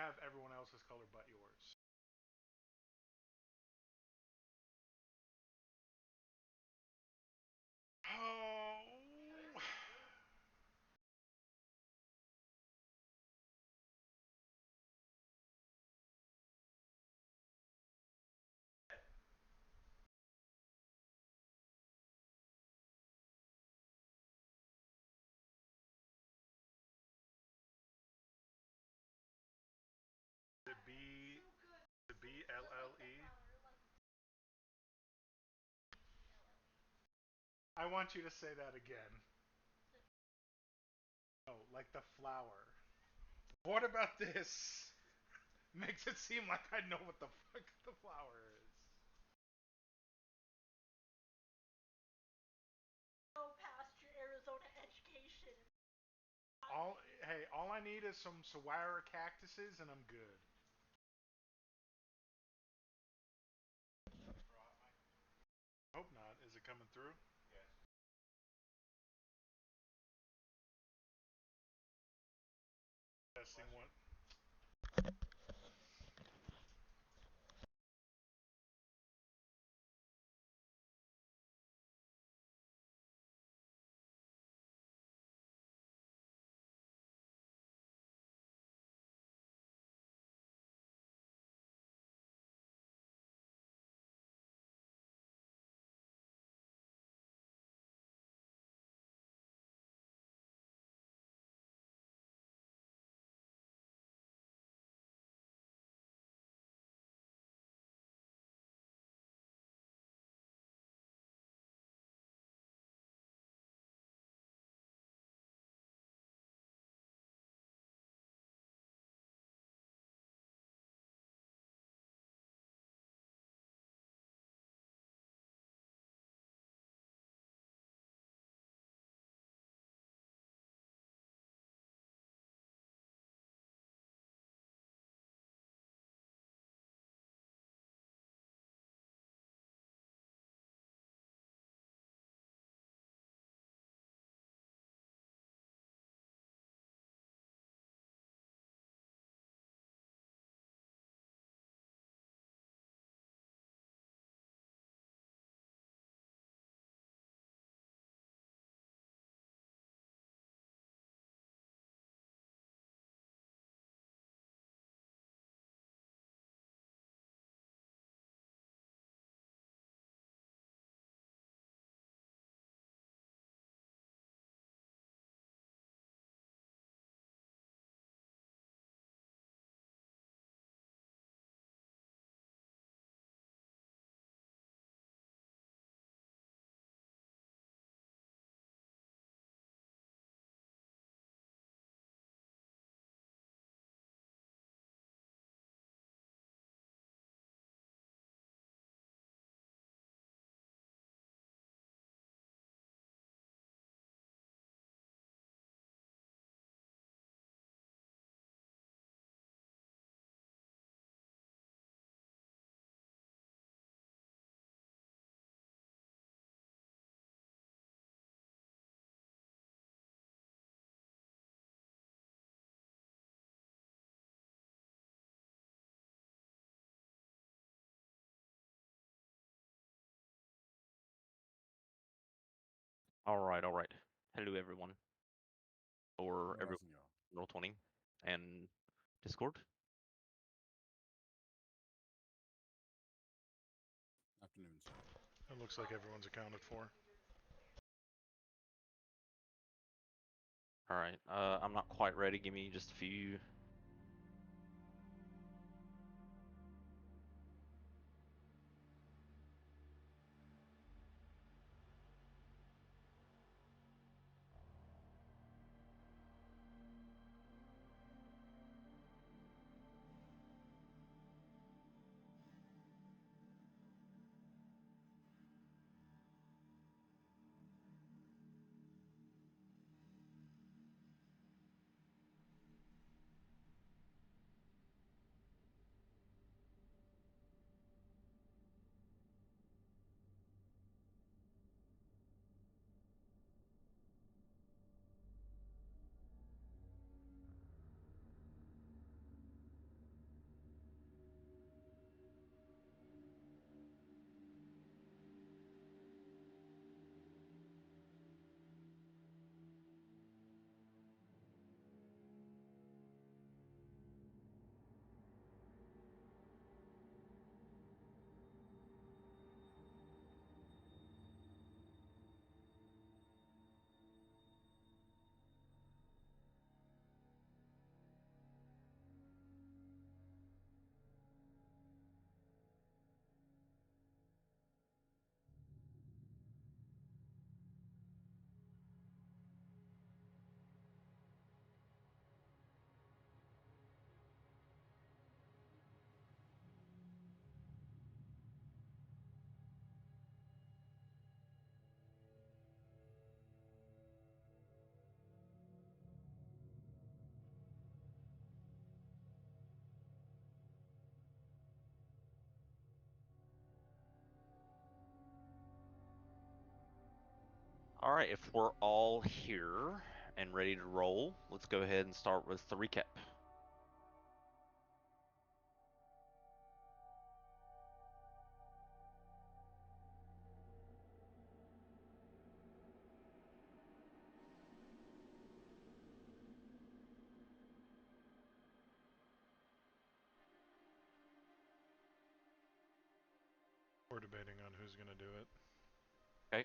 have everyone else's color but yours. Oh. The B, the BLLE. I want you to say that again. Oh, like the flower. What about this? Makes it seem like I know what the fuck the flower is. All hey, all I need is some saguaro cactuses and I'm good. Hope not. Is it coming through? Testing one. All right, all right. Hello, everyone, or everyone, 안녕하세요. Roll 20 and Discord. Afternoon, sir. It looks like everyone's accounted for. All right. I'm not quite ready. Give me just a few. All right, if we're all here and ready to roll, let's go ahead and start with the recap. We're debating on who's gonna do it. Okay.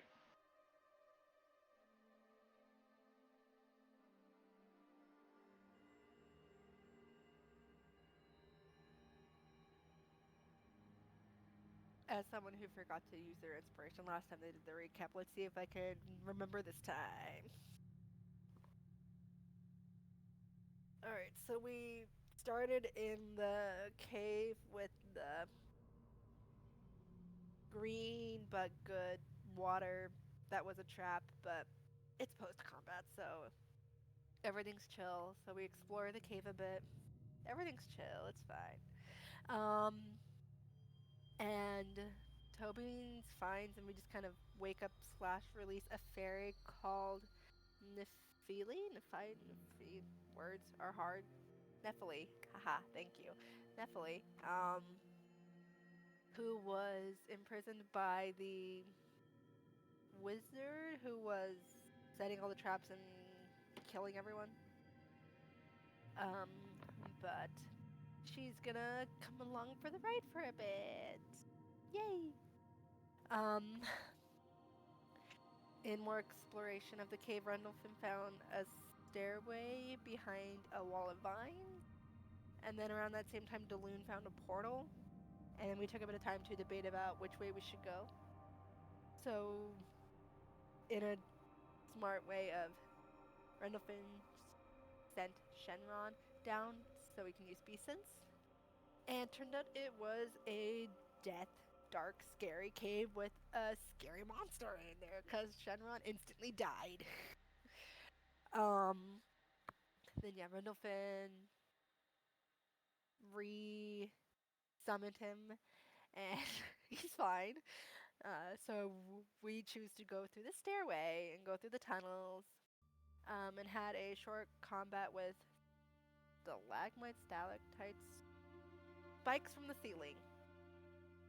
As someone who forgot to use their inspiration last time they did the recap, let's see if I can remember this time. Alright, so we started in the cave with the green but good water. That was a trap, but it's post combat, so everything's chill. So we explore the cave a bit. Everything's chill, it's fine. And Tobin finds, and we just kind of wake up slash release a fairy called Nephili. Nephi. Words are hard. Nephili. Haha, thank you. Nephili. Who was imprisoned by the wizard who was setting all the traps and killing everyone. Um, but she's gonna come along for the ride for a bit. Yay! Um, in more exploration of the cave, Randolphin found a stairway behind a wall of vines. And then around that same time, Daloon found a portal. And then we took a bit of time to debate about which way we should go. So, in a smart way of Randolphin sent Shenron down so we can use Beast Sense. And turned out it was a death, dark, scary cave with a scary monster in there because Shenron instantly died. um, then yeah, Randolphin re-summoned him and he's fine. So we choose to go through the stairway and go through the tunnels, and had a short combat with stalagmites, stalactites, spikes from the ceiling,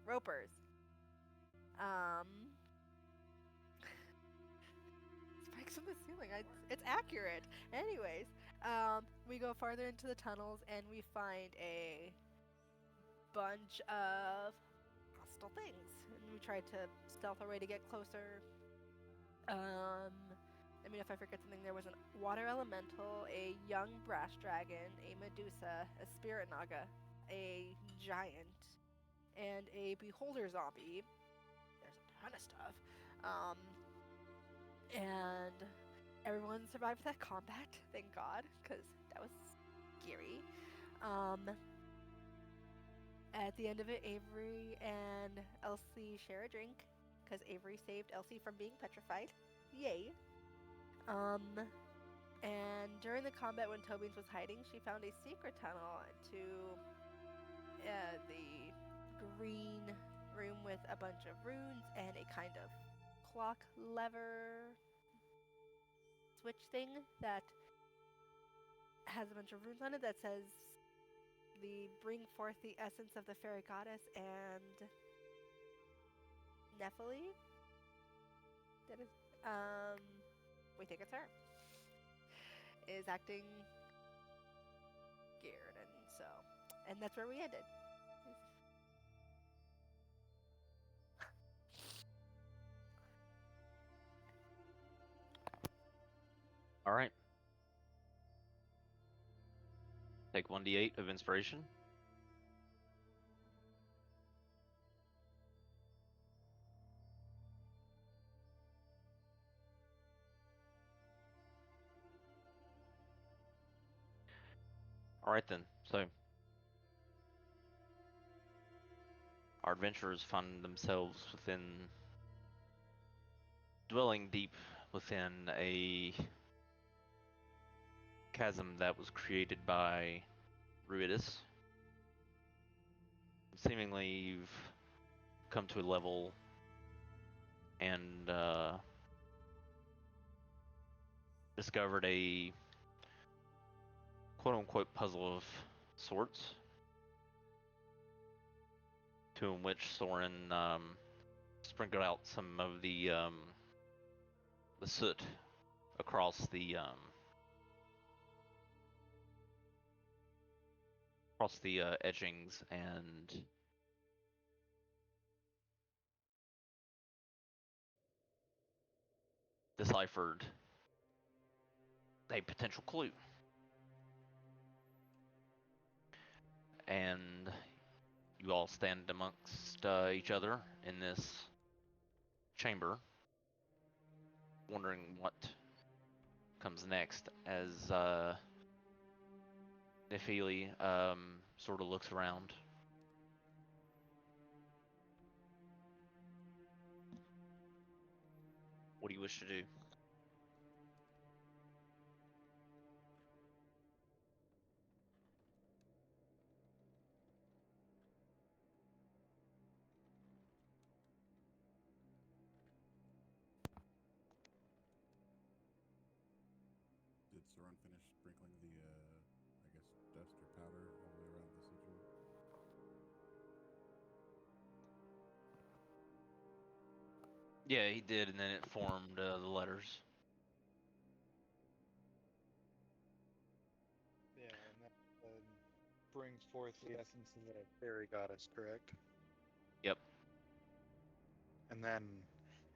ropers. Um, spikes from the ceiling. It's accurate. Anyways, we go farther into the tunnels and we find a bunch of hostile things. And we try to stealth our way to get closer. I mean, if I forget something, there was a water elemental, a young brass dragon, a Medusa, a spirit naga, a giant, and a beholder zombie. There's a ton of stuff. Um, and everyone survived that combat, thank God, because that was scary. At the end of it, Avery and Elsie share a drink, because Avery saved Elsie from being petrified. Yay. And during the combat when Tobin's was hiding, she found a secret tunnel to the green room with a bunch of runes and a kind of clock lever switch thing that has a bunch of runes on it that says the bring forth the essence of the fairy goddess and Nephili. That is, we think it's her. Is acting scared, and that's where we ended. All right. Take 1d8 of inspiration. All right then. So our adventurers find themselves dwelling deep within a chasm that was created by Ruidus. Seemingly, you've come to a level and discovered a quote-unquote puzzle of sorts, to which Soren sprinkled out some of the soot across the edgings and deciphered a potential clue. And you all stand amongst each other in this chamber, wondering what comes next as Nefili sort of looks around. What do you wish to do? Did Soren finish sprinkling the, I guess, dust or powder all the way around the sigil? Yeah, he did, and then it formed the letters. Yeah, and that brings forth the essence of the fairy goddess, correct? Yep. And then,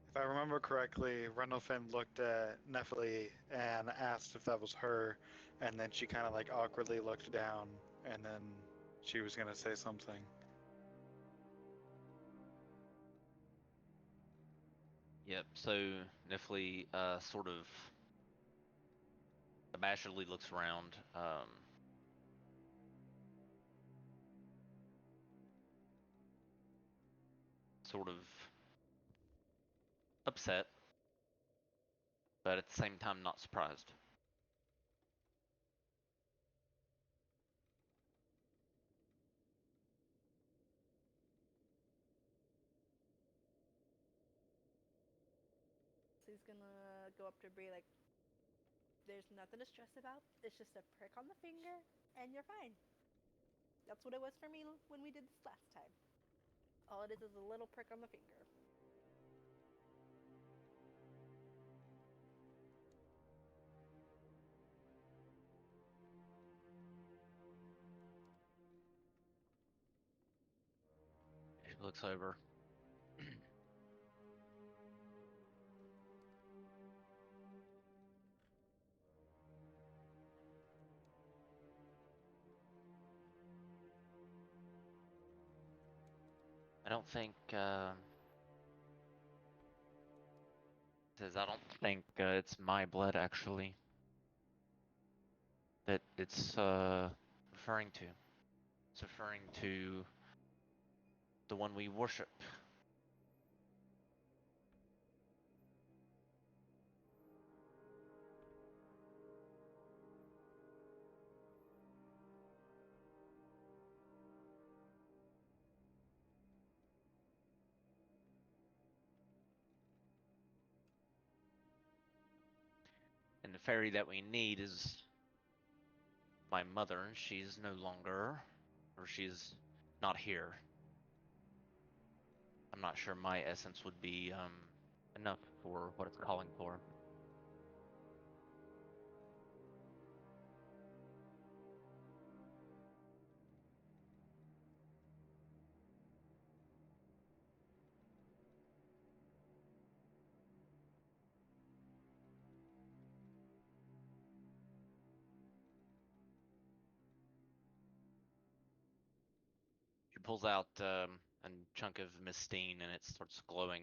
if I remember correctly, Rendlefin looked at Nephili and asked if that was her, and then she kind of like awkwardly looked down, and then she was gonna say something. Yep. So Nifli sort of abashedly looks around, sort of upset, but at the same time not surprised. So he's gonna go up to Bree like, there's nothing to stress about. It's just a prick on the finger, and you're fine. That's what it was for me when we did this last time. All it is a little prick on the finger. She looks over. I don't think says I don't think it's my blood actually that it's referring to. It's referring to the one we worship. And the fairy that we need is my mother, and she's no longer, or she's not here. I'm not sure my essence would be enough for what it's calling for. She pulls out a chunk of mistine, and it starts glowing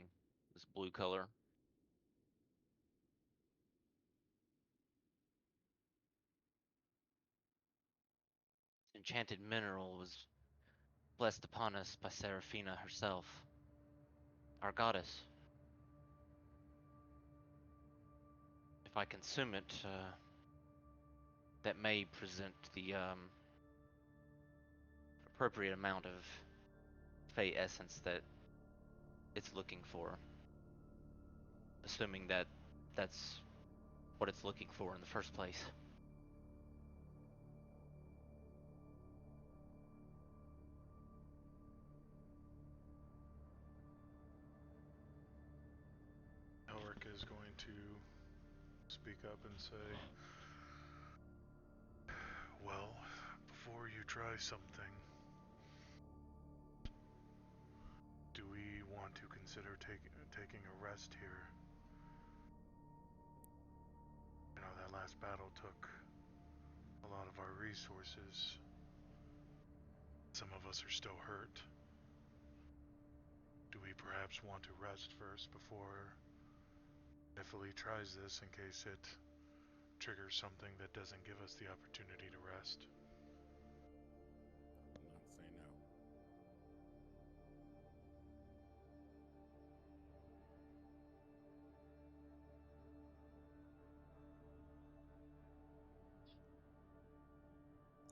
this blue color. Enchanted mineral was blessed upon us by Seraphina herself, our goddess. If I consume it, that may present the appropriate amount of Fey essence that it's looking for. Assuming that that's what it's looking for in the first place. Elric is going to speak up and say, well, before you try something, do we want to consider taking a rest here? You know, that last battle took a lot of our resources. Some of us are still hurt. Do we perhaps want to rest first before Nifley tries this in case it triggers something that doesn't give us the opportunity to rest? Not say no.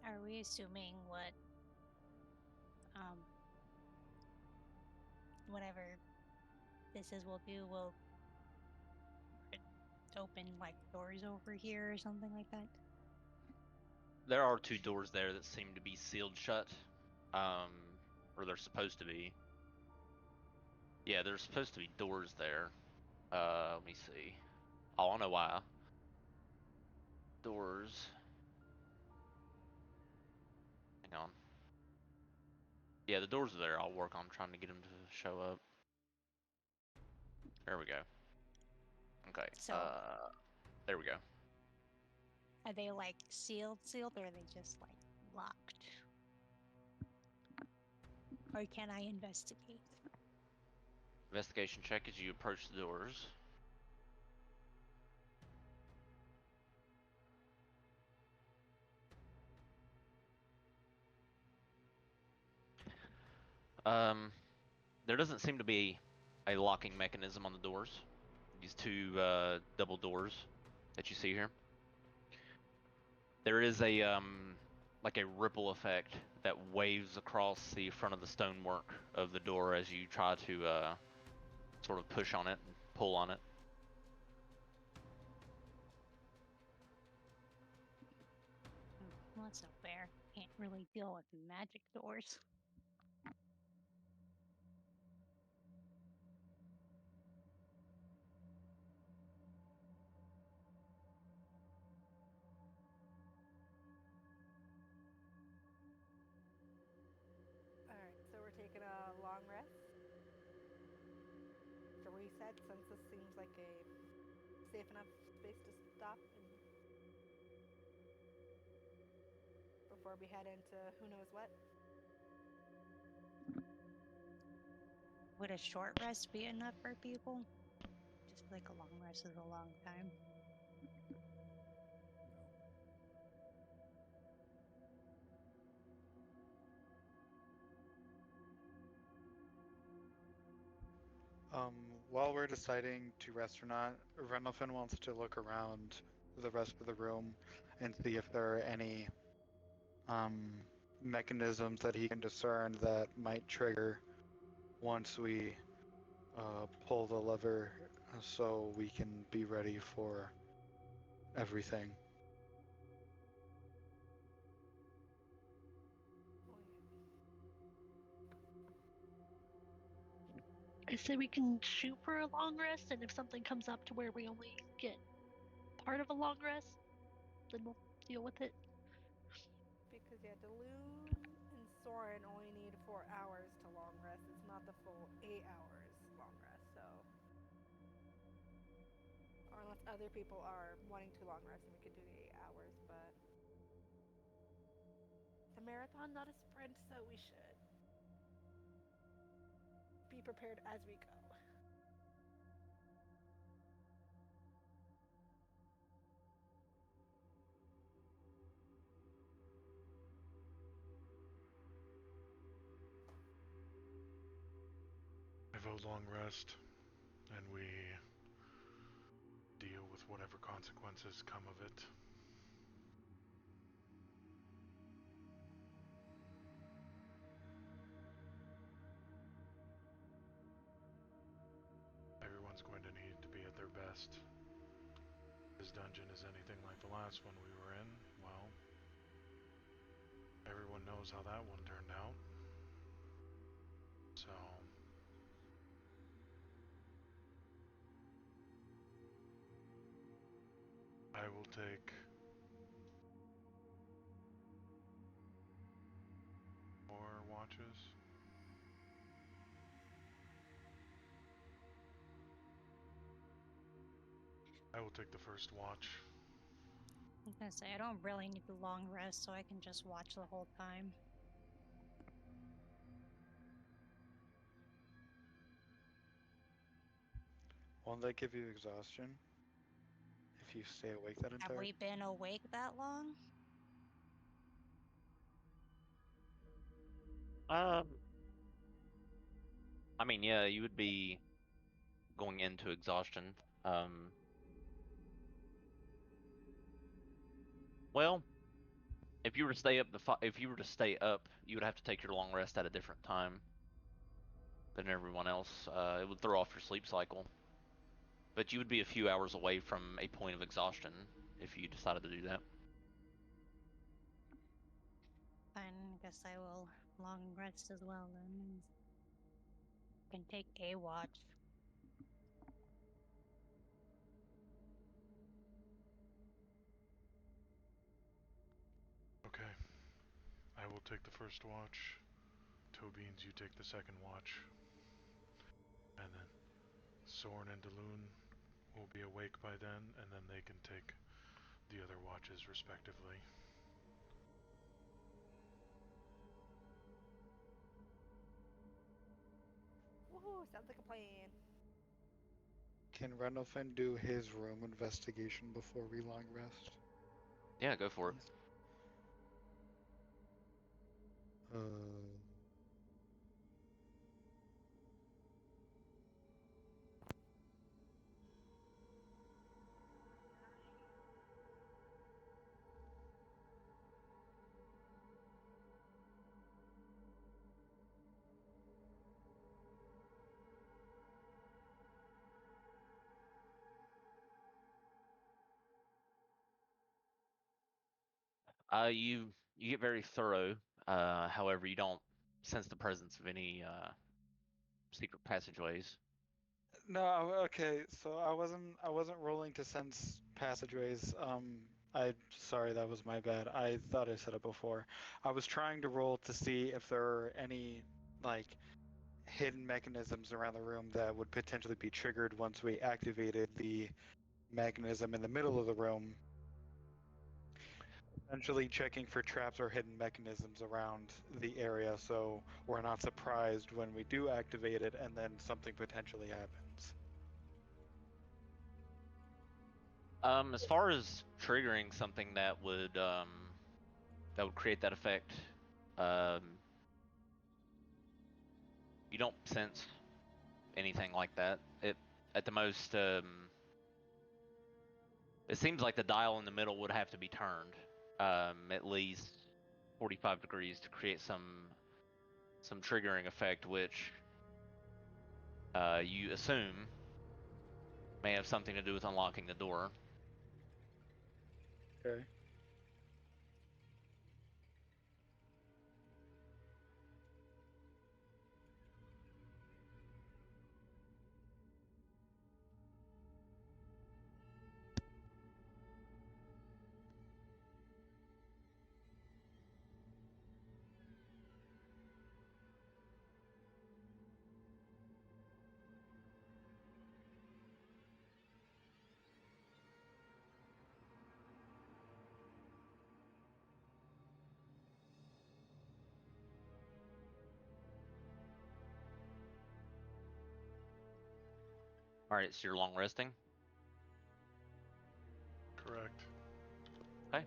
Are we assuming whatever this is will do will open like doors over here or something like that? There are 2 doors there that seem to be sealed shut, or they're supposed to be. Yeah, there's supposed to be doors there. Let me see. Oh, I know why. Doors. Hang on. Yeah, the doors are there. I'll work on trying to get them to show up. There we go. Okay. So There we go. are they like sealed, or are they just like locked? Or can I investigate? Investigation check as you approach the doors. There doesn't seem to be a locking mechanism on the doors. These 2 double doors that you see here. There is a like a ripple effect that waves across the front of the stonework of the door as you try to sort of push on it and pull on it. Well, that's not fair. Can't really deal with magic doors. Alright, so we're taking a long rest to reset since this seems like a safe enough space to stop and before we head into who knows what. Would a short rest be enough for people? Just like a long rest is a long time. While we're deciding to rest or not, Rendelfin wants to look around the rest of the room and see if there are any mechanisms that he can discern that might trigger once we pull the lever so we can be ready for everything. I say we can shoot for a long rest, and if something comes up to where we only get part of a long rest, then we'll deal with it. Because yeah, Daloon and Soren only need 4 hours to long rest. It's not the full 8 hours long rest, so or unless other people are wanting to long rest and we could do the 8 hours, but it's a marathon, not a sprint, so we should be prepared as we go. I vote long rest, and we deal with whatever consequences come of it. Everyone's going to need to be at their best, because dungeon is anything like the last one we were in, well, everyone knows how that one turned out. So, I will take 4 watches. I will take the first watch. I was gonna say, I don't really need the long rest, so I can just watch the whole time. Won't that give you exhaustion? If you stay awake that Have entire we been awake that long? I mean, yeah, you would be going into exhaustion. Well, if you were to stay up you would have to take your long rest at a different time than everyone else. It would throw off your sleep cycle. But you would be a few hours away from a point of exhaustion if you decided to do that. Fine, I guess I will long rest as well then. Can take a watch. Okay. I will take the first watch. Tobeans, you take the second watch. And then Soren and Daloon will be awake by then, and then they can take the other watches respectively. Woohoo! Sounds like a plan. Can Rendolphin do his room investigation before we long rest? Yeah, go for it. Uh, You get very thorough. However, you don't sense the presence of any secret passageways. no, okay. So I wasn't rolling to sense passageways. Sorry, that was my bad. I thought I said it before. I was trying to roll to see if there are any like hidden mechanisms around the room that would potentially be triggered once we activated the mechanism in the middle of the room. Essentially checking for traps or hidden mechanisms around the area so we're not surprised when we do activate it and then something potentially happens. As far as triggering something that would create that effect, um, you don't sense anything like that. It at the most, it seems like the dial in the middle would have to be turned at least 45 degrees to create some triggering effect, which you assume may have something to do with unlocking the door. Okay. All right, so you're long resting. Correct. Okay.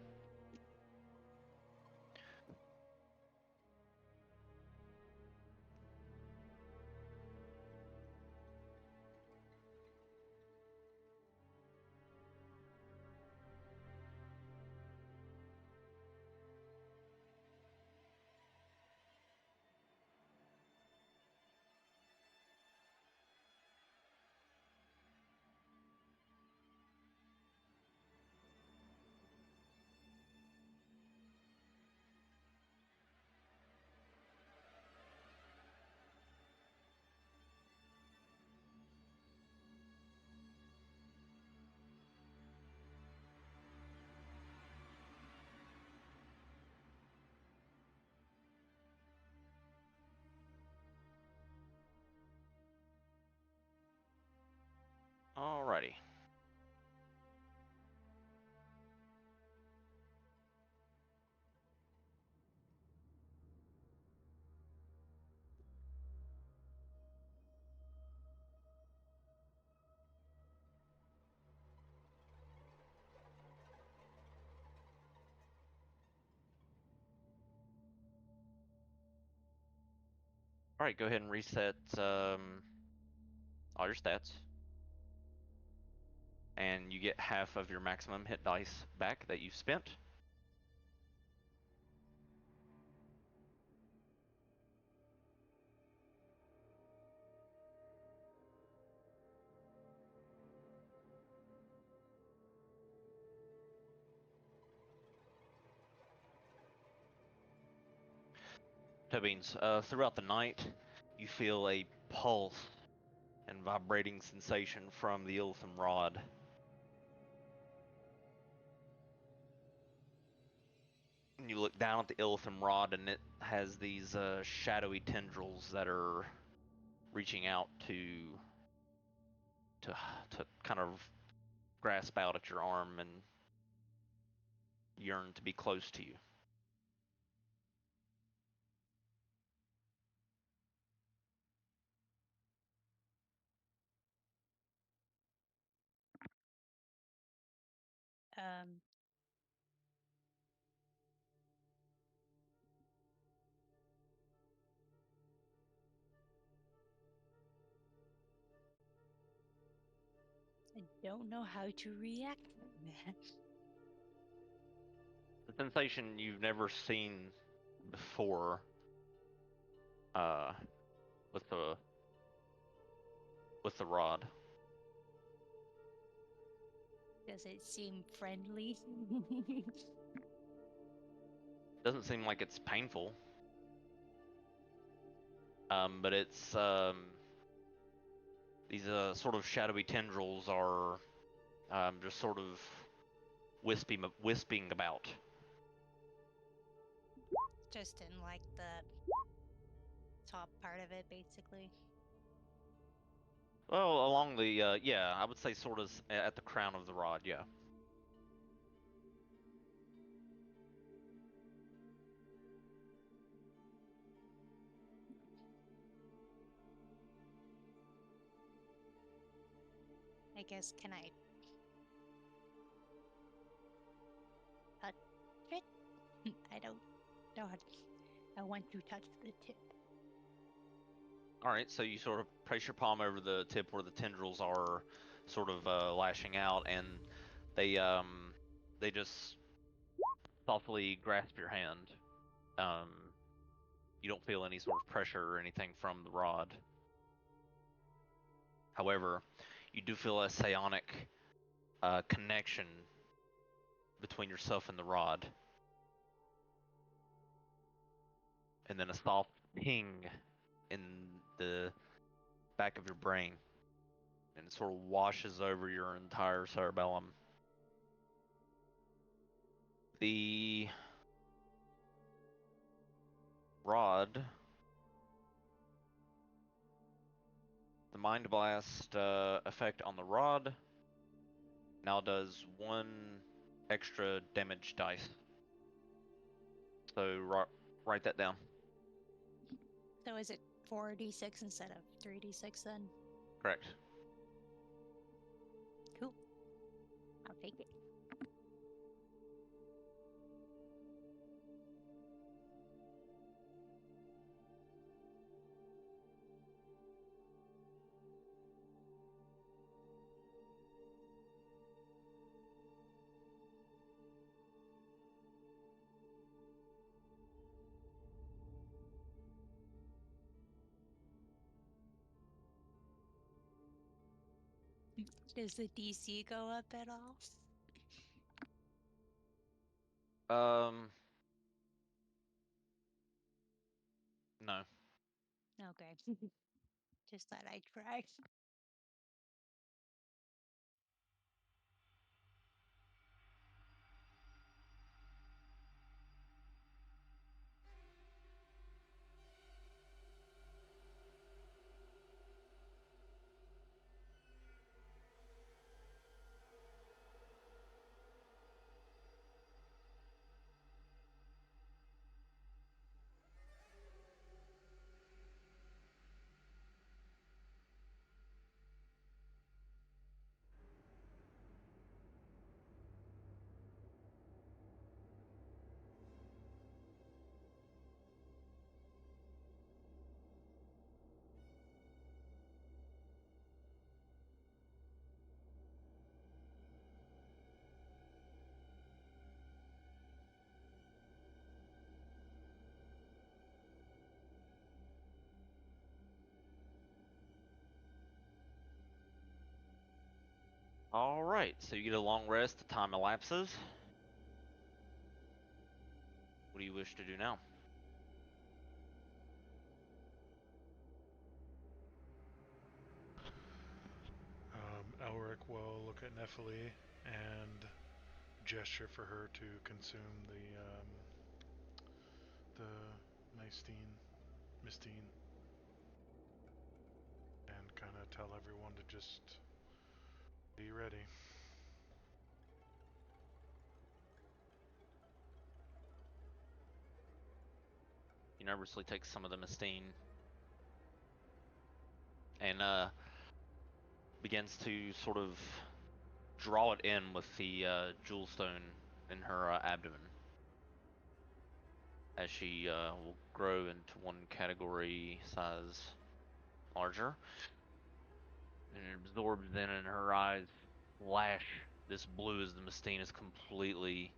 Alrighty. Alright, go ahead and reset all your stats. And you get half of your maximum hit dice back that you've spent. Tubbings, throughout the night, you feel a pulse and vibrating sensation from the Iltham rod. And you look down at the Iltham rod, and it has these shadowy tendrils that are reaching out to kind of grasp out at your arm and yearn to be close to you. Um, I don't know how to react to that. The sensation you've never seen before with the rod. Does it seem friendly? Doesn't seem like it's painful. But it's these sort of shadowy tendrils are just sort of wisping about. Just in like the top part of it, basically. Well, along the yeah, I would say sort of at the crown of the rod, yeah. I guess, can I touch it? I don't know how to. I want to touch the tip. Alright, so you sort of place your palm over the tip where the tendrils are sort of lashing out, and they just softly grasp your hand. You don't feel any sort of pressure or anything from the rod. However, you do feel a psionic connection between yourself and the rod. And then a soft ping in the back of your brain. And it sort of washes over your entire cerebellum. The rod, the Mind Blast effect on the rod now does 1 extra damage dice. So write that down. So is it 4d6 instead of 3d6 then? Correct. Cool. I'll take it. Does the DC go up at all? No. Okay. Just thought I'd try. All right, so you get a long rest. The time elapses. What do you wish to do now? Elric will look at Nephili and gesture for her to consume the mystine, and kind of tell everyone to just be ready. You nervously take some of the mystine and begins to sort of draw it in with the jewel stone in her abdomen as she will grow into one category size larger, and it absorbs in, and her eyes flash this blue as the mystine is completely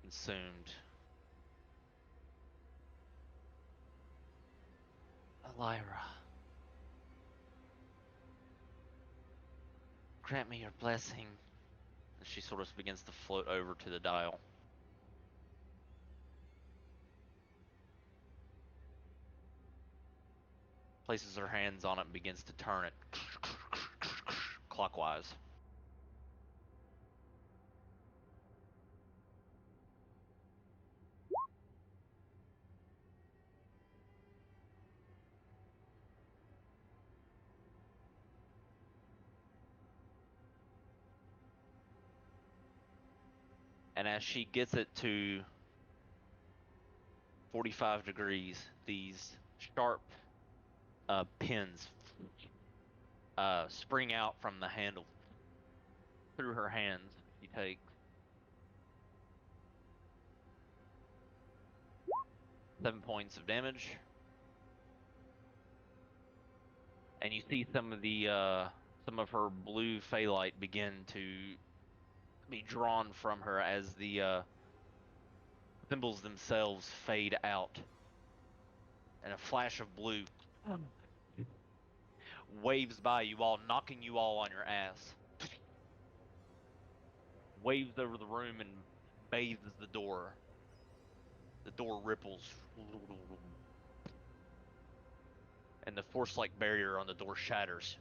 consumed. Elira, grant me your blessing. And she sort of begins to float over to the dial. Places her hands on it and begins to turn it clockwise. And as she gets it to 45 degrees, these sharp pins spring out from the handle through her hands. You take 7 points of damage, and you see some of her blue phalite begin to be drawn from her as the symbols themselves fade out, and a flash of blue waves by you all, knocking you all on your ass. Waves over the room and bathes the door. The door ripples, and the force-like barrier on the door shatters.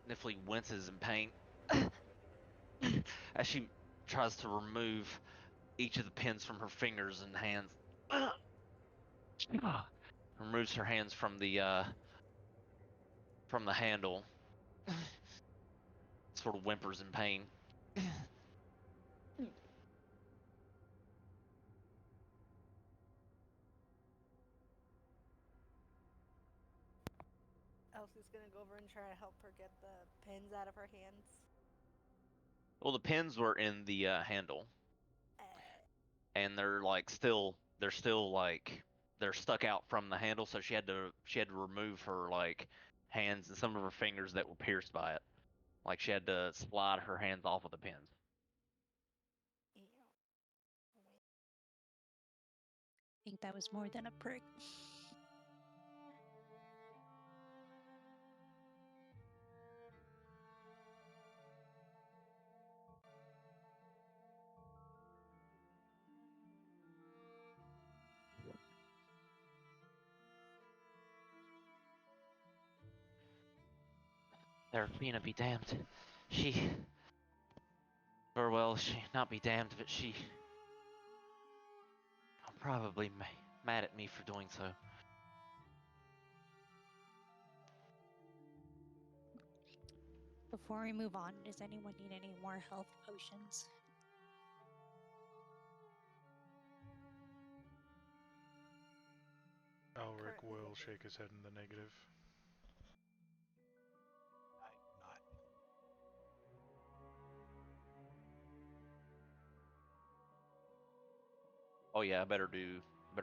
Nifley winces in pain as she tries to remove each of the pins from her fingers and hands. Removes her hands from the handle. Sort of whimpers in pain. Elsie's gonna go over and try to help her get the pins out of her hands. Well, the pins were in the handle, and they're still they're stuck out from the handle. So she had to remove her hands and some of her fingers that were pierced by it. Like she had to slide her hands off of the pins. I think that was more than a prick. Seraphina be damned. She not be damned, but she probably mad at me for doing so. Before we move on, does anyone need any more health potions? Elric will shake his head in the negative. Oh yeah, I better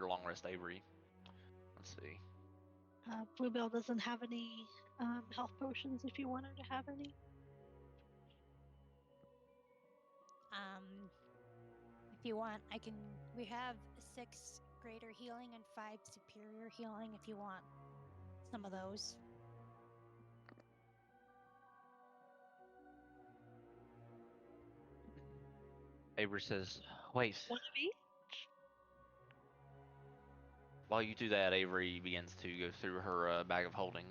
long rest Avery. Let's see. Bluebell doesn't have any health potions if you want her to have any. If you want, I can. We have 6 greater healing and 5 superior healing. If you want some of those. Avery says, "Wait." One of each? While you do that, Avery begins to go through her bag of holding.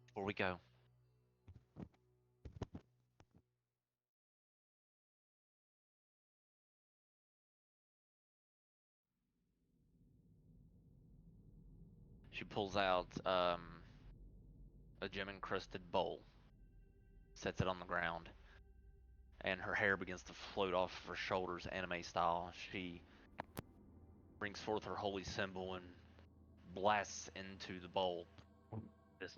Before we go, she pulls out a gem-encrusted bowl, sets it on the ground, and her hair begins to float off of her shoulders, anime style. She brings forth her holy symbol and blasts into the bowl. This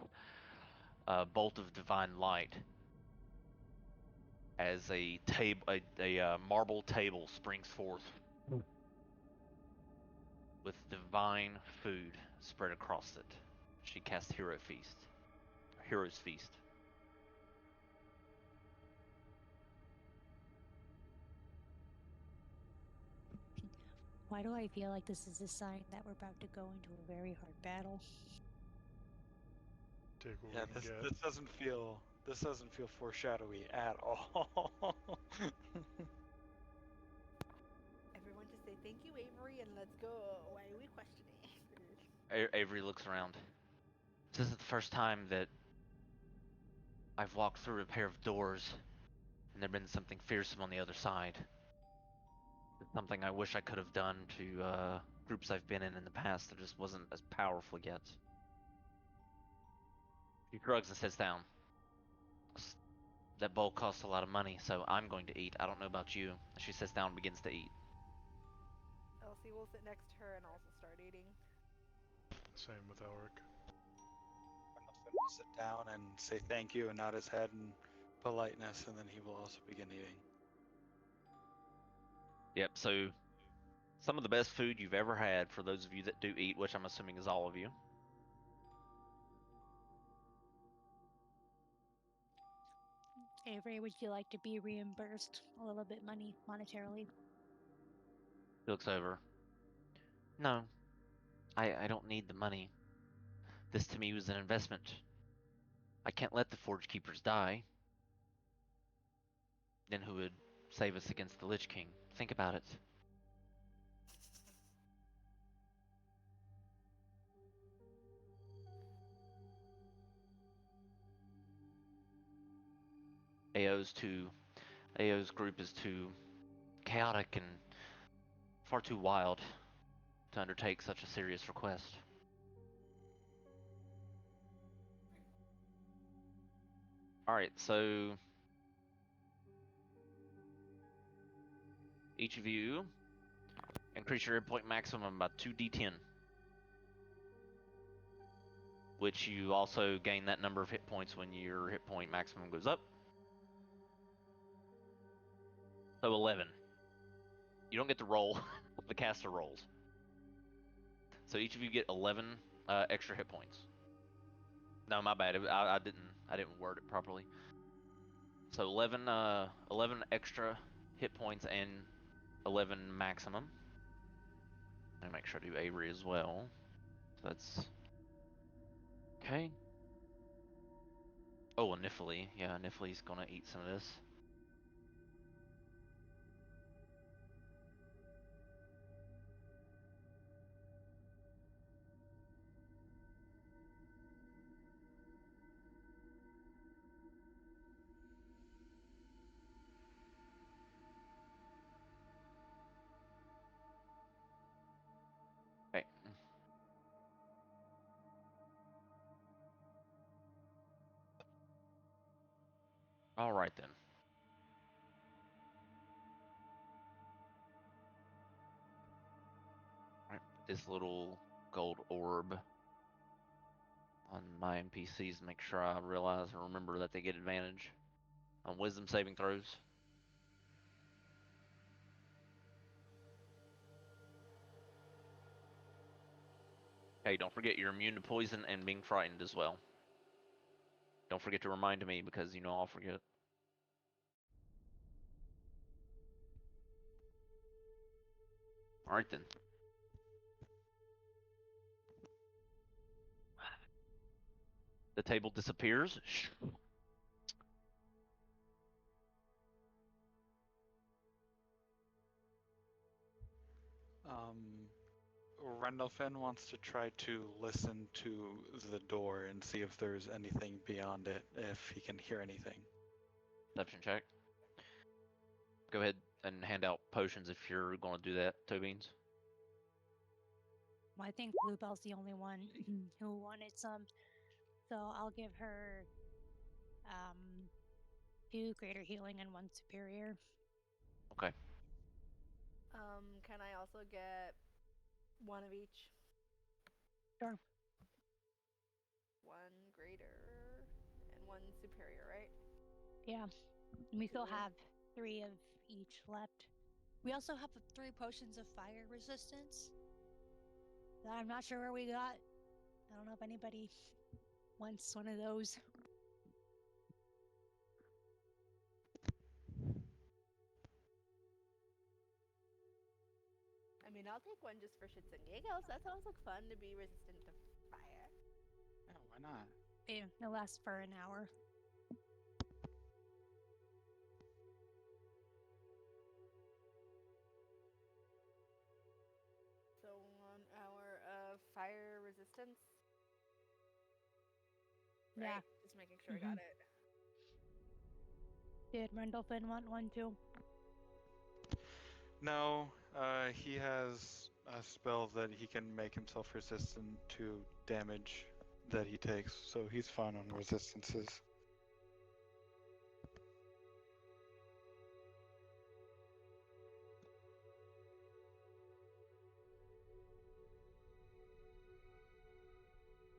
bolt of divine light, as a marble table springs forth with divine food spread across it. She casts Hero's Feast. Why do I feel like this is a sign that we're about to go into a very hard battle? Take what Yeah, we can get. this doesn't feel foreshadowy at all. Everyone just say thank you, Avery, and let's go. Why are we questioning? Avery looks around. This is the first time that I've walked through a pair of doors and there's been something fearsome on the other side. It's something I wish I could have done to groups I've been in the past that just wasn't as powerful yet. She shrugs and sits down. That bowl costs a lot of money, so I'm going to eat. I don't know about you. She sits down and begins to eat. Elsie will sit next to her and also start eating. Same with Elric. Randolphin will sit down and say thank you and nod his head in politeness, and then he will also begin eating. Yep, so some of the best food you've ever had for those of you that do eat, which I'm assuming is all of you. Avery, would you like to be reimbursed a little bit monetarily? He looks over. No, I don't need the money. This to me was an investment. I can't let the Forge Keepers die. Then who would save us against the Lich King? Think about it. AO's group is too chaotic and far too wild to undertake such a serious request. Alright, so each of you increase your hit point maximum by 2d10. Which you also gain that number of hit points when your hit point maximum goes up. So 11. You don't get to roll, the caster rolls. So each of you get 11 extra hit points. No, my bad. I didn't word it properly. So 11 extra hit points and 11 maximum. Let me make sure I do Avery as well. So that's okay. Oh, and Nifley. Yeah, Nifley's gonna eat some of this. Okay. All right then. All right, this little gold orb on my NPCs to make sure I realize and remember that they get advantage on wisdom saving throws. Okay, don't forget you're immune to poison and being frightened as well. Don't forget to remind me because you know I'll forget. All right then. The table disappears. Rendolphin wants to try to listen to the door and see if there's anything beyond it, if he can hear anything. Perception check. Go ahead and hand out potions if you're going to do that, Toe Beans. Well, I think Bluebell's the only one who wanted some, so I'll give her 2 greater healing and 1 superior. Okay. Can I also get 1 of each? Sure. 1 greater and 1 superior, right? Yeah. And we still Cool. have 3 of each left. We also have 3 potions of fire resistance that I'm not sure where we got. I don't know if anybody wants one of those. I mean, I'll take 1 just for shits and giggles. That sounds like fun to be resistant to fire. Yeah, why not? It lasts for an hour. So 1 hour of fire resistance. Yeah. Right? Just making sure I got it. Did Rendolphin want one too? No, he has a spell that he can make himself resistant to damage that he takes, so he's fine on resistances.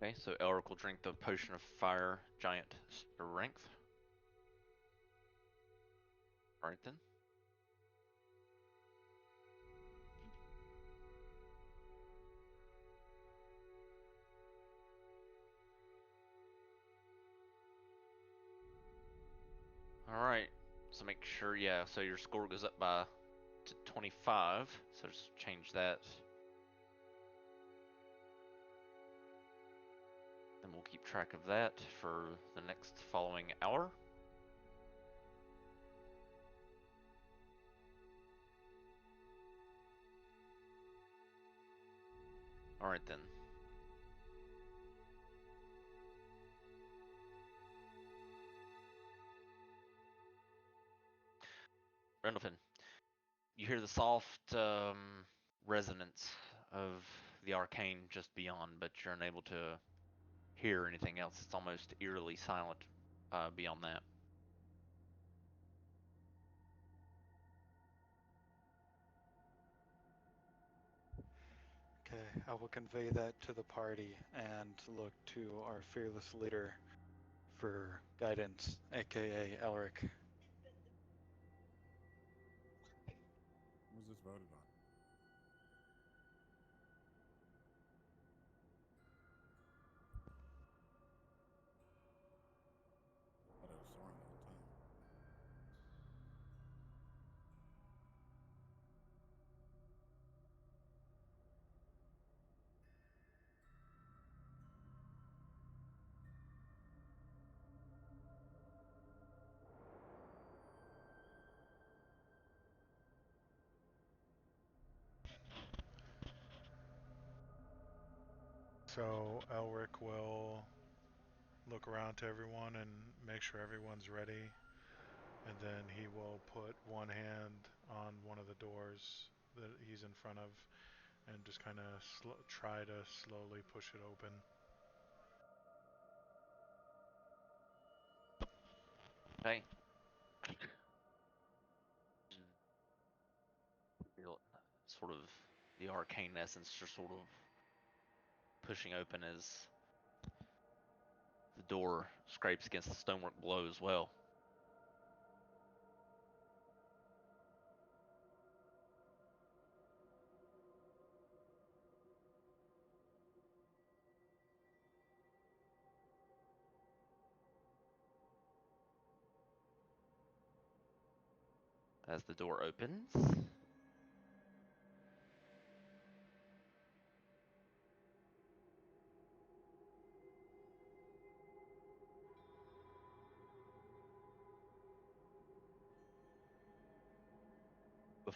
Okay, so Elric will drink the potion of fire giant strength. All right then. All right. So make sure, yeah. So your score goes up by to 25. So just change that. And we'll keep track of that for the next following hour. All right then. Rendolphin, you hear the soft resonance of the arcane just beyond, but you're unable to hear anything else. It's almost eerily silent beyond that. Okay, I will convey that to the party and look to our fearless leader for guidance, aka Elric. Was this voted on? I thought it was Soren the whole time. So Elric will look around to everyone and make sure everyone's ready, and then he will put one hand on one of the doors that he's in front of and just kind of try to slowly push it open. Okay. Feel sort of the arcane essence just sort of pushing open as the door scrapes against the stonework below as well. As the door opens,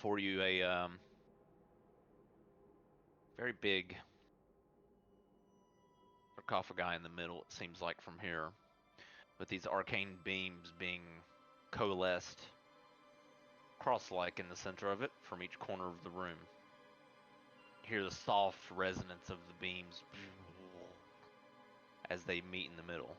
before you a very big sarcophagi in the middle, it seems like from here, with these arcane beams being coalesced cross-like in the center of it from each corner of the room. You hear the soft resonance of the beams as they meet in the middle.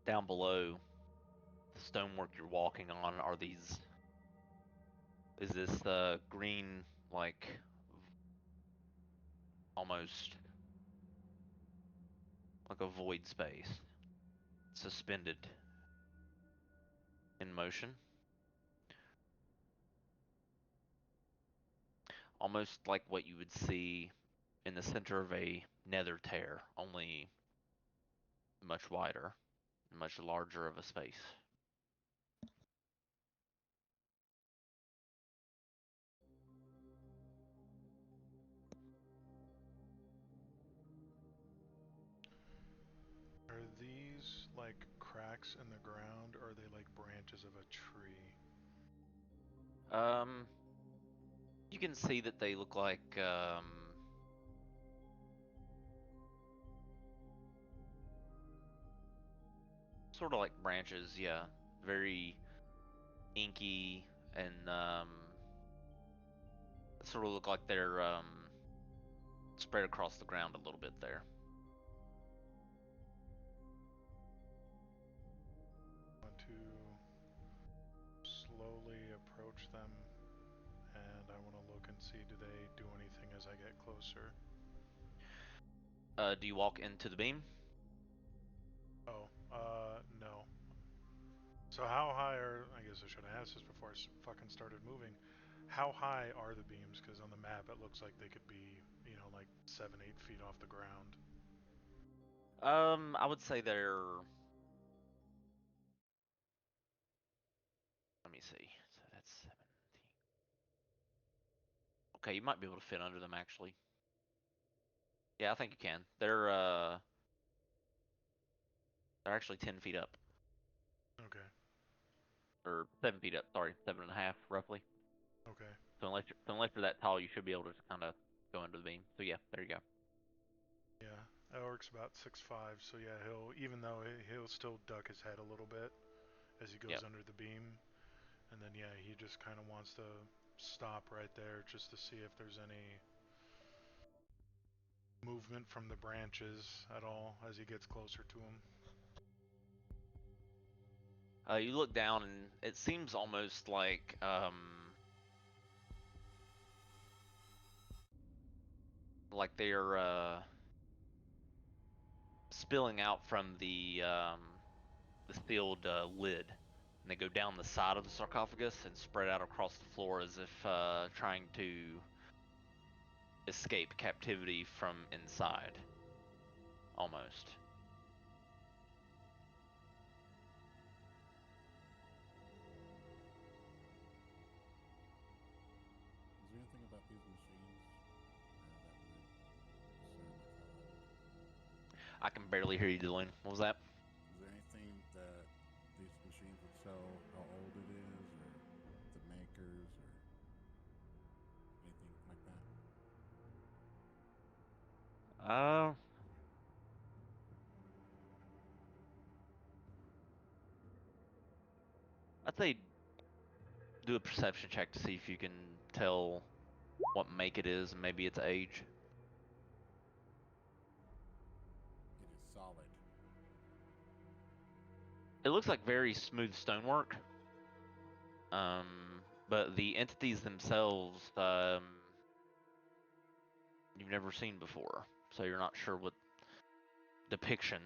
Down below, the stonework you're walking on are these. Is this green, like almost like a void space, suspended in motion, almost like what you would see in the center of a nether tear, only much wider, much larger of a space. Are these like cracks in the ground, or are they like branches of a tree? You can see that they look like sort of like branches, yeah. Very inky and sort of look like they're spread across the ground a little bit there. I want to slowly approach them, and I want to look and see, do they do anything as I get closer? Do you walk into the beam? Oh, no. So how high are, I guess I should have asked this before I fucking started moving. How high are the beams? Because on the map it looks like they could be, like 7, 8 feet off the ground. I would say they're. Let me see. So that's 17. Okay, you might be able to fit under them actually. Yeah, I think you can. They're actually 10 feet up, Okay. or 7 feet up. Sorry, 7.5 roughly. Okay. So unless you're that tall, you should be able to kind of go under the beam. So yeah, there you go. Yeah, Elric's about 6'5", so yeah, even though he'll still duck his head a little bit as he goes Yep. under the beam, and then yeah, he just kind of wants to stop right there just to see if there's any movement from the branches at all as he gets closer to him. You look down and it seems almost like they're spilling out from the sealed lid, and they go down the side of the sarcophagus and spread out across the floor as if trying to escape captivity from inside, almost. Is there anything about these machines that would discern like how old? I can barely hear you, Deloon. What was that? Is there anything that these machines would tell how old it is, or the makers, or anything like that? Uh, I'd say do a perception check to see if you can tell what make it is and maybe its age. It is solid. It looks like very smooth stonework. But the entities themselves, you've never seen before, so you're not sure what depiction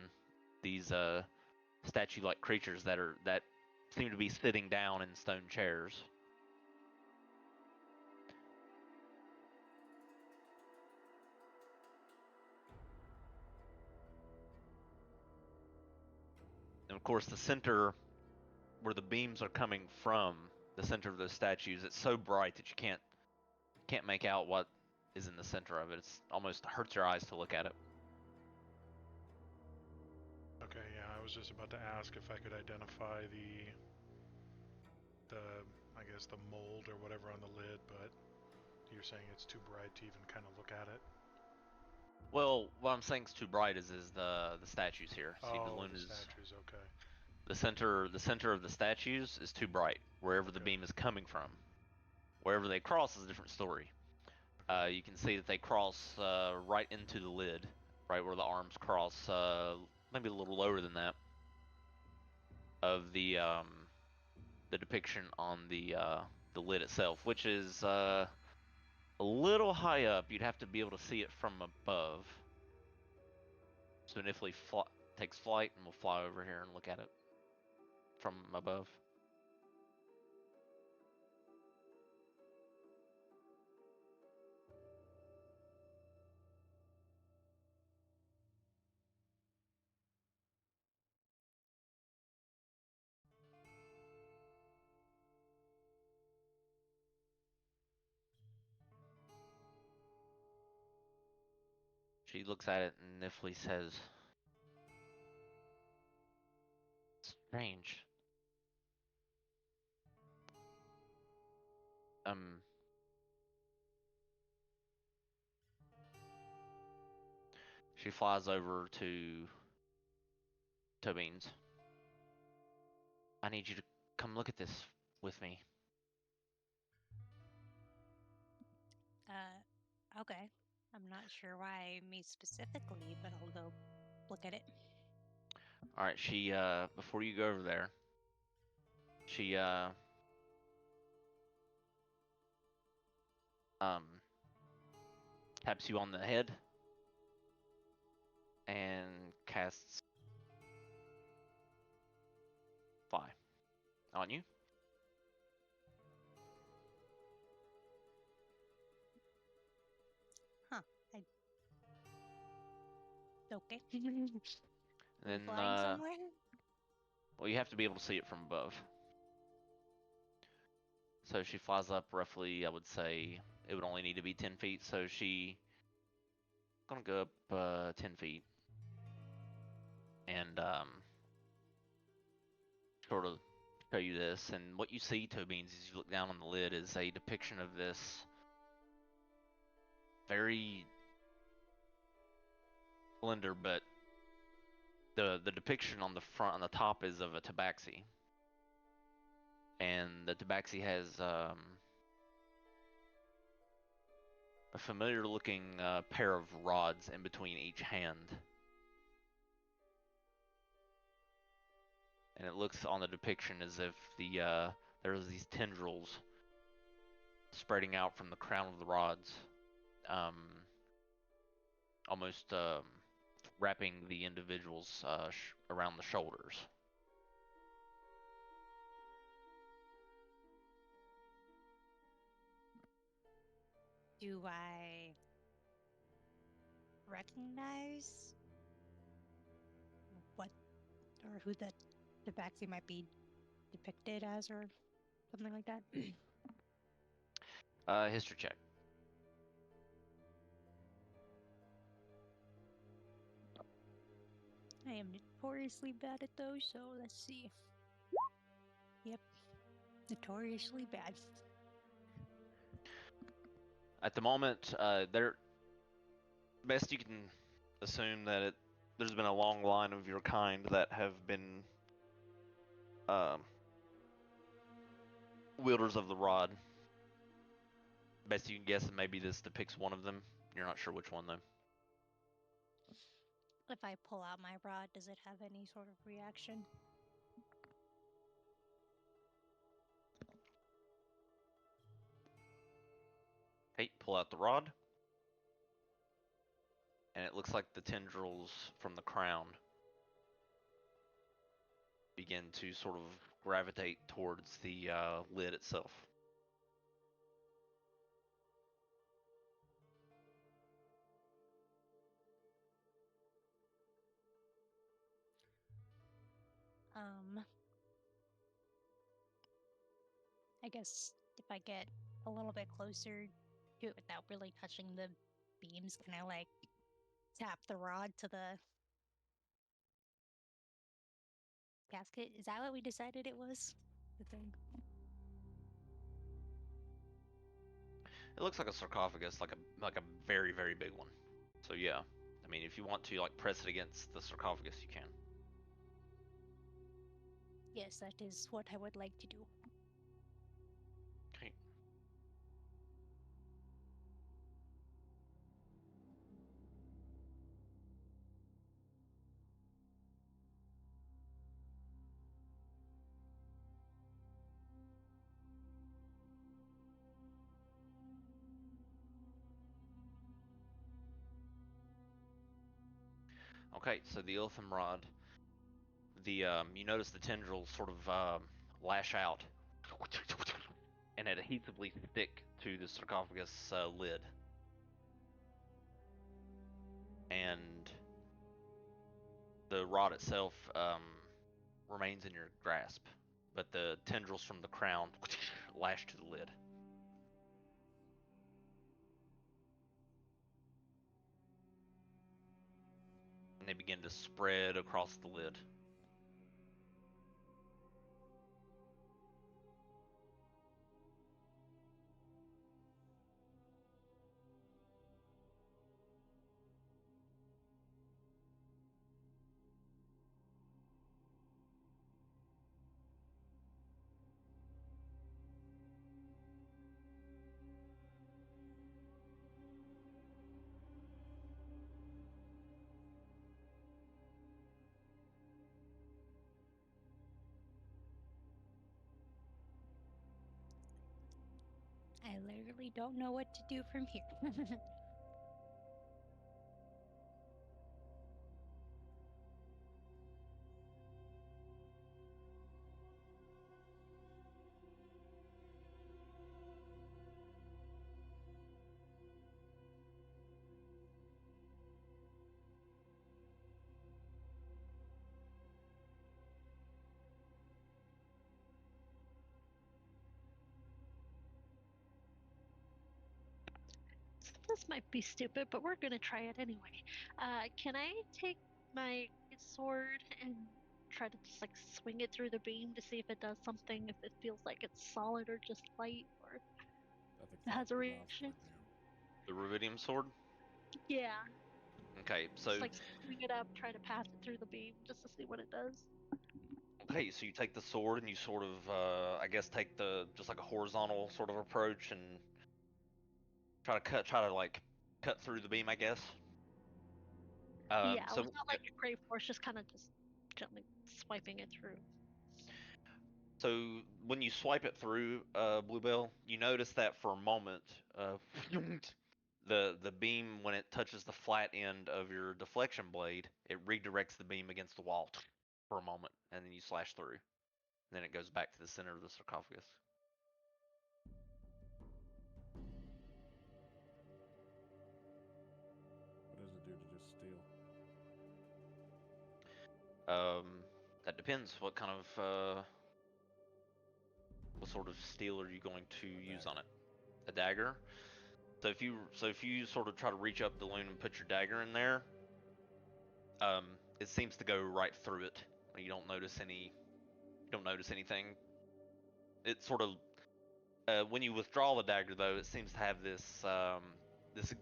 these statue-like creatures that seem to be sitting down in stone chairs. of course, the center where the beams are coming from, the center of those statues, it's so bright that you can't make out what is in the center of it. It's almost hurts your eyes to look at it. Okay, yeah, I was just about to ask if I could identify the I guess the mold or whatever on the lid, but you're saying it's too bright to even kind of look at it. Well, what I'm saying is too bright is the statues here. See, Oh, Daloon the is statues. Okay. the center of the statues is too bright. Wherever the Okay. beam is coming from, wherever they cross is a different story. Okay. You can see that they cross right into the lid, right where the arms cross, maybe a little lower than that, of the depiction on the lid itself, which is a little high up. You'd have to be able to see it from above. So Nifley takes flight and we'll fly over here and look at it from above. She looks at it and Nifley says, "Strange. Um, she flies over to Beans. I need you to come look at this with me." Okay. I'm not sure why me specifically, but I'll go look at it. All right, she before you go over there, she um taps you on the head and casts fly on you. Huh. Okay. Are we Then flying somewhere? well, you have to be able to see it from above. So she flies up roughly, I would say it would only need to be 10 feet. So she gonna go up 10 feet and sort of show you this. And what you see, Tobines, as you look down on the lid, is a depiction of this very slender, but the depiction on the front, on the top, is of a tabaxi. And the tabaxi has a familiar looking pair of rods in between each hand. And it looks on the depiction as if there's these tendrils spreading out from the crown of the rods, um, almost wrapping the individuals around the shoulders. Do I recognize what or who the Tabaxi might be depicted as or something like that? History check. I am notoriously bad at those, so let's see. Yep. Notoriously bad. At the moment, best you can assume that there's been a long line of your kind that have been wielders of the rod. Best you can guess, and maybe this depicts one of them. You're not sure which one though. If I pull out my rod, does it have any sort of reaction? Hey, pull out the rod. And it looks like the tendrils from the crown begin to sort of gravitate towards the lid itself. I guess if I get a little bit closer to it without really touching the beams, can I like tap the rod to the casket? Is that what we decided it was? The thing. It looks like a sarcophagus, like a very, very big one. So yeah, I mean, if you want to like press it against the sarcophagus, you can. Yes, that is what I would like to do. Okay. Okay, so the Iltham rod, you notice the tendrils sort of lash out and adhesively stick to the sarcophagus lid. And the rod itself remains in your grasp, but the tendrils from the crown lash to the lid. And they begin to spread across the lid. I literally don't know what to do from here. This might be stupid, but we're gonna try it anyway. Can I take my sword and try to just like swing it through the beam to see if it does something, if it feels like it's solid or just light, or That's it has a exactly what I was reaction? gonna do. The rubidium sword? Yeah, Okay, so just like swing it up, try to pass it through the beam just to see what it does. okay, so you take the sword and you sort of I guess take the just like a horizontal sort of approach and try to like cut through the beam, I guess. Yeah, So without like a great force, just kind of just gently swiping it through. So when you swipe it through, Bluebell, you notice that for a moment, the beam when it touches the flat end of your deflection blade, it redirects the beam against the wall for a moment, and then you slash through. And then it goes back to the center of the sarcophagus. What does it do to just steal? That depends. What sort of steel are you going to use on it? A dagger. So if you sort of try to reach up the loom and put your dagger in there, it seems to go right through it. You don't notice anything. It sort of when you withdraw the dagger, though, it seems to have this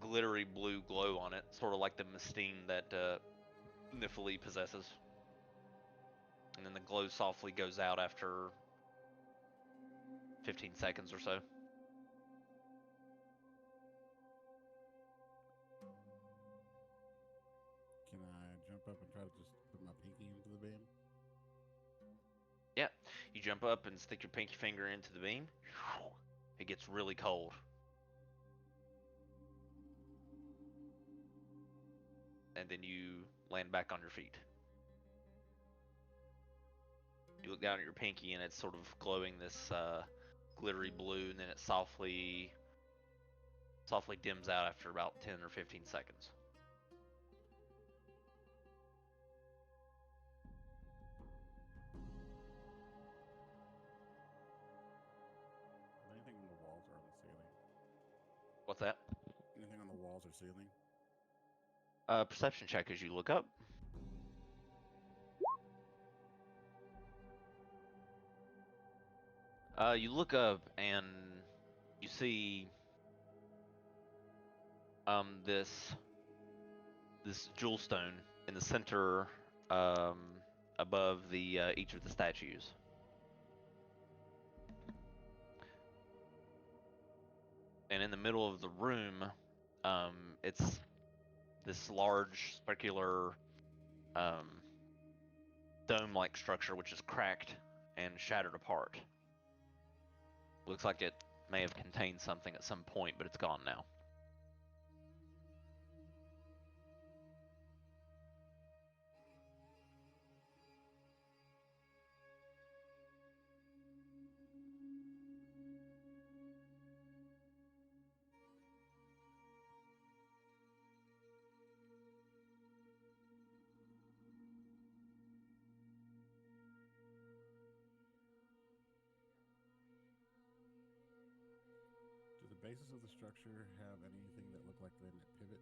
glittery blue glow on it, sort of like the Mistine that Nifali possesses. And then the glow softly goes out after 15 seconds or so. Can I jump up and try to just put my pinky into the beam? Yeah, you jump up and stick your pinky finger into the beam. It gets really cold. And then you land back on your feet. You look down at your pinky and it's sort of glowing this glittery blue, and then it softly dims out after about 10 or 15 seconds. What's that? Anything on the walls or ceiling? Perception check as you look up. You look up and you see this jewel stone in the center, above the each of the statues. And in the middle of the room, it's this large circular dome-like structure which is cracked and shattered apart. Looks like it may have contained something at some point, but it's gone now. Do the bases of the structure have anything that look like they pivot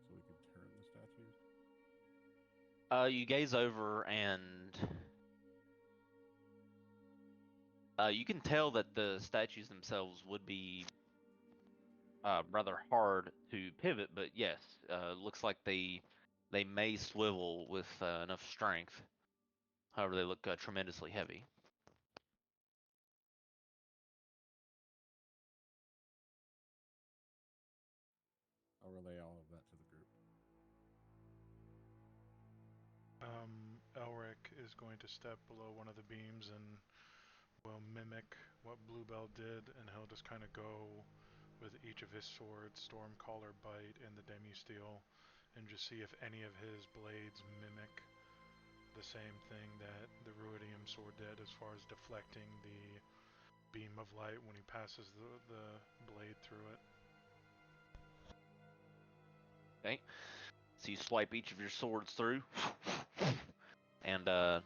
so we could turn the statues? You gaze over and you can tell that the statues themselves would be rather hard to pivot, but yes, looks like they may swivel with enough strength. However, they look tremendously heavy. I'll relay all of that to the group. Elric is going to step below one of the beams and will mimic what Bluebell did, and he'll just kind of go with each of his swords, Stormcaller, Bite, and the Demi-Steel, and just see if any of his blades mimic the same thing that the Ruidium sword did as far as deflecting the beam of light when he passes the blade through it. Okay, so you swipe each of your swords through, and no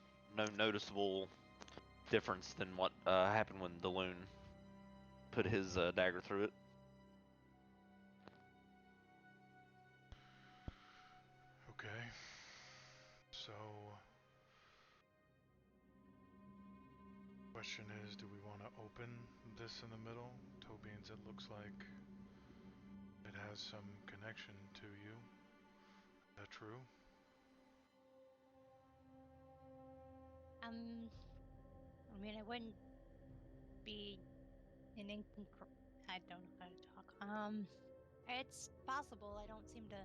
noticeable difference than what happened when Daloon put his dagger through it. Okay, so question is, do we want to open this in the middle? Tobians, it looks like it has some connection to you. Is that true? I mean, it wouldn't be an I don't know how to talk. It's possible. I don't seem to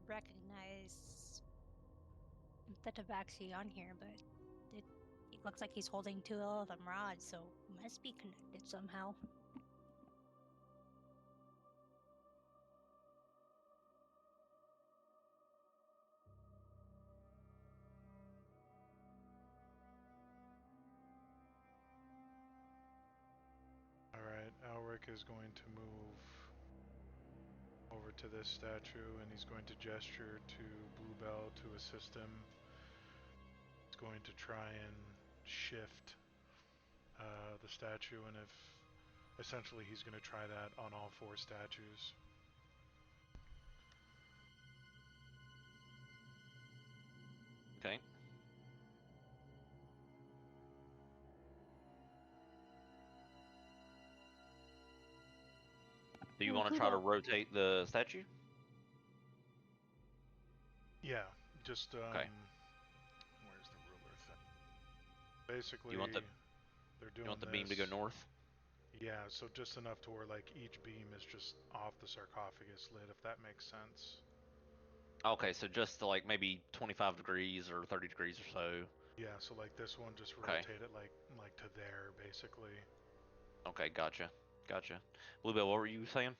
recognize the tabaxi on here, but it looks like he's holding two of them rods, so it must be connected somehow. Alright, Elric is going to move over to this statue and he's going to gesture to Bluebell to assist him. He's going to try and shift the statue, and if essentially he's going to try that on all four statues. Okay. Do you want to try to rotate the statue? Yeah, just Okay. where's the ruler thing? Basically, You want the they're doing you want the this. beam to go north? Yeah, so just enough to where like each beam is just off the sarcophagus lid, if that makes sense. Okay, so just to like maybe 25 degrees or 30 degrees or so. Yeah, so like this one, just Okay. rotate it like to there, basically. Okay, gotcha. Bluebell, what were you saying?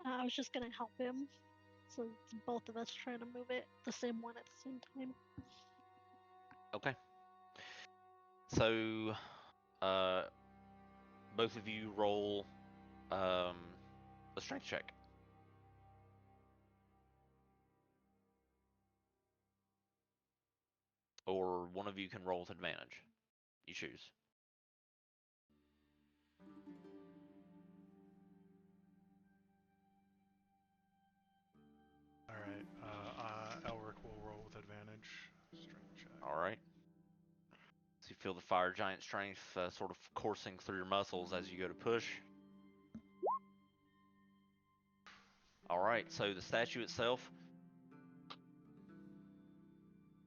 I was just gonna help him, so it's both of us trying to move it, the same one at the same time. Okay. So, both of you roll a strength check. Or one of you can roll with advantage. You choose. Alright, Elric will roll with advantage. Strength check. All right. So you feel the fire giant strength sort of coursing through your muscles as you go to push. All right. So the statue itself,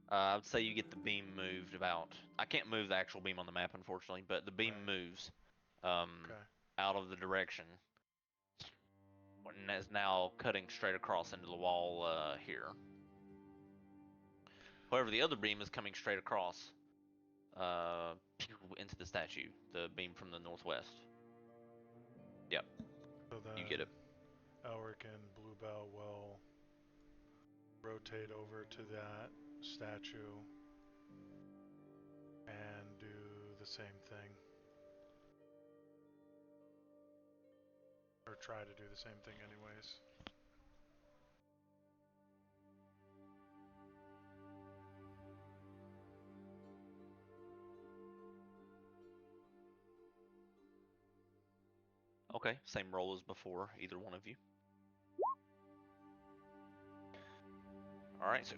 I would say you get the beam moved about. I can't move the actual beam on the map, unfortunately, but the beam Right. moves Okay. out of the direction and is now cutting straight across into the wall here. However, the other beam is coming straight across into the statue, the beam from the northwest. Yep, So then you get it. Elric and Bluebell will rotate over to that statue and do the same thing. Or try to do the same thing anyways. Okay, same roll as before, either one of you. All right, so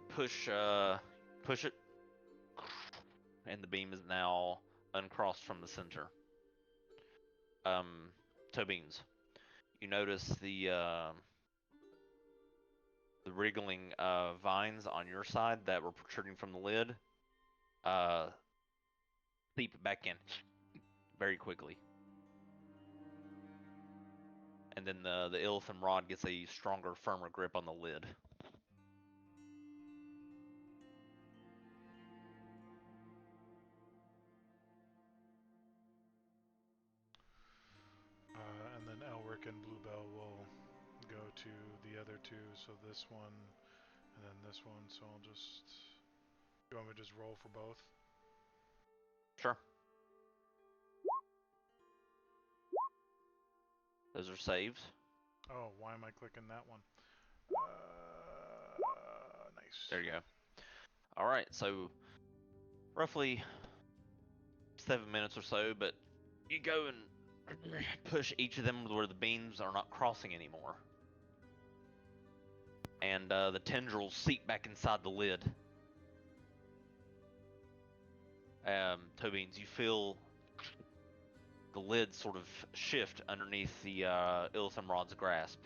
push it, and the beam is now uncrossed from the center. Toe beans. You notice the wriggling vines on your side that were protruding from the lid seep back in very quickly. And then the Illithum rod gets a stronger, firmer grip on the lid. And then Elric and Bluebell will go to the other two, so this one and then this one, so I'll just... You want me to just roll for both? Sure. Those are saves. Oh, why am I clicking that one? Nice. There you go. All right, so roughly 7 minutes or so, but you go and push each of them where the beams are not crossing anymore. And the tendrils seep back inside the lid. Toe beans, you feel the lid sort of shift underneath the Illithum rod's grasp,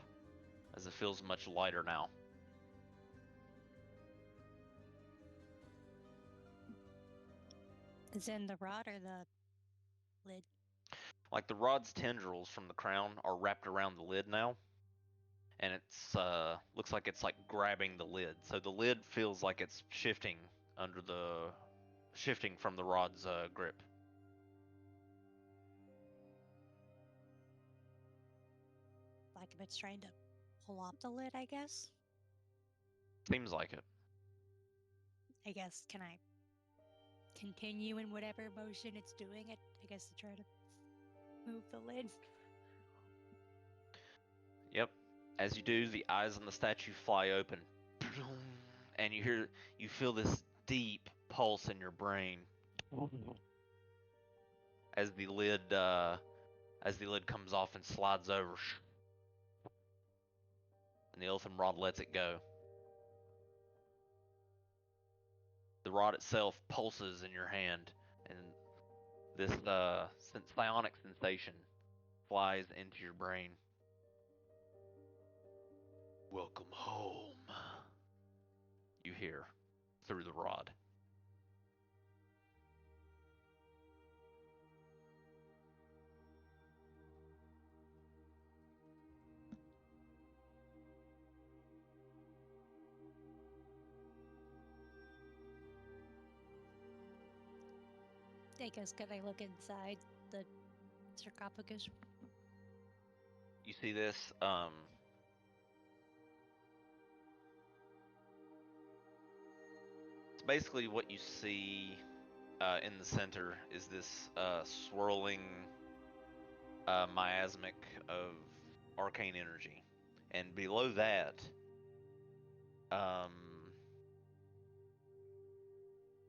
as it feels much lighter now. Is in the rod or the lid? Like the rod's tendrils from the crown are wrapped around the lid now, and it's looks like it's like grabbing the lid. So the lid feels like it's shifting from the rod's grip. Like if it's trying to pull off the lid, I guess. Seems like it. I guess, can I continue in whatever motion it's doing it? I guess to try to move the lid. Yep. As you do, the eyes on the statue fly open, and you feel this deep pulse in your brain as the lid comes off and slides over, and the Illithum rod lets it go. The rod itself pulses in your hand, and this psionic sensation flies into your brain. Welcome home, you hear through the rod. I guess, can I look inside the sarcophagus? You see this it's basically what you see in the center is this swirling miasmic of arcane energy, and below that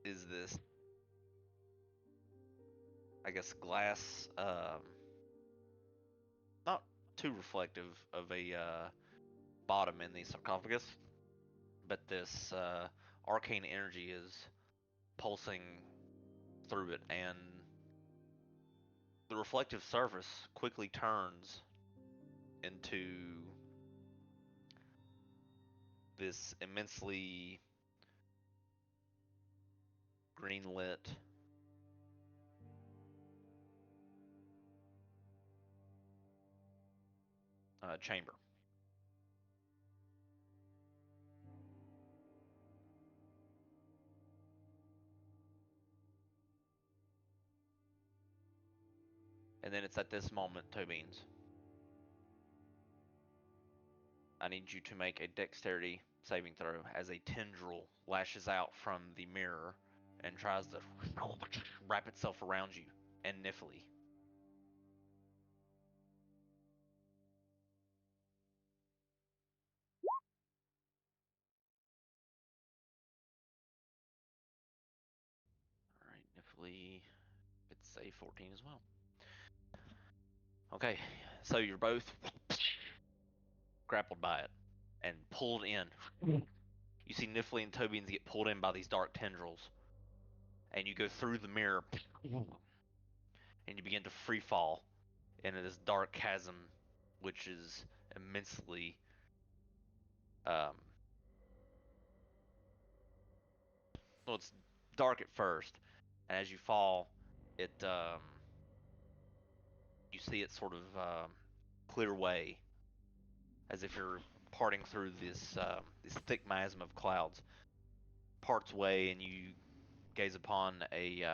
is this, I guess, glass, not too reflective of a bottom in the sarcophagus, but this arcane energy is pulsing through it, and the reflective surface quickly turns into this immensely green lit chamber. And then it's at this moment, Toe Beans, I need you to make a dexterity saving throw as a tendril lashes out from the mirror and tries to wrap itself around you and Nifley. Alright, Nifley, it's a 14 as well. Okay, so you're both grappled by it and pulled in. You see Nifley and Tobians get pulled in by these dark tendrils, and you go through the mirror, and you begin to free fall into this dark chasm, which is immensely well, it's dark at first, and as you fall, it you see it sort of clear way, as if you're parting through this thick miasma of clouds. Parts way, and you gaze upon a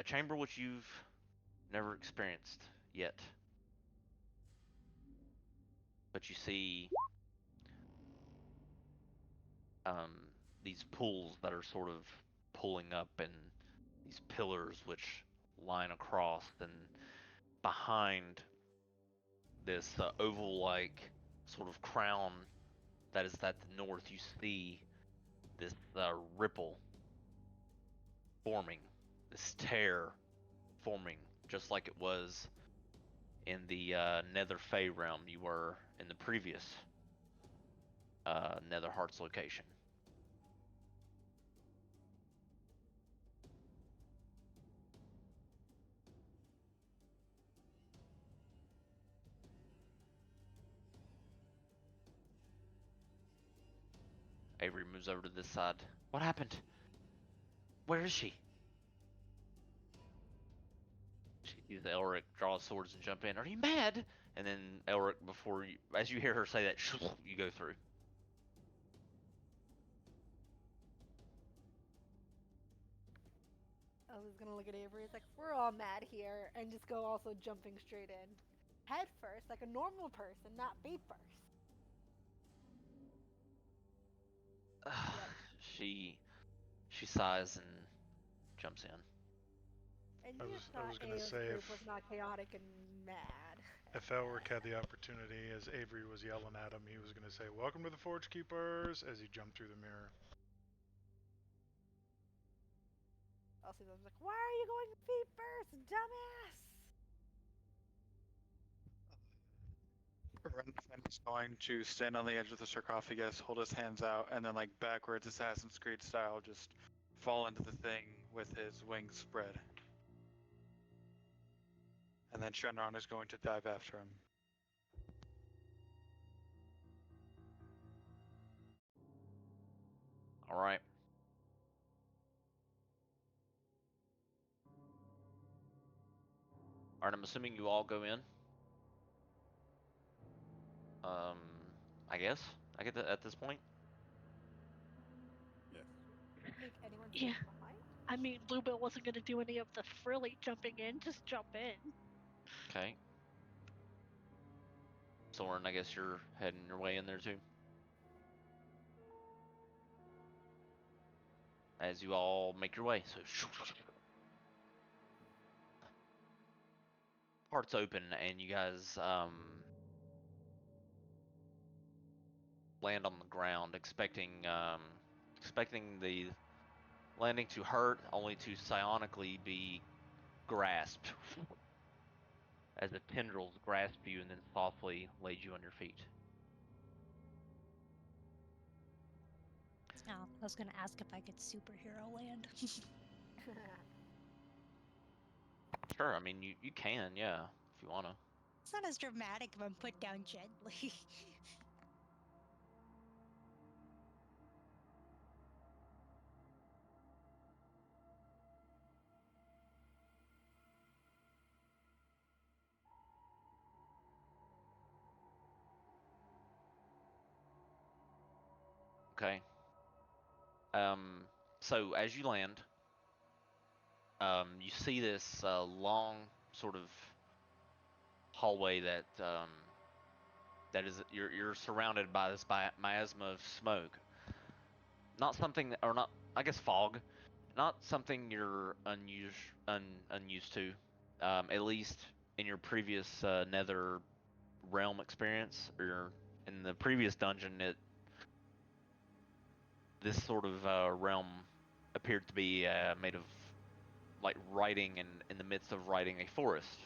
chamber which you've never experienced yet. But you see these pools that are sort of pulling up, and these pillars which line across, and behind this oval-like sort of crown that is at the north, you see this ripple forming, this tear forming, just like it was in the Nether Fey realm you were in the previous Nether Hearts location. Avery moves over to this side. What happened? Where is she? She sees Elric draw swords and jump in. Are you mad? And then Elric, before you, as you hear her say that, you go through. I was gonna look at Avery. It's like, we're all mad here, and just go also jumping straight in, head first, like a normal person, not feet first. She sighs and jumps in. And I you was thought gonna AO's say group was not chaotic and mad. if Elric had the opportunity, as Avery was yelling at him, he was gonna say, "Welcome to the Forge Keepers," as he jumped through the mirror. I'll see them like, why are you going feet first, dumbass? Renfin is going to stand on the edge of the sarcophagus, hold his hands out, and then, like, backwards, Assassin's Creed style, just fall into the thing with his wings spread. And then Shenron is going to dive after him. All right. All right, I'm assuming you all go in. I guess I get that at this point. Yes. Make anyone Yeah. stay behind? I mean, Bluebell wasn't gonna do any of the frilly jumping in, just jump in. Okay. Soren, I guess you're heading your way in there too. As you all make your way, so parts open, and you guys land on the ground, expecting the landing to hurt, only to psionically be grasped as the tendrils grasp you and then softly laid you on your feet. Oh, I was gonna ask if I could superhero land. Sure, I mean, you can, yeah, if you want to. It's not as dramatic if I'm put down gently. Okay. So as you land, you see this long sort of hallway that is you're surrounded by this miasma of smoke. Not something that, or not, I guess fog. Not something you're unused to. At least in your previous Nether realm experience, or in the previous dungeon, this sort of realm appeared to be made of like riding in the midst of riding a forest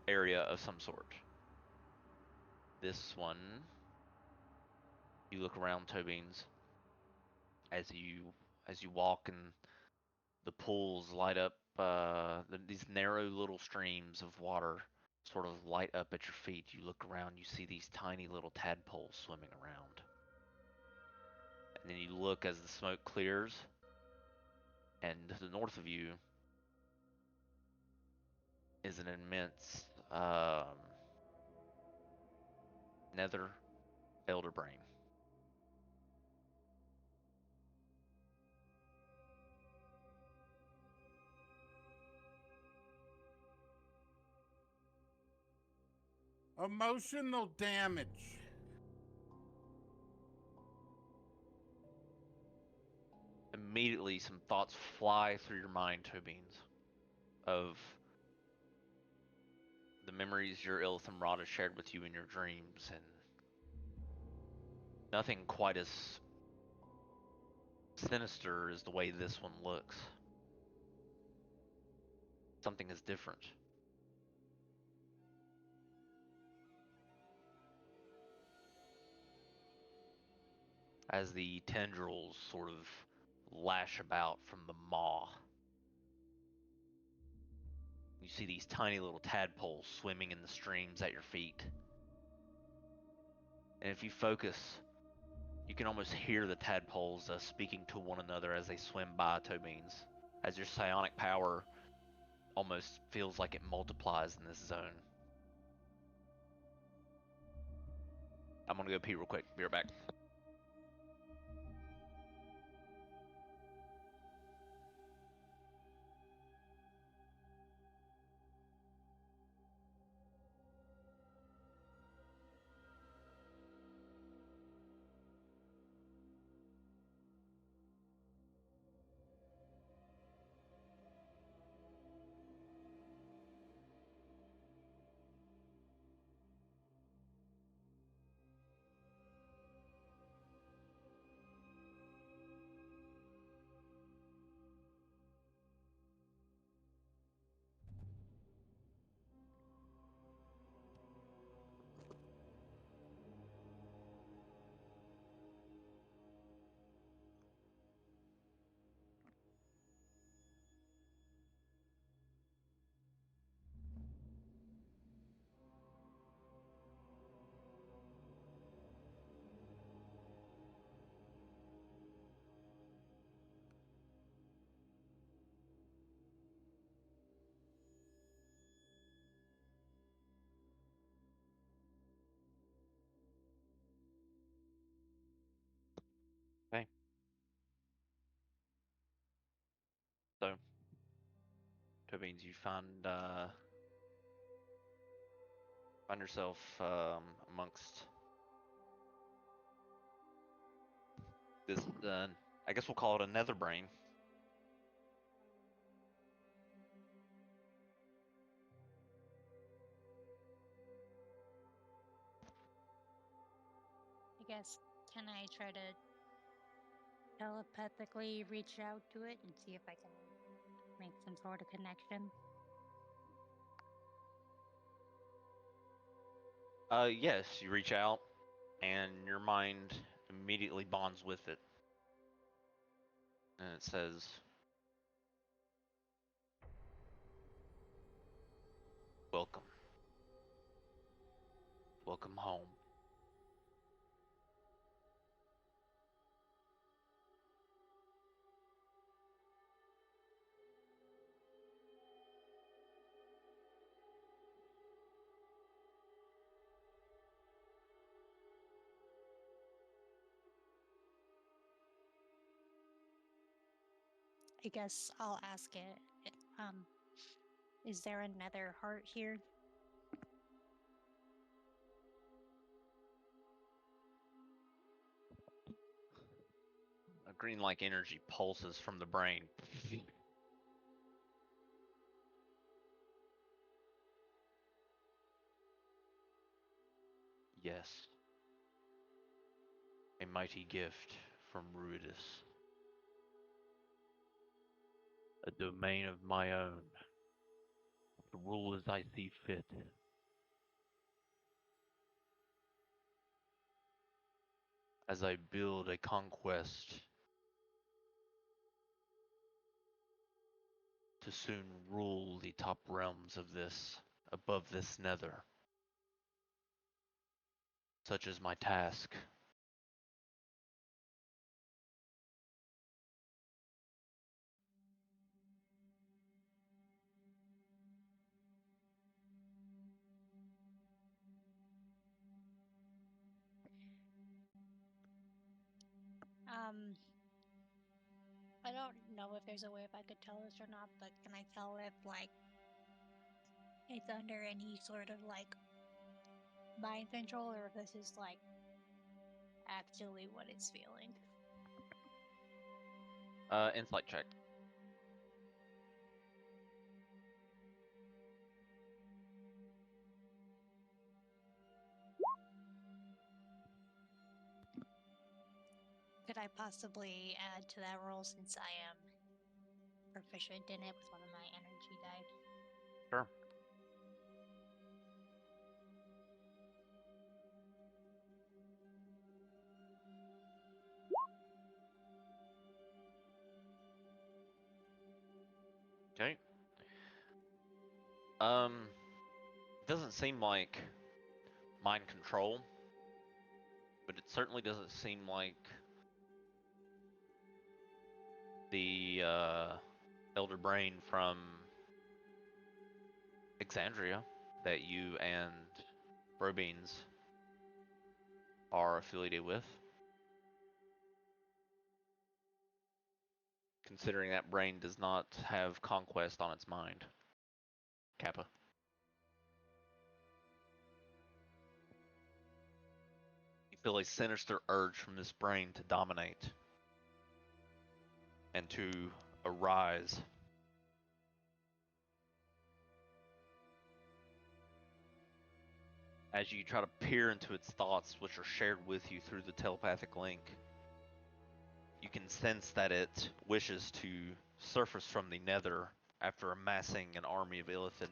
area of some sort. This one, you look around, Tobeans, as you walk, and the pools light up. These narrow little streams of water sort of light up at your feet. You look around, you see these tiny little tadpoles swimming around. And then you look as the smoke clears, and to the north of you is an immense nether elder brain. Emotional damage. Immediately, some thoughts fly through your mind, Tobeans, of the memories your Ilitham Rod has shared with you in your dreams, and nothing quite as sinister as the way this one looks. Something is different. As the tendrils sort of lash about from the maw, you see these tiny little tadpoles swimming in the streams at your feet. And if you focus, you can almost hear the tadpoles speaking to one another as they swim by, Tobeans, as your psionic power almost feels like it multiplies in this zone. I'm gonna go pee real quick. Be right back. Okay. So, Tobeans, you find yourself amongst this. I guess we'll call it a nether brain. I guess, can I try to telepathically reach out to it and see if I can make some sort of connection? Yes, you reach out, and your mind immediately bonds with it, and it says, "Welcome, welcome home." I guess I'll ask it. Is there another heart here? A green-like energy pulses from the brain. Yes, a mighty gift from Ruidus. A domain of my own, to rule as I see fit. As I build a conquest to soon rule the top realms of this, above this nether. Such is my task. Um, I don't know if there's a way if I could tell this or not, but can I tell if like it's under any sort of like mind control or if this is like actually what it's feeling? Insight check. Could I possibly add to that roll since I am proficient in it with one of my energy die? Sure. Okay. Doesn't seem like mind control, but it certainly doesn't seem like the elder brain from Exandria that you and Brobeans are affiliated with. Considering that brain does not have conquest on its mind. Kappa. You feel a sinister urge from this brain to dominate and to arise. As you try to peer into its thoughts, which are shared with you through the telepathic link, you can sense that it wishes to surface from the nether after amassing an army of Illithid.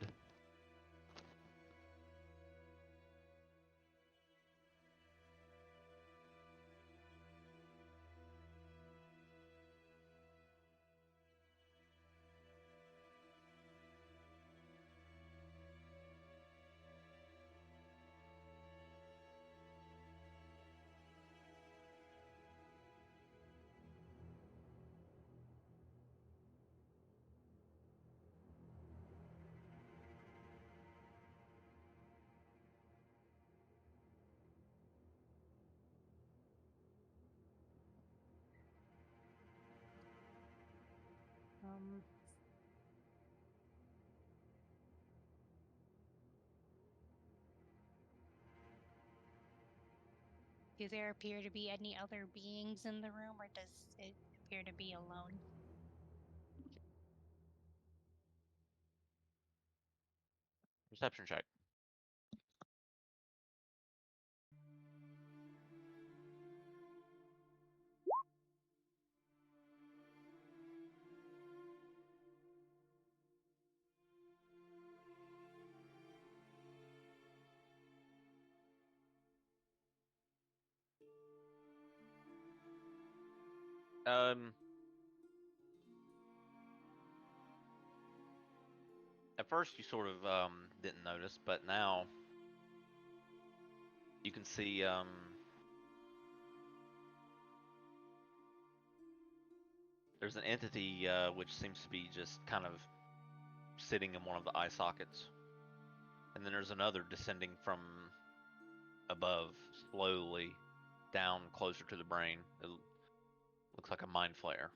Um, do there appear to be any other beings in the room, or does it appear to be alone? Perception check. At first you sort of didn't notice, but now you can see there's an entity which seems to be just kind of sitting in one of the eye sockets, and then there's another descending from above, slowly down closer to the brain. It looks like a mind flare.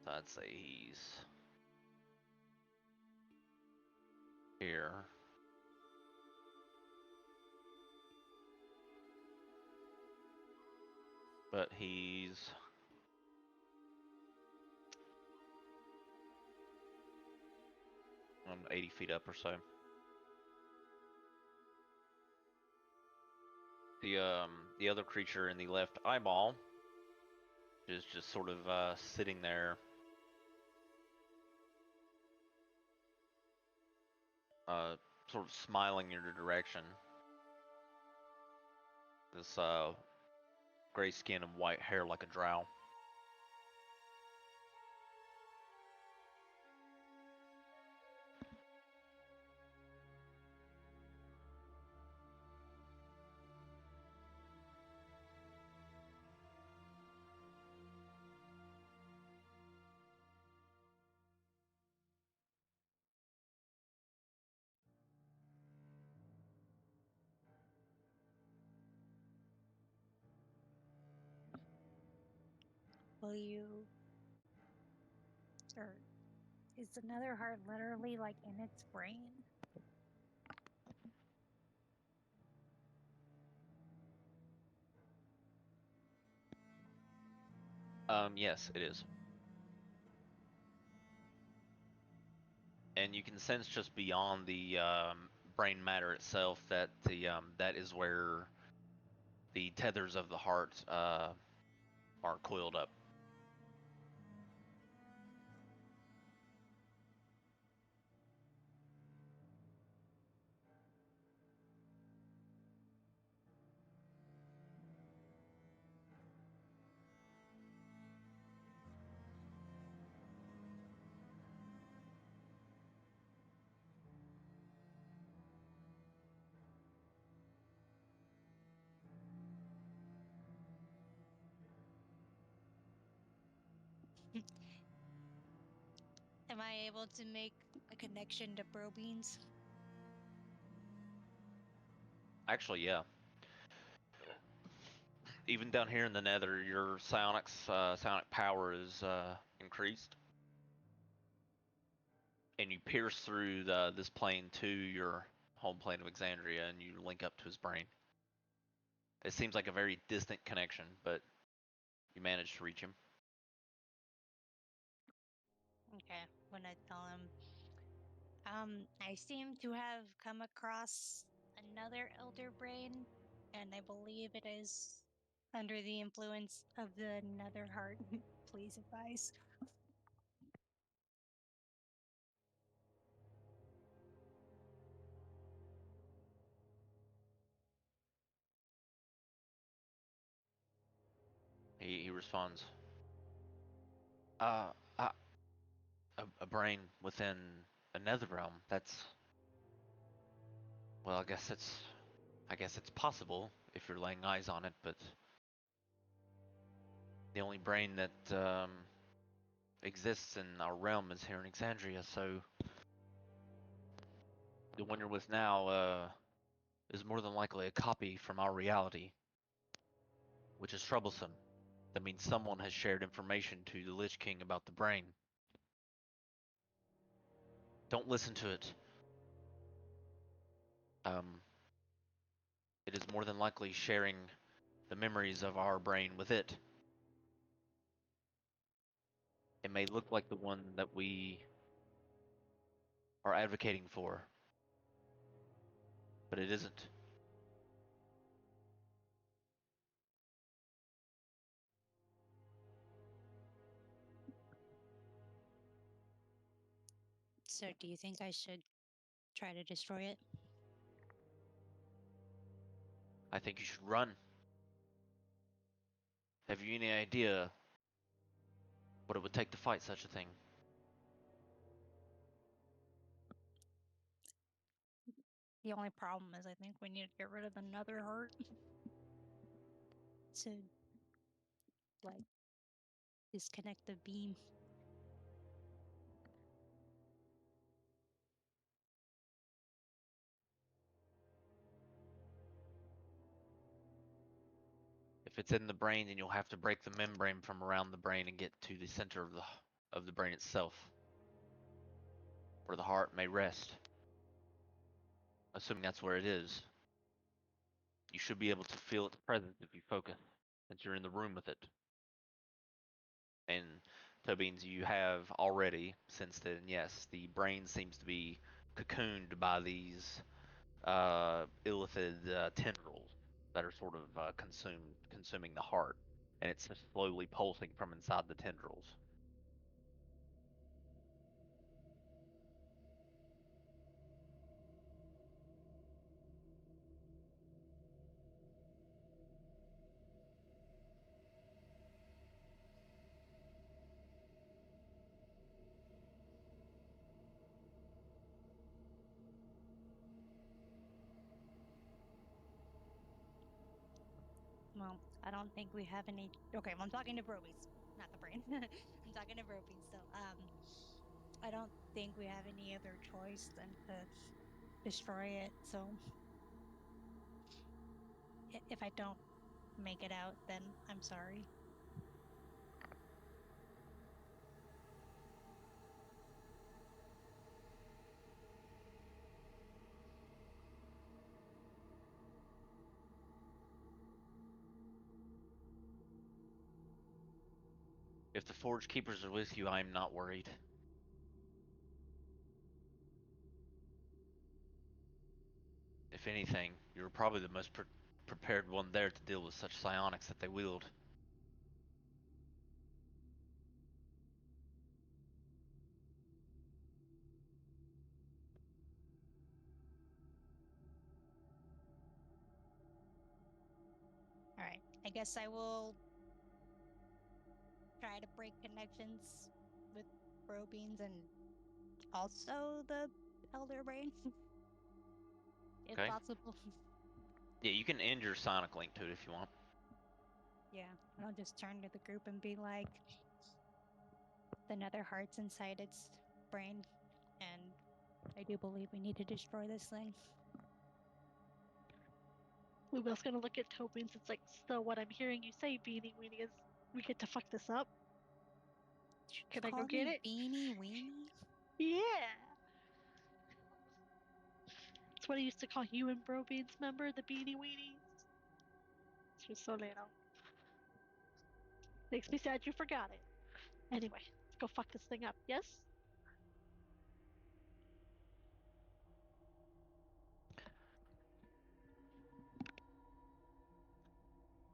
So I'd say he's here. But he's 80 feet up or so. The other creature in the left eyeball is just sort of sitting there, sort of smiling in your direction. This gray skin and white hair like a drow. Will you. Or is another heart literally like in its brain? Yes, it is. And you can sense just beyond the brain matter itself that that is where the tethers of the heart are coiled up. Am I able to make a connection to Brobeans? Actually, yeah. Even down here in the Nether, your psionic power is increased, and you pierce through this plane to your home plane of Exandria, and you link up to his brain. It seems like a very distant connection, but you managed to reach him. Okay, when I tell him, I seem to have come across another elder brain, and I believe it is under the influence of the nether heart. Please advise. He responds, uh, uh a brain within a nether realm. That's, well, I guess it's possible if you're laying eyes on it, but the only brain that exists in our realm is here in Exandria, so the one you're with now is more than likely a copy from our reality, which is troublesome. That means someone has shared information to the Lich King about the brain. Don't listen to it. It is more than likely sharing the memories of our brain with it. It may look like the one that we are advocating for, but it isn't. So, do you think I should try to destroy it? I think you should run. Have you any idea what it would take to fight such a thing? The only problem is I think we need to get rid of the nether heart to like disconnect the beam. If it's in the brain, then you'll have to break the membrane from around the brain and get to the center of the brain itself, where the heart may rest. Assuming that's where it is. You should be able to feel its presence if you focus, since you're in the room with it. And Tobins, you have already, since then, yes, the brain seems to be cocooned by these illithid tendrils that are sort of consuming the heart, and it's just slowly pulsing from inside the tendrils. Well, I don't think we have any. Okay, well, I'm talking to Brobies, not the brain. I'm talking to Brobies. So, I don't think we have any other choice than to destroy it. So, if I don't make it out, then I'm sorry. If the Forge Keepers are with you, I am not worried. If anything, you're probably the most prepared one there to deal with such psionics that they wield. All right, I guess I will try to break connections with Brobeans and also the Elder Brain, if Okay? possible. Yeah, you can end your sonic link to it if you want. Yeah, and I'll just turn to the group and be like, the nether heart's inside its brain, and I do believe we need to destroy this thing. Bluebell's gonna look at Toby and it's like, so what I'm hearing you say, Beanie Weenie, is we get to fuck this up? Can I go get it? Beanie Weenie? Yeah! That's what I used to call you and Bro Beans, remember? The Beanie Weenies? It's so little. Makes me sad you forgot it. Anyway, let's go fuck this thing up, yes?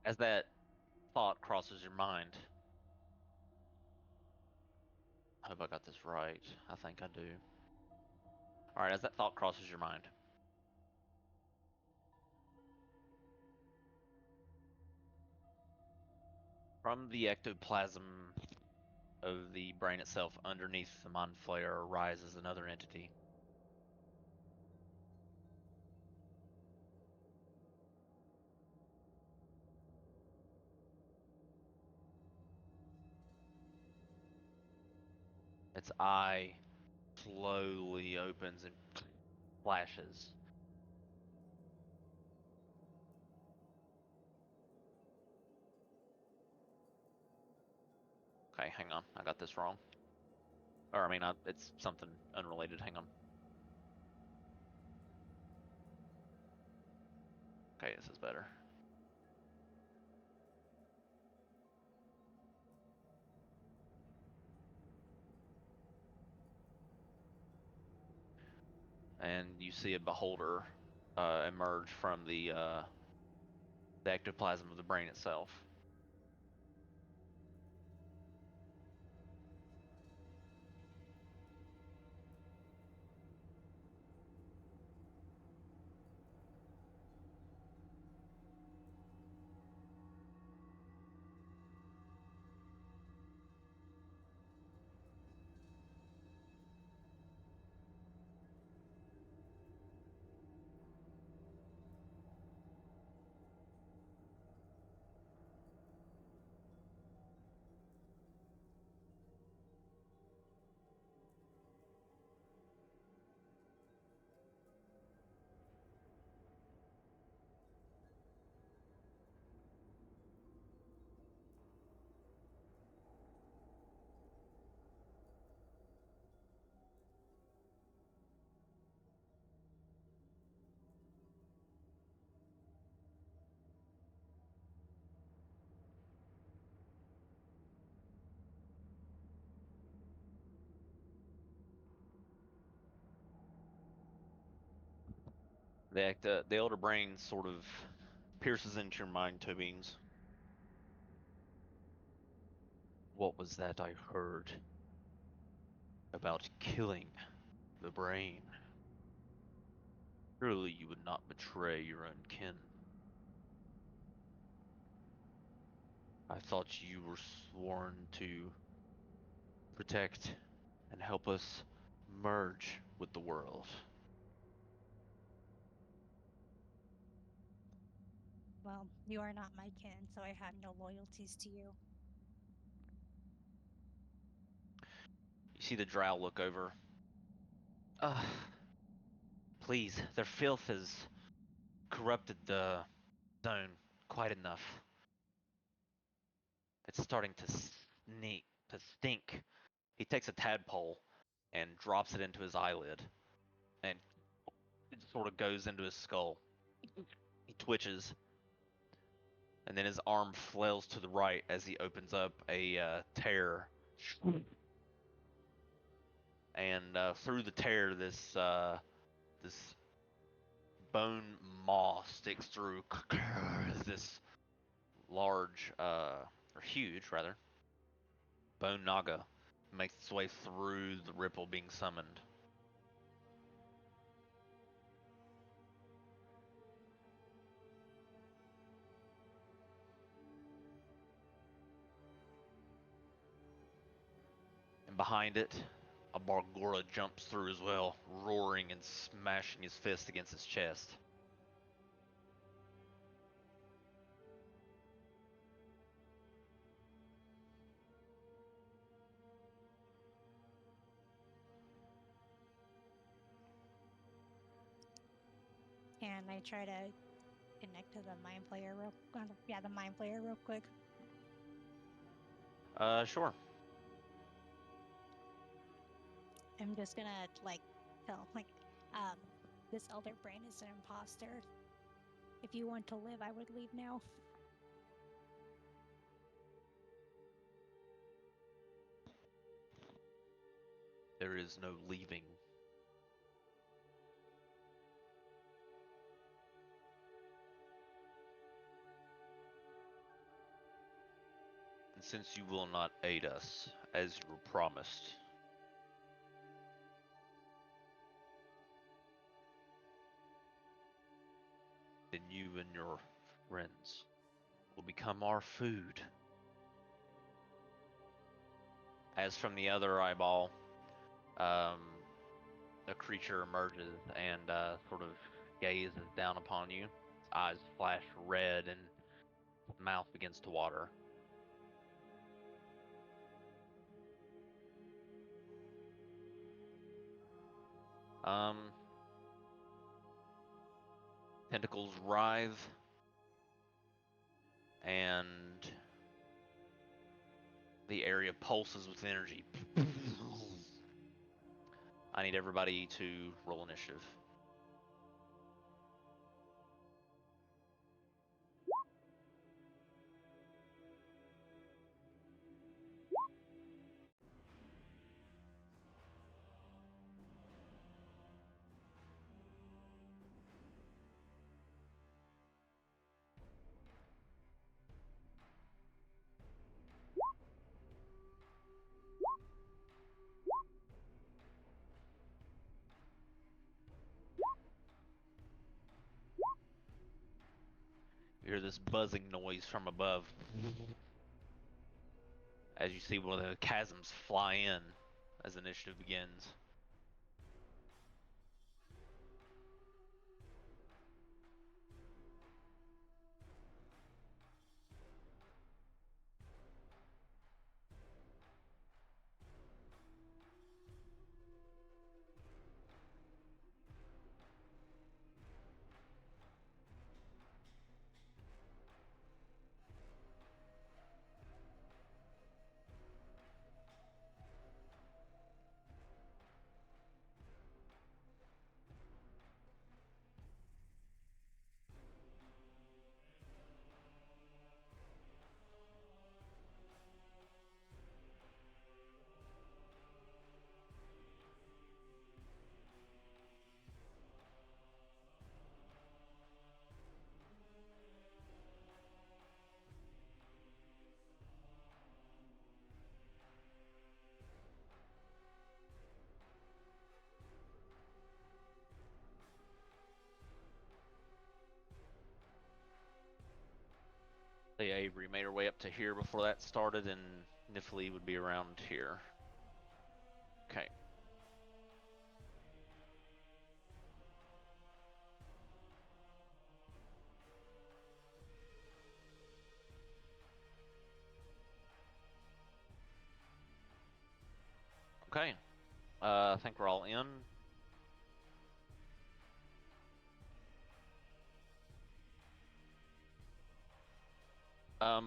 As that thought crosses your mind, I hope I got this right. I think I do. Alright, as that thought crosses your mind, from the ectoplasm of the brain itself, underneath the mind flare, arises another entity. Its eye slowly opens and flashes. Okay, hang on. I got this wrong. Or, I mean, it's something unrelated. Hang on. Okay, this is better. And you see a beholder emerge from the ectoplasm of the brain itself. The elder brain sort of pierces into your mind, Tobines. What was that I heard about killing the brain? Surely you would not betray your own kin. I thought you were sworn to protect and help us merge with the world. Well, you are not my kin, so I have no loyalties to you. You see the drow look over. Please, their filth has corrupted the zone quite enough. It's starting to stink. He takes a tadpole and drops it into his eyelid, and it sort of goes into his skull. He twitches, and then his arm flails to the right as he opens up a tear. And through the tear, this bone maw sticks through. This large, or huge rather, bone naga makes its way through the ripple being summoned. And behind it, a Bargora jumps through as well, roaring and smashing his fist against his chest. And I try to connect to the mind player the mind player real quick. Sure. I'm just gonna tell this elder brain is an imposter. If you want to live, I would leave now. There is no leaving. And since you will not aid us, as you were promised, then you and your friends will become our food. As from the other eyeball, a creature emerges and sort of gazes down upon you. Its eyes flash red and its mouth begins to water. Tentacles writhe, and the area pulses with energy. I need everybody to roll initiative. You hear this buzzing noise from above as you see one of the chasms fly in as initiative begins. say Avery made her way up to here before that started, and Nifley would be around here. Okay. Okay. I think we're all in.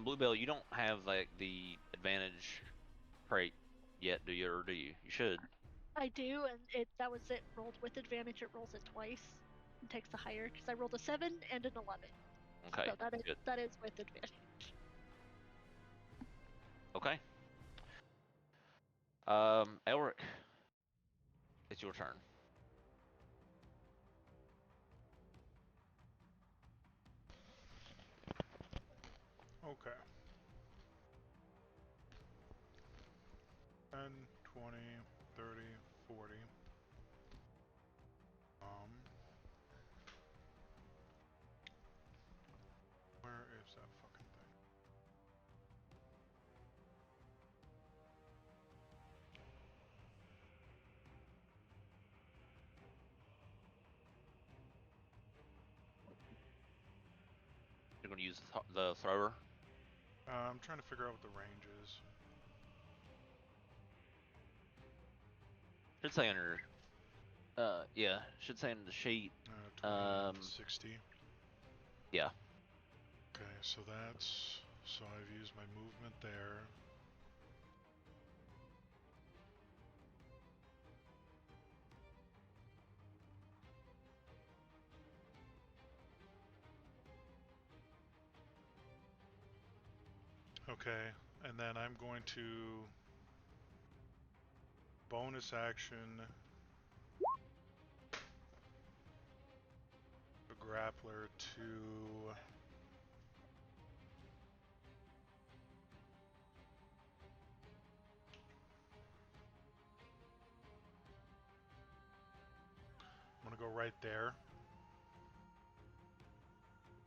Bluebell, you don't have like the advantage trait yet, do you? Or do you? You should. I do, and that was it. Rolled with advantage. It rolls it twice and takes the higher because I rolled a 7 and an 11. Okay. So Good. that is with advantage. Okay. Elric, it's your turn. Okay. 10, 20, 30, 40. Where is that fucking thing? You're gonna use the thrower. I'm trying to figure out what the range is. Should say under. Yeah, should say under the sheet. 20, 60. Yeah. Okay, so that's... So I've used my movement there. Okay, and then I'm going to bonus action a grappler to I'm gonna go right there.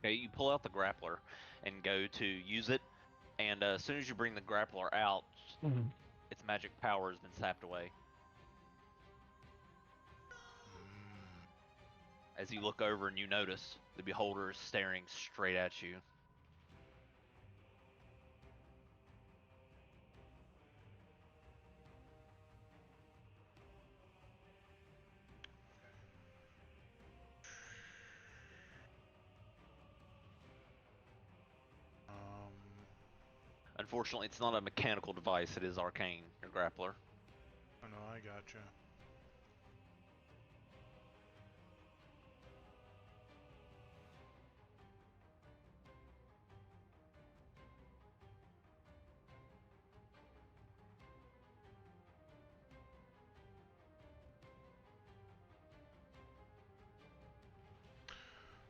Okay, you pull out the grappler and go to use it, and as soon as you bring the grappler out, its magic power has been sapped away. As you look over and you notice, the beholder is staring straight at you. Unfortunately, it's not a mechanical device, it is arcane, your grappler. Oh no, I gotcha.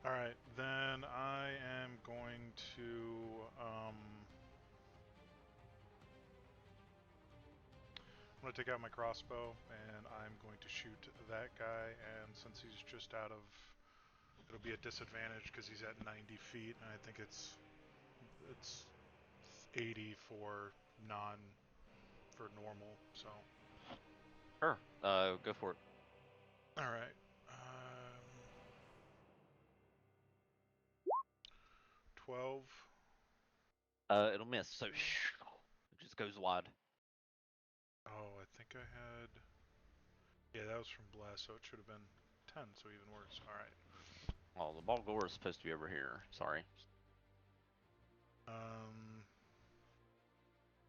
Alright, then I am going to, I'm going to take out my crossbow, and I'm going to shoot that guy, and since he's just out of, it'll be a disadvantage because he's at 90 feet, and I think it's 80 for for normal, so. Sure, go for it. Alright, 12. It'll miss, so it just goes wide. Oh, I think I had... Yeah, that was from Blast, so it should have been 10, so even worse. Alright. Oh, the Balgor is supposed to be over here. Sorry.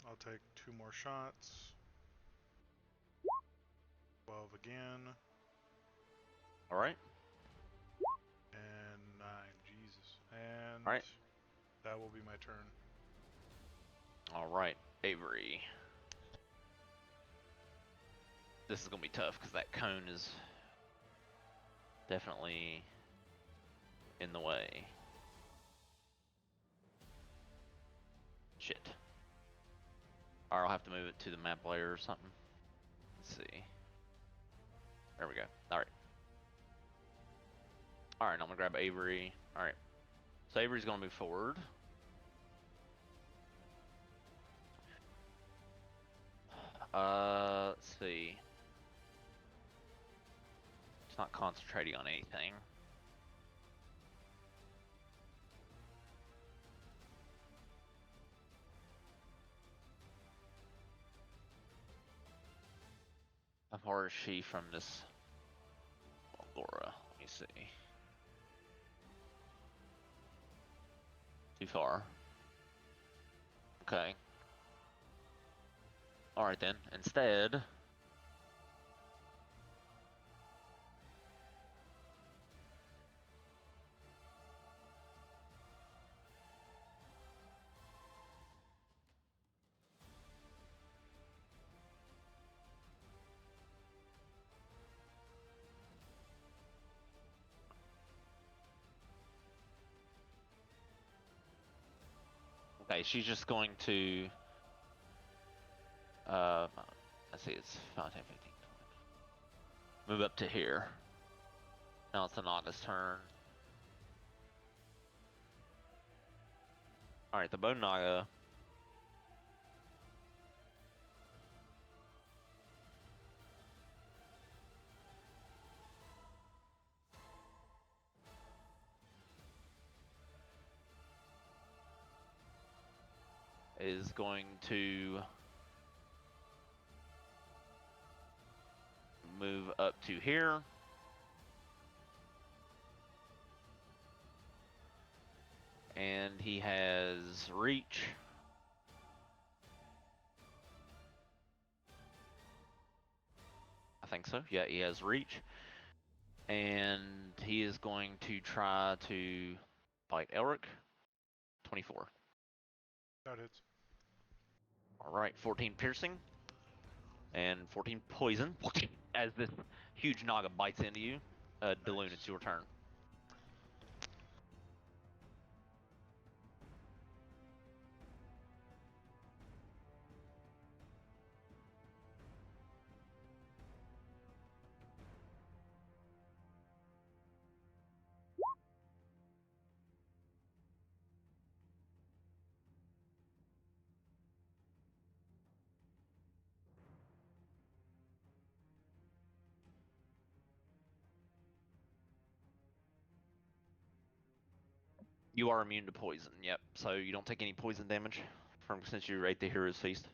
I'll take 2 more shots. 12 again. Alright. And 9, Jesus. And Alright. that will be my turn. Alright, Avery. This is gonna be tough because that cone is definitely in the way. Shit. Or I'll have to move it to the map layer or something. Let's see. There we go. Alright. Alright, I'm gonna grab Avery. Alright. So Avery's gonna move forward. Let's see. It's not concentrating on anything. How far is she from this Agora? Let me see. Too far. Okay. Alright then. Instead, okay, she's just going to let's see, it's 5, 10, 15, 20. Move up to here. Now it's the Naga's turn. Alright, the Bone Naga is going to move up to here. And he has reach. I think so. Yeah, he has reach. And he is going to try to bite Elric. 24. That hits. Alright, 14 piercing. And 14 poison. As this huge Naga bites into you. Daloon, Nice. it's your turn. You are immune to poison, yep. So you don't take any poison damage from since you ate the Hero's Feast.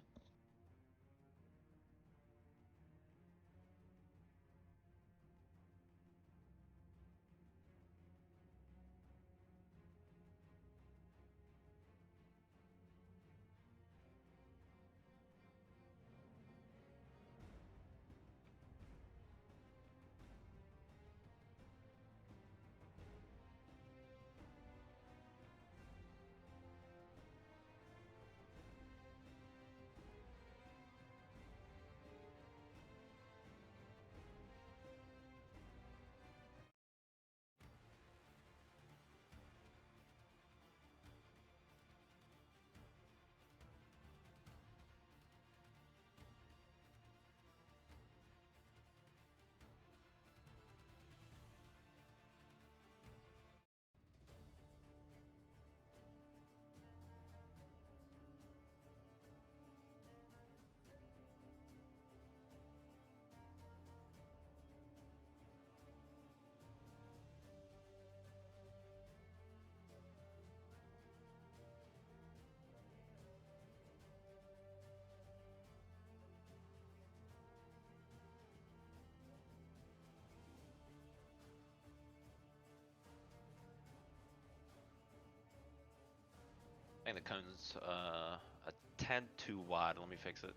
I think the cone's a tad too wide. Let me fix it.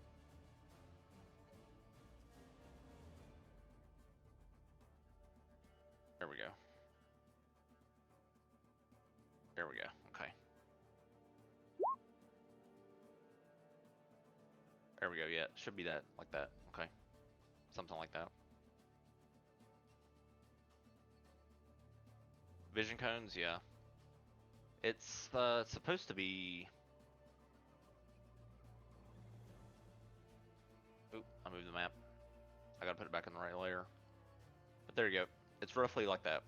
There we go. There we go. Okay. There we go. Yeah, it should be that, like that. Okay. Something like that. Vision cones, yeah. It's supposed to be. Oop, I moved the map. I gotta put it back in the right layer. But there you go. It's roughly like that.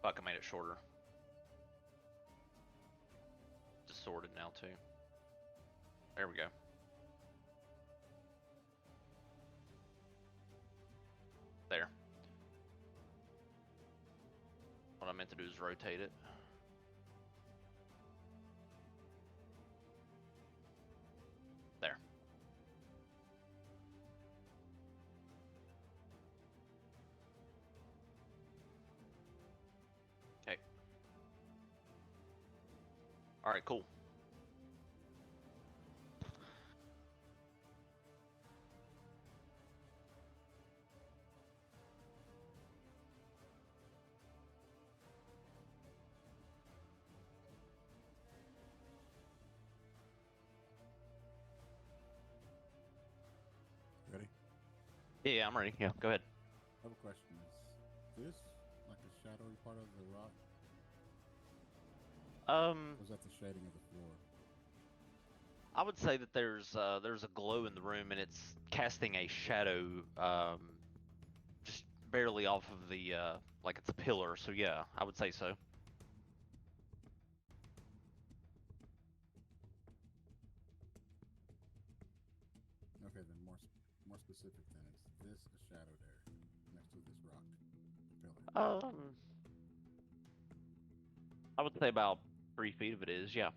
Fuck, I made it shorter. Distorted now too. There we go. There. What I meant to do is rotate it. There. Okay. Alright, cool. Ready? Yeah, I'm ready. Yeah, go ahead. I have a question. Is this like a shadowy part of the rock? Or is that the shading of the floor? I would say that there's a glow in the room and it's casting a shadow, just barely off of the like it's a pillar. So yeah, I would say so. Okay, then more specific. Then is this a shadow there next to this rock pillar? I would say about 3 feet of it is, yeah.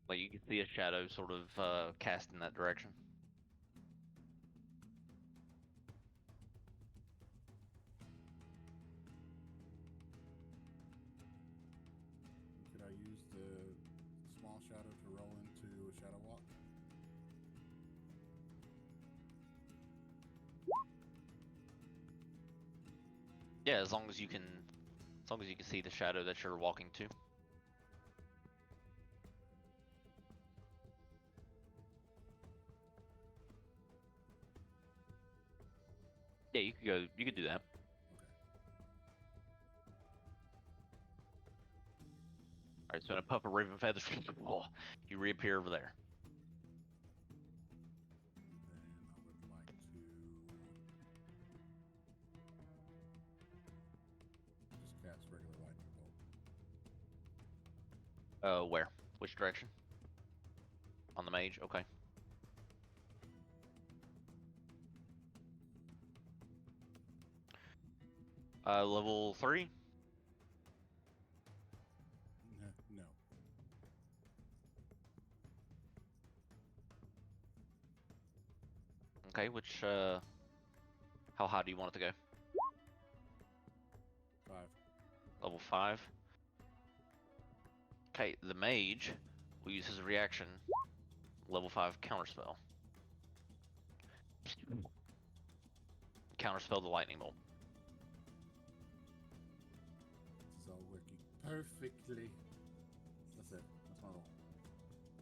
Like you can see a shadow sort of cast in that direction. Could I use the small shadow to roll into a shadow walk? Yeah, as long as you can see the shadow that you're walking to. Yeah, you could do that. Alright, so in a puff of raven feathers, you reappear over there. Then I would like to just cast regular lightning bolt. Where? Which direction? On the mage? Okay. Level 3? No. Okay, which, how high do you want it to go? 5. Level 5. Okay, the mage will use his reaction, level 5 counterspell. Counterspell the lightning bolt. This is all working perfectly. That's it. That's my roll.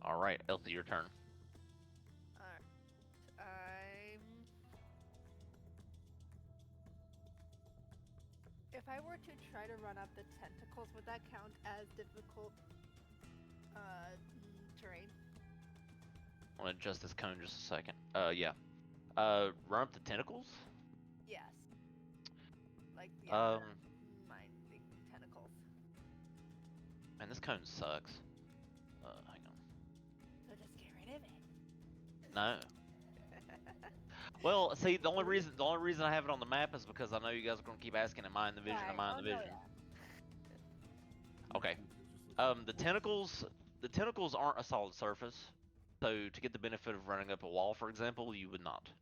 Alright, Elsie, your turn. Alright. If I were to try to run up the tentacles, would that count as difficult terrain? I'm gonna adjust this cone just a second. Yeah. Run up the tentacles? Yes. Like the minding tentacles. Man, this cone sucks. Hang on. So just get rid of it. No. Well, see, the only reason I have it on the map is because I know you guys are gonna keep asking, am I in the vision? Am I in the vision? Yeah. Okay. The tentacles aren't a solid surface, so to get the benefit of running up a wall, for example, you would not.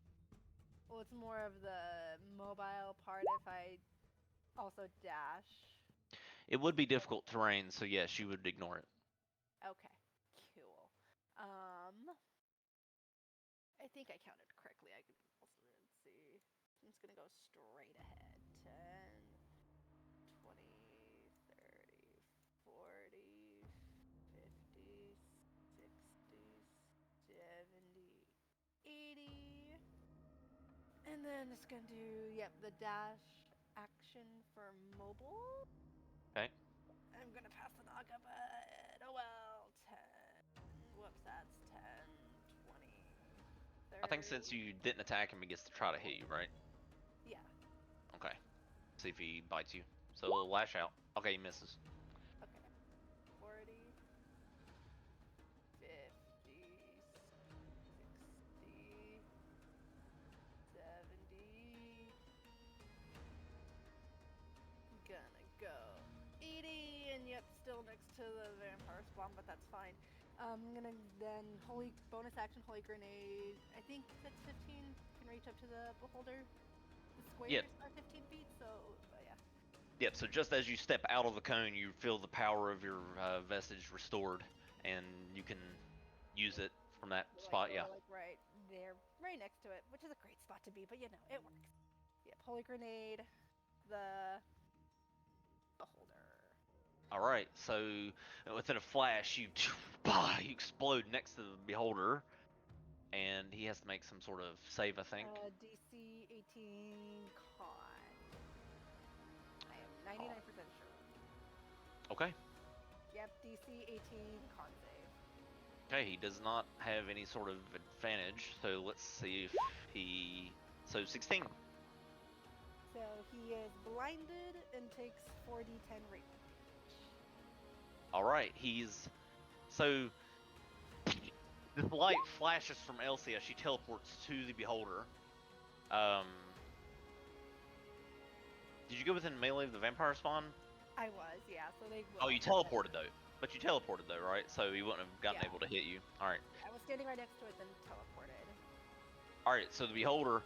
Well, it's more of the mobile part if I also dash. It would be difficult terrain, so yes, you would ignore it. Okay, cool. I think I counted correctly. I can also see. I'm just gonna go straight ahead. 10, 20, 30, 40, 50, 60, 70, 80. And then it's gonna do, yep, the dash action for mobile. Okay. I'm gonna pass the naga, but oh well. 10. Whoops, that's 10, 20, 30. I think since you didn't attack him, he gets to try to hit you, right? Yeah. Okay. See if he bites you. So lash out. Okay, he misses. Okay. 40, 50, 60, 70. Gonna go 80, and yep, still next to the vampire spawn, but that's fine. I'm gonna then holy bonus action holy grenade. I think that's 15. Can reach up to the beholder. The squares are 15 feet, so but yeah. Yep, so just as you step out of the cone, you feel the power of your vestige restored, and you can use it from that spot, yeah. Like right there, right next to it, which is a great spot to be, but you know, it works. Yep, holy grenade, the beholder. Alright, so within a flash, you explode next to the beholder, and he has to make some sort of save, I think. DC 18 con. I am 99% sure. Okay. Yep, DC 18 con save. Okay, he does not have any sort of advantage, so let's see if he... So, 16. So he is blinded and takes 4d10 radiant damage. Alright, he's... So, this light flashes from Elsie as she teleports to the beholder. Did you go within melee of the vampire spawn? I was, yeah, so they will. Oh, you teleported though. But you teleported though, right? So he wouldn't have gotten able to hit you. Alright. I was standing right next to it, then teleported. Alright, so the beholder,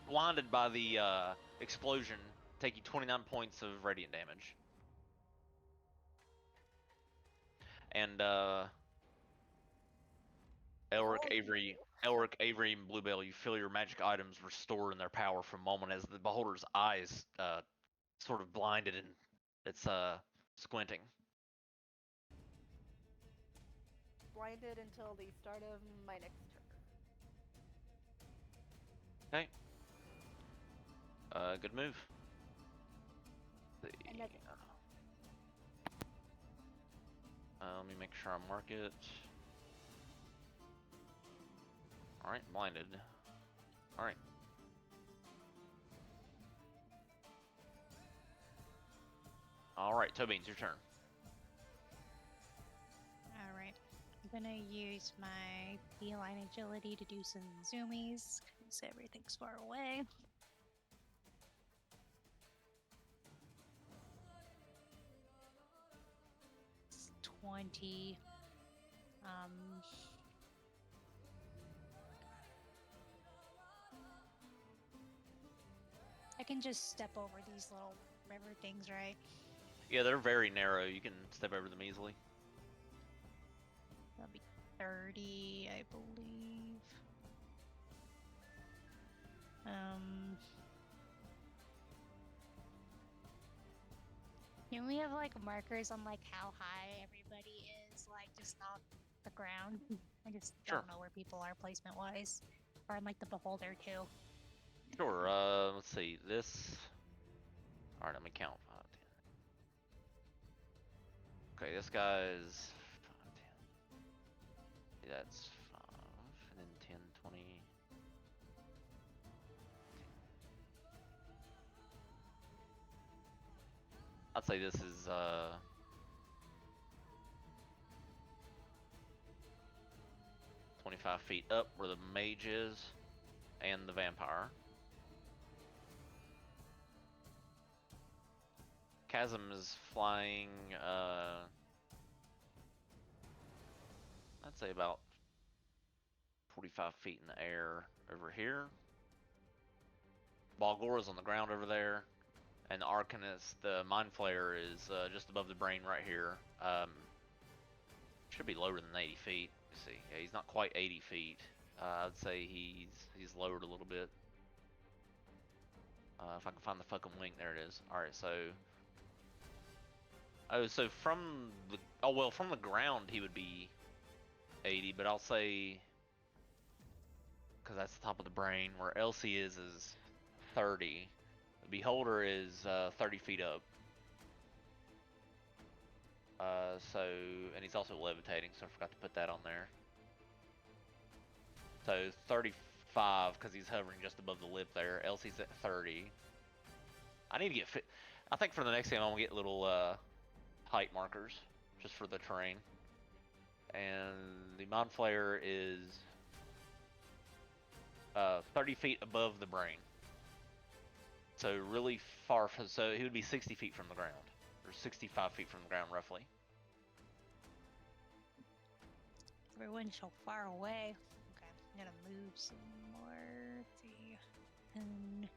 blinded by the explosion, take you 29 points of radiant damage. And Elric, Avery, and Bluebell, you feel your magic items restore in their power for a moment as the beholder's eyes sort of blinded and it's squinting. Blinded until the start of my next turn. Okay. Good move. And that's let me make sure I mark it. Alright, blinded. Alright. Alright, Toby, it's your turn. Alright. I'm gonna use my beeline agility to do some zoomies, because everything's far away. It's 20. I can just step over these little river things, right? Yeah, they're very narrow. You can step over them easily. That'll be 30, I believe. Can we have like markers on like how high everybody is, like just not the ground? I just Sure. don't know where people are placement wise. Or on like the beholder too. Sure, let's see, this... Alright, let me count. 5, 10. Okay, this guy's 5, 10. That's 5, and then 10, 20... I'd say this is, 25 feet up where the mage is, and the vampire. Chasm is flying, I'd say about 45 feet in the air over here. Balgora's on the ground over there. And the Arcanist, the Mind Flayer, is just above the brain right here. Should be lower than 80 feet. Let's see, yeah, he's not quite 80 feet. I'd say he's lowered a little bit. If I can find the fucking link, there it is. All right, so. Oh, so from the ground he would be 80, but I'll say, because that's the top of the brain. Where Elsie is 30. The Beholder is 30 feet up. And he's also levitating, so I forgot to put that on there. So 35 because he's hovering just above the lip there. Elsie's at 30. I need to get fit. I think for the next game I'm gonna get little height markers just for the terrain. And the Mind Flayer is 30 feet above the brain. So really far, so he would be 60 feet from the ground, or 65 feet from the ground roughly. Everyone's so far away. Okay, I'm gonna move some more. Let's see. And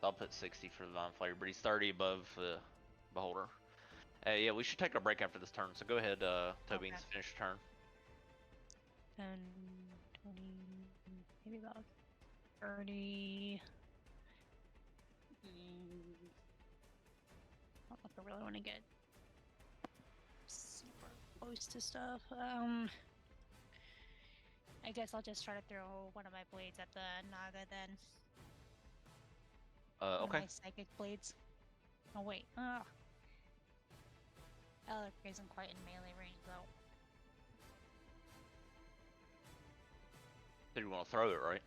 I'll put 60 for the Mind Flayer, but he's 30 above the Beholder. Yeah, we should take our break after this turn, so go ahead, Toby, and finish your turn. 10, 20, maybe about 30. I don't know if I really want to get super close to stuff. I guess I'll just try to throw one of my blades at the Naga then. One Okay. of my psychic blades. Oh wait. Alec isn't quite in melee range though. So you want to throw it, right?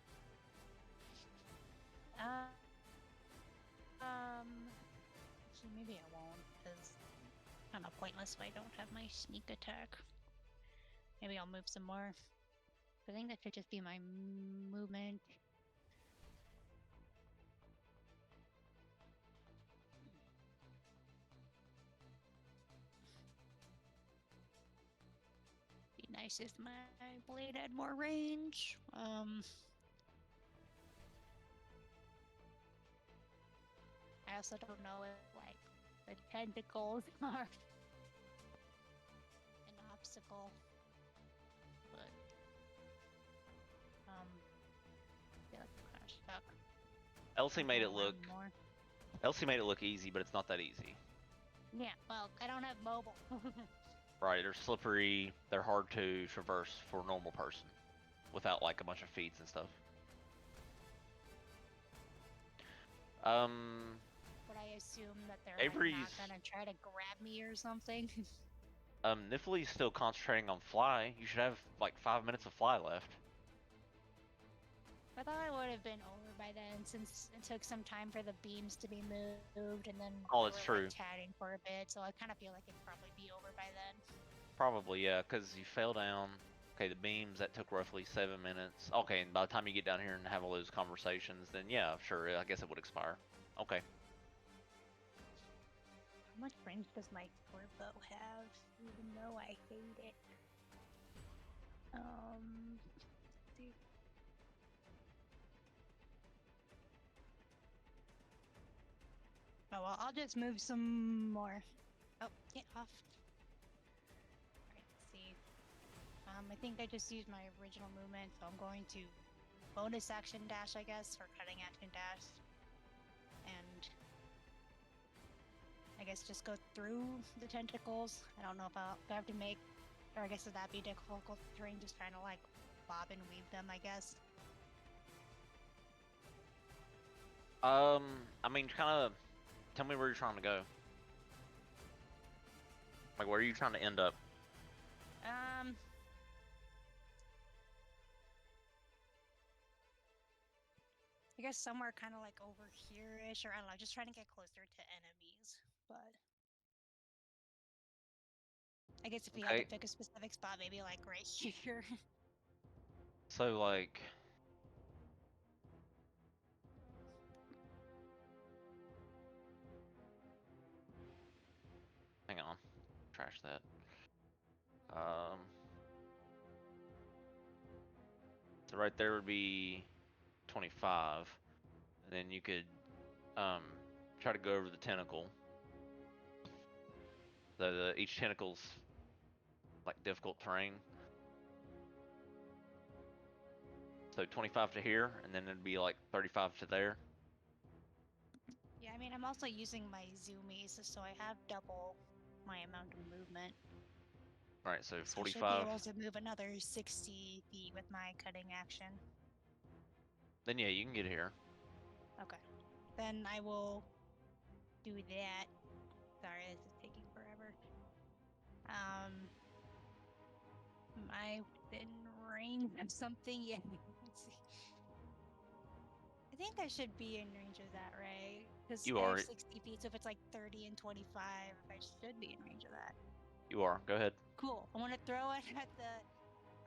Actually, maybe I won't, because kind of pointless if I don't have my sneak attack. Maybe I'll move some more. I think that should just be my movement. Be nice if my blade had more range. I also don't know if, like, the tentacles are an obstacle. But, I feel like I'm kind of stuck. Elsie made it look. More. Elsie made it look easy, but it's not that easy. Yeah, well, I don't have mobile. Right, they're slippery. They're hard to traverse for a normal person, without like a bunch of feats and stuff. But I assume that they're like, not gonna try to grab me or something. Nifley's still concentrating on fly. You should have like 5 minutes of fly left. I thought it would have been over by then, since it took some time for the beams to be moved, and then Oh, we that's were, true. like, chatting for a bit, so I kind of feel like it'd probably be over by then. Probably, yeah, because you fell down. Okay, the beams, that took roughly 7 minutes. Okay, and by the time you get down here and have all those conversations, then yeah, sure, I guess it would expire. Okay. How much range does my sword bow have, even though I hate it? Let's see. Oh well, I'll just move some more. Oh, get off. Alright, let's see. I think I just used my original movement, so I'm going to bonus action dash, I guess, or cutting action dash. And I guess just go through the tentacles. I don't know if I have to make, or I guess would that be difficult terrain, just trying to like bob and weave them, I guess. I mean, kind of, tell me where you're trying to go. Like, where are you trying to end up? I guess somewhere kind of like over here-ish, or I don't know, just trying to get closer to enemies, but I guess if you had to pick a specific spot, maybe like right here. So, like, hang on, trash that. So right there would be 25, and then you could try to go over the tentacle. So each tentacle's like difficult terrain. So 25 to here, and then it'd be like 35 to there. Yeah, I mean, I'm also using my zoomies, so I have double my amount of movement. Right, so 45. I should be able to move another 60 feet with my cutting action. Then yeah, you can get here. Okay. Then I will do that. Sorry, this is taking forever. Am I within range of something? Yeah, I think I should be in range of that, right? Because You I are. have 60 feet, so if it's like 30 and 25, I should be in range of that. You are. Go ahead. Cool. I want to throw it at the.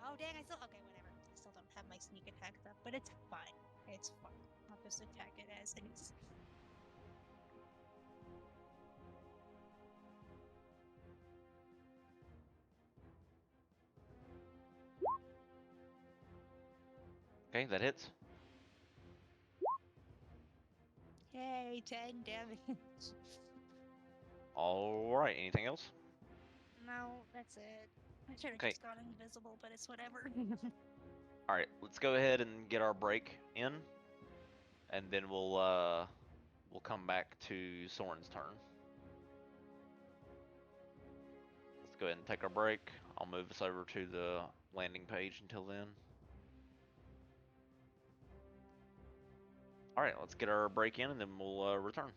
Oh dang! I still okay. Whatever. I still don't have my sneak attack up, but it's fine. It's fine. I'll just attack it as is. Okay, that hits. Yay! 10 damage. All right. Anything else? No, that's it. I should have Okay. just gone invisible, but it's whatever. All right. Let's go ahead and get our break in, and then we'll come back to Soren's turn. Let's go ahead and take our break. I'll move us over to the landing page until then. All right, let's get our break in and then we'll return.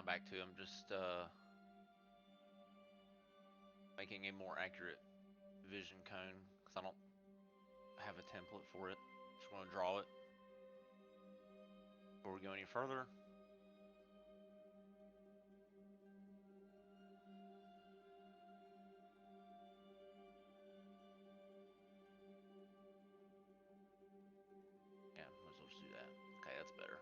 back to him, just making a more accurate vision cone, because I don't have a template for it. Just want to draw it. Before we go any further, yeah, might as well just do that. Okay, that's better.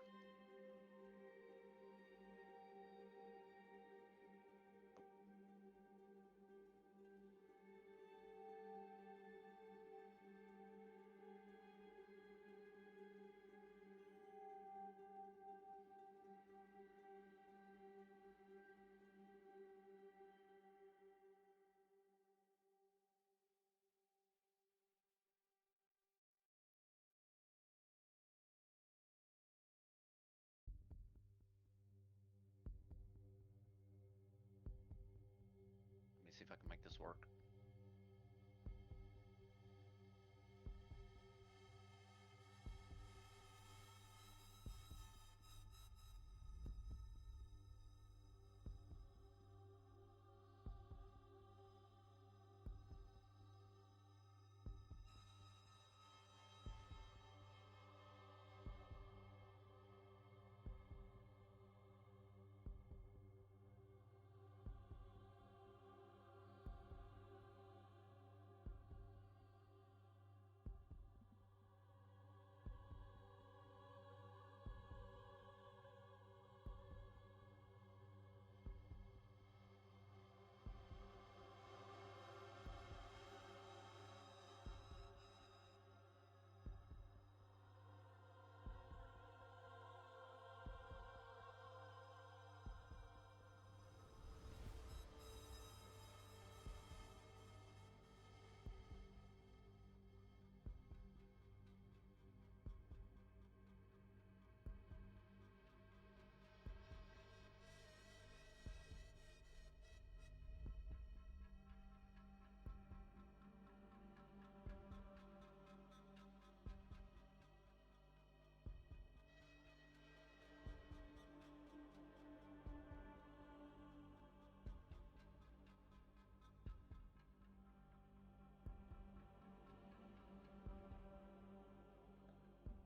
Let me see if I can make this work.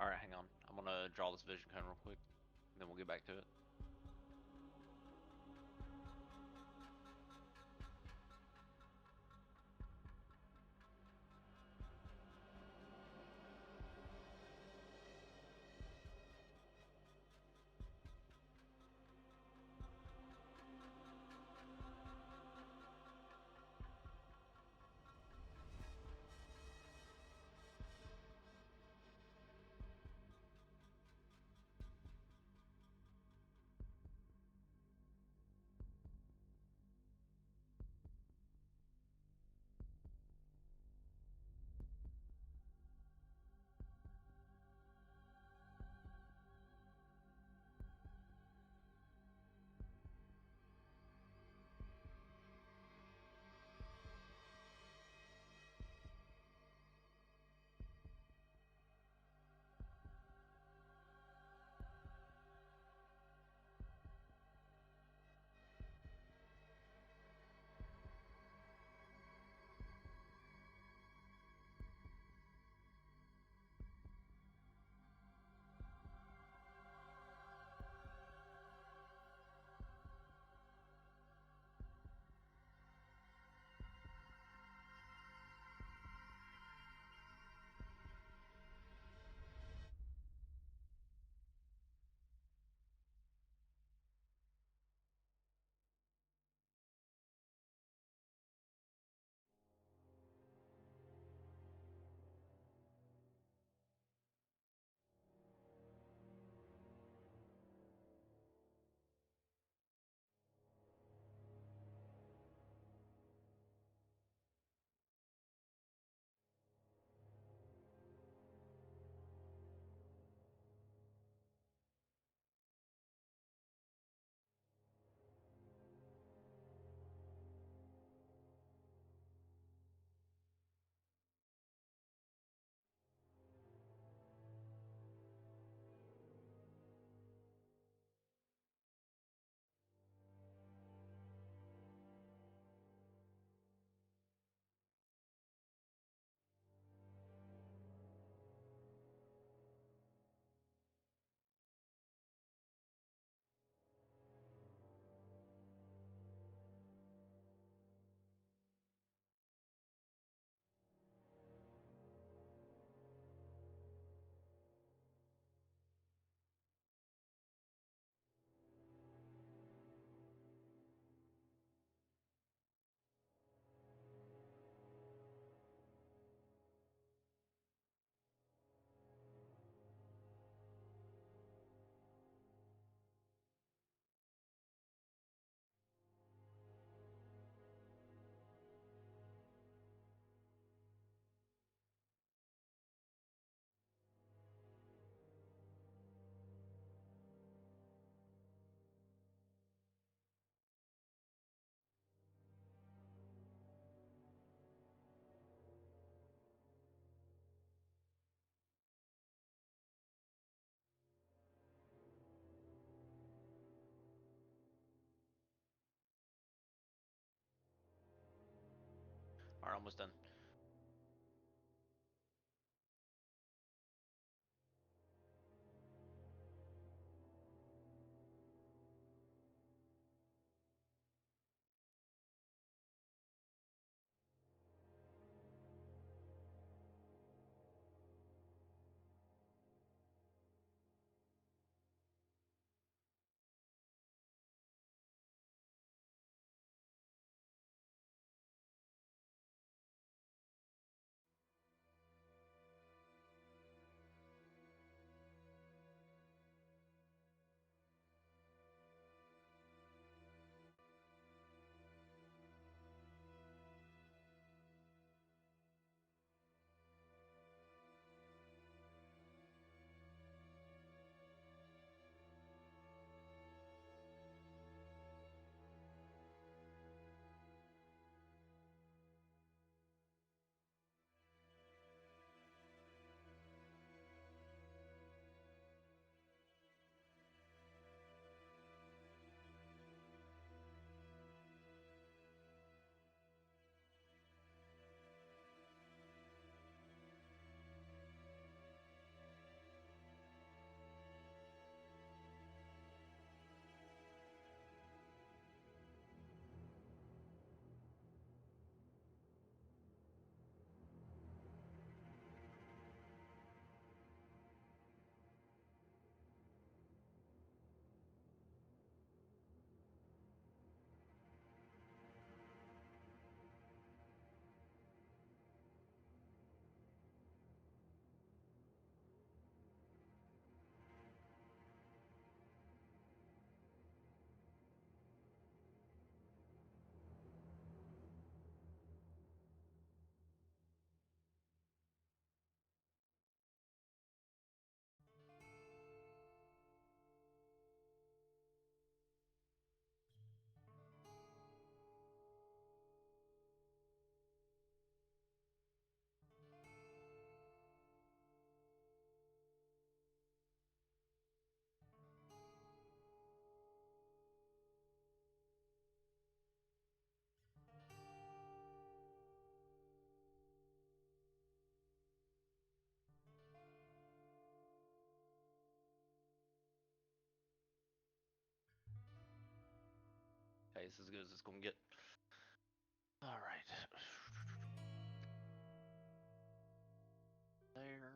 Alright, hang on. I'm gonna draw this vision cone real quick, then we'll get back to it. almost done. Okay, this is as good as it's gonna get. All right. There.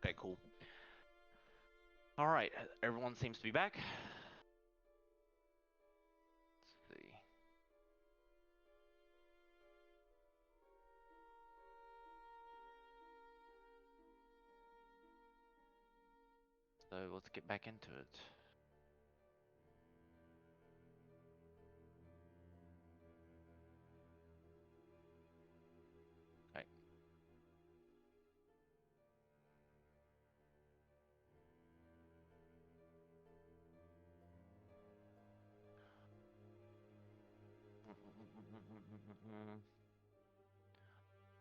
Okay, cool. All right, everyone seems to be back. Let's see. So let's get back into it. Okay.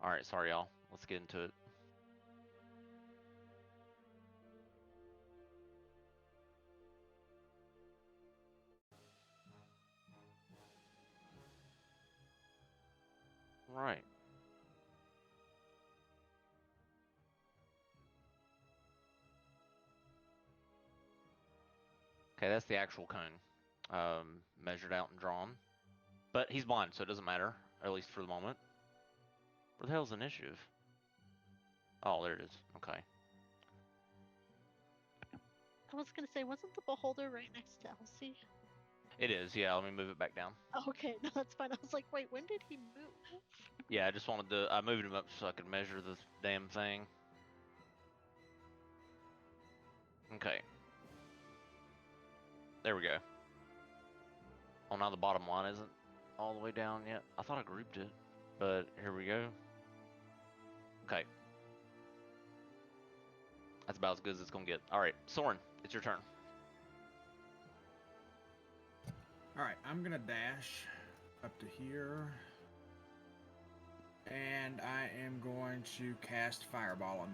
All right, sorry y'all. Let's get into it. right. Okay, that's the actual cone. Measured out and drawn. But he's blind, so it doesn't matter, at least for the moment. Where the hell's initiative? Oh, there it is. Okay. I was gonna say, wasn't the beholder right next to Elsie? It is, yeah, let me move it back down. Okay, no, that's fine. I was like, wait, when did he move? Yeah, I just wanted to, I moved him up so I could measure the damn thing. Okay. There we go. Oh, now the bottom line isn't all the way down yet. I thought I grouped it, but here we go. Okay. That's about as good as it's gonna get. Alright, Soren, it's your turn. Alright, I'm gonna dash up to here. And I am going to cast Fireball on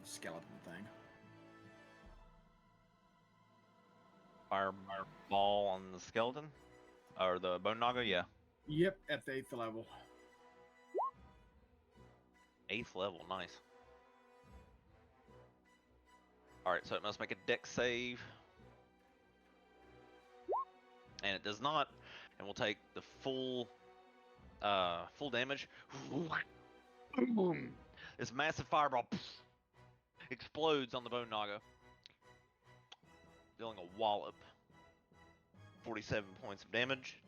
the skeleton thing. Fireball on the skeleton? Or the bone naga? Yeah. Yep, at the 8th level. 8th level, nice. Alright, so it must make a dex save. And it does not. And we'll take the full damage. This massive fireball explodes on the bone naga, dealing a wallop. 47 points of damage.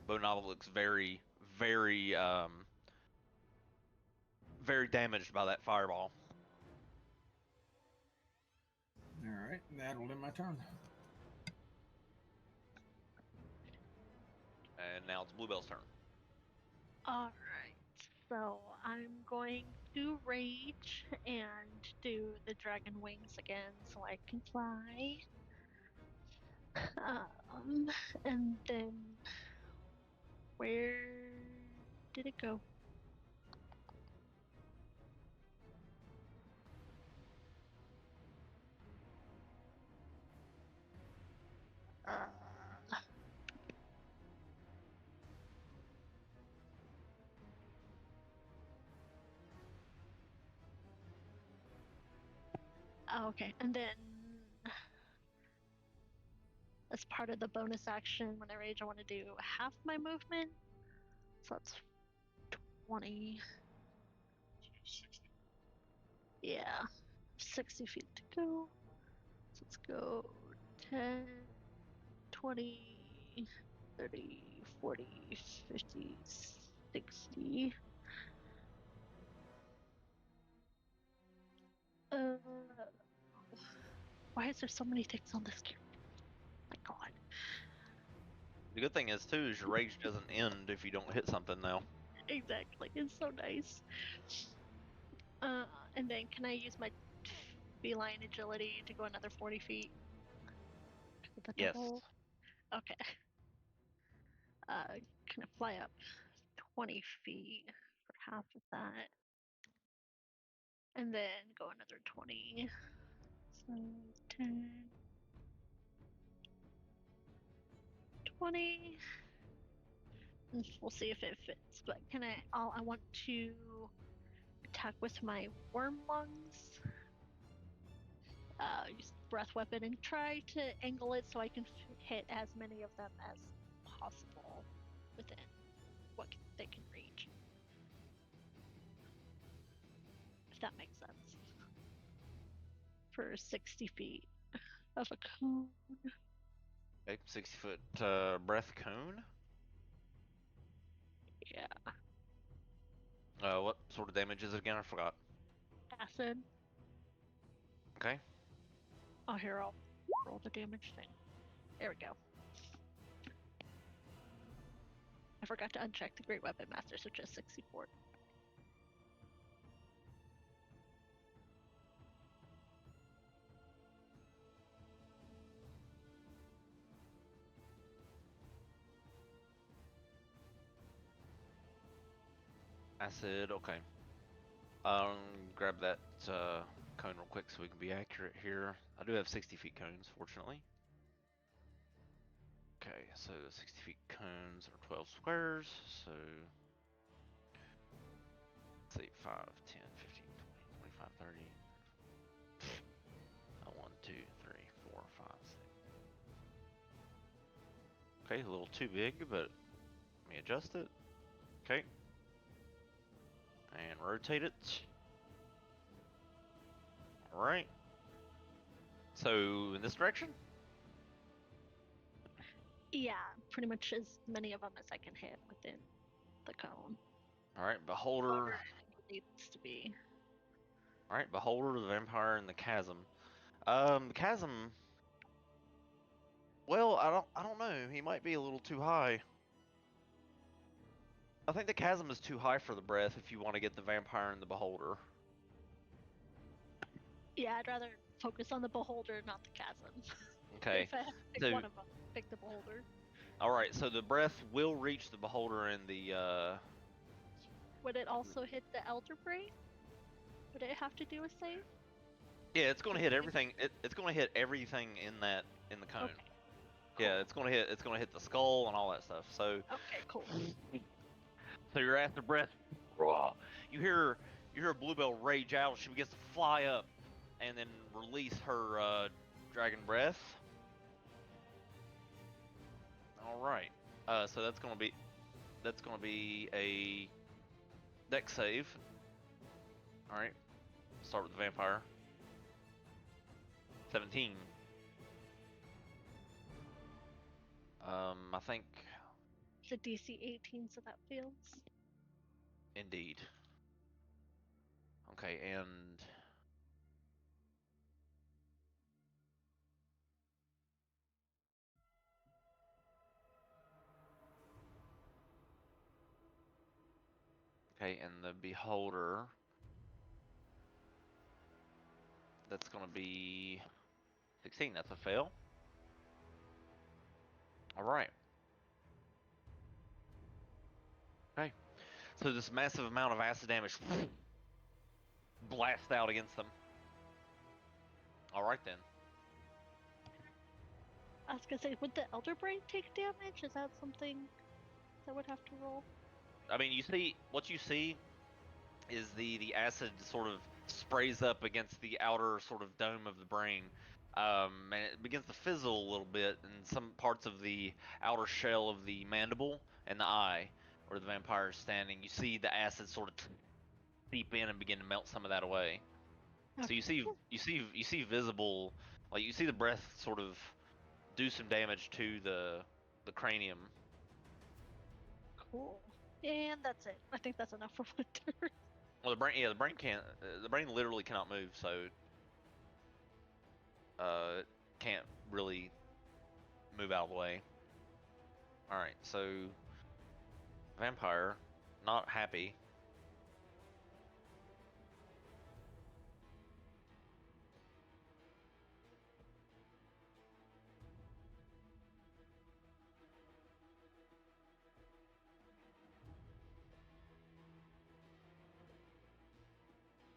Bone naga looks very, very, very damaged by that fireball. Alright, that'll end my turn. And now it's Bluebell's turn. Alright, so I'm going to rage and do the dragon wings again so I can fly. And then where did it go? Okay, and then as part of the bonus action, when I rage, I want to do half my movement. So that's 20. Yeah, 60 feet to go. So let's go 10, 20, 30, 40, 50, 60. Why is there so many things on this character? My god. The good thing is, too, is your rage doesn't end if you don't hit something now. Exactly, it's so nice. And then can I use my feline agility to go another 40 feet? The Yes. double? Okay. Can I fly up 20 feet for half of that? And then go another 20. So 10, 20. And we'll see if it fits. But can I want to attack with my worm lungs. Use breath weapon and try to angle it so I can hit as many of them as possible within what they can reach. If that makes sense. For 60 feet of a cone. Okay, 60-foot breath cone. Yeah. What sort of damage is it again? I forgot. Acid. Okay. Oh, here, I'll roll the damage thing. There we go. I forgot to uncheck the Great Weapon Masters, which is 64. Acid, okay. Grab that cone real quick so we can be accurate here. I do have 60 feet cones, fortunately. Okay, so 60 feet cones are 12 squares, so let's see, 5, 10, 15, 20, 25, 30. 1, 2, 3, 4, 5, 6. Okay, a little too big, but let me adjust it. Okay. And rotate it. Alright. So, in this direction? Yeah, pretty much as many of them as I can hit within the cone. Alright, Beholder. Whatever it needs to be. Alright, Beholder, the Vampire, and the Chasm. The Chasm. Well, I don't know. He might be a little too high. I think the Chasm is too high for the breath if you want to get the Vampire and the Beholder. Yeah, I'd rather focus on the Beholder, not the Chasm. Okay. If I have to pick So- one of them, pick the Beholder. Alright, so the breath will reach the Beholder and the, Would it also hit the Elder Brain? Would it have to do a save? Yeah, it's gonna hit everything. It's gonna hit everything in the cone. Okay. Yeah, it's gonna hit the skull and all that stuff. So Okay, cool. so your after breath, raw. You hear Bluebell rage out. She begins to fly up, and then release her dragon breath. All right. So that's gonna be a dex save. All right. Start with the vampire. 17. I think It's a DC 18, so that fails. indeed. Okay, and okay, and the beholder. That's gonna be 16. That's a fail. All right. Okay. So this massive amount of acid damage blasts out against them. All right then. I was gonna say, would the Elder Brain take damage? Is that something that would have to roll? I mean, what you see is the acid sort of sprays up against the outer sort of dome of the brain, and it begins to fizzle a little bit in some parts of the outer shell of the mandible and the eye, where the vampire is standing. You see the acid sort of seep in and begin to melt some of that away. So you see visible, like you see the breath sort of do some damage to the cranium. Cool. And that's it. I think that's enough for one turn. Well, the brain literally cannot move, so it can't really move out of the way. All right, so vampire, not happy.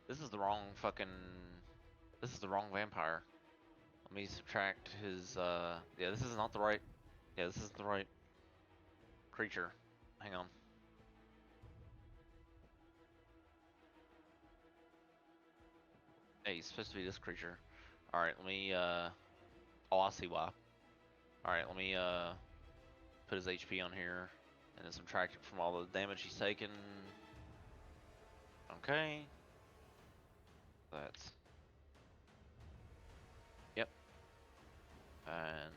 This is the wrong fucking. This is the wrong vampire. Let me subtract his. Yeah, this is not the right. Yeah, this isn't the right creature. Hang on. Hey, he's supposed to be this creature. All right, let me. Oh, I see why. All right, let me put his HP on here and then subtract it from all the damage he's taken. Okay. That's. Yep. And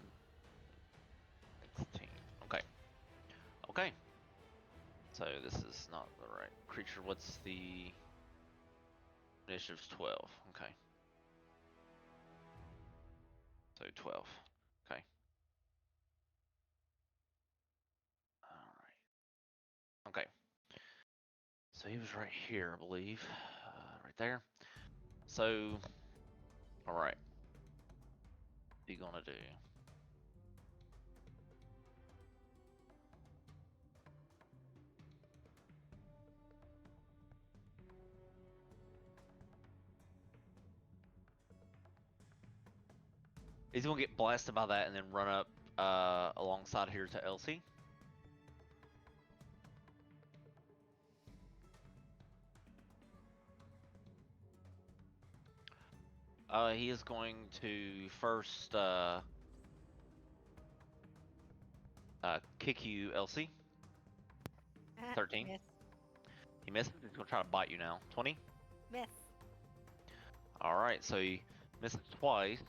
16. Okay. Okay. So this is not the right creature. What's the initiative's 12? Okay. So 12. Okay. All right. Okay. So he was right here, I believe. Right there. So, all right. What are you gonna do? He's gonna get blasted by that and then run up alongside here to Elsie. He is going to first kick you, Elsie. 13. Miss. He misses. He's gonna try to bite you now. 20. Miss. All right, so he misses twice.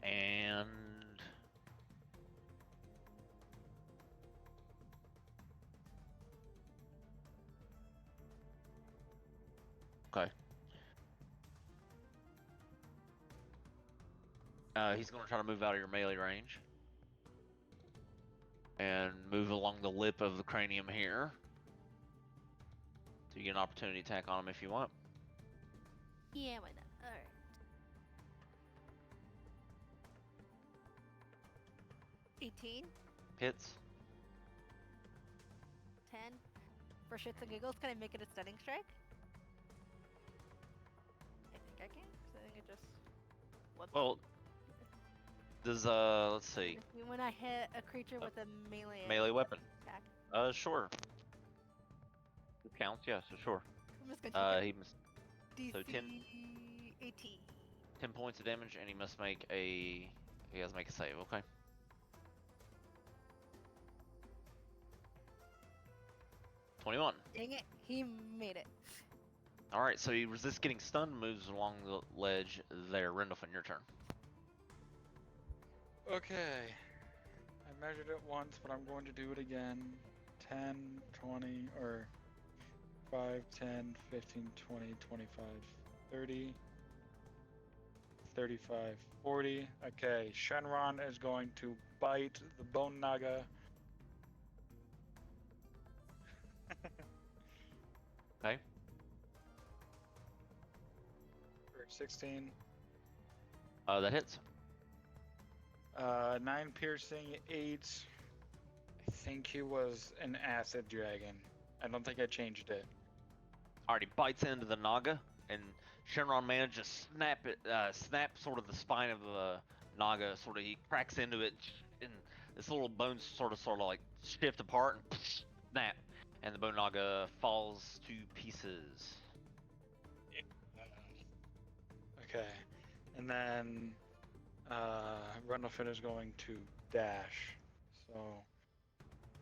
And okay. He's gonna try to move out of your melee range and move along the lip of the cranium here. So you get an opportunity attack on him if you want. Yeah, why not? All right. 18, Hits. 10. For shits and giggles, can I make it a stunning strike? I think I can, because I think it just... Whoops. Well, does let's see. When I hit a creature with a Melee weapon. attack. Sure. It counts, yeah, so sure. I'm just gonna He must DC so 10 18. 10 points of damage, and he must make a. He has to make a save. Okay. $21. Dang it, he made it. All right, so he resists getting stunned, moves along the ledge there. Rendolphin, your turn. Okay. I measured it once, but I'm going to do it again. 10, 20, or 5, 10, 15, 20, 25, 30, 35, 40. Okay, Shenron is going to bite the Bone Naga. Okay. For 16. That hits. 9 piercing, 8. I think he was an acid dragon. I don't think I changed it. Alright, he bites into the Naga, and Shenron manages to snap sort of the spine of the Naga. Sort of, he cracks into it, and this little bones sort of like shift apart and snap, and the bone Naga falls to pieces. Okay, and then Rendolphin is going to dash. So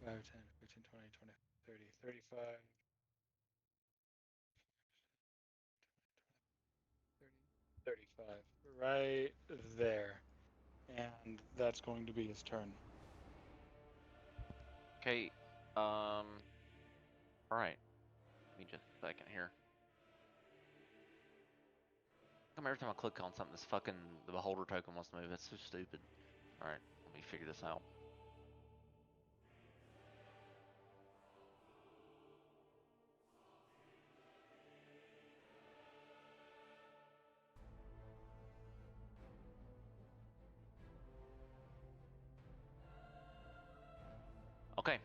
5, 10, 15, 20, 20, 30, 35. 35, right there. And that's going to be his turn. Okay, alright. Give me just a second here. Come every time I click on something, the beholder token wants to move. That's so stupid. Alright, let me figure this out. Okay.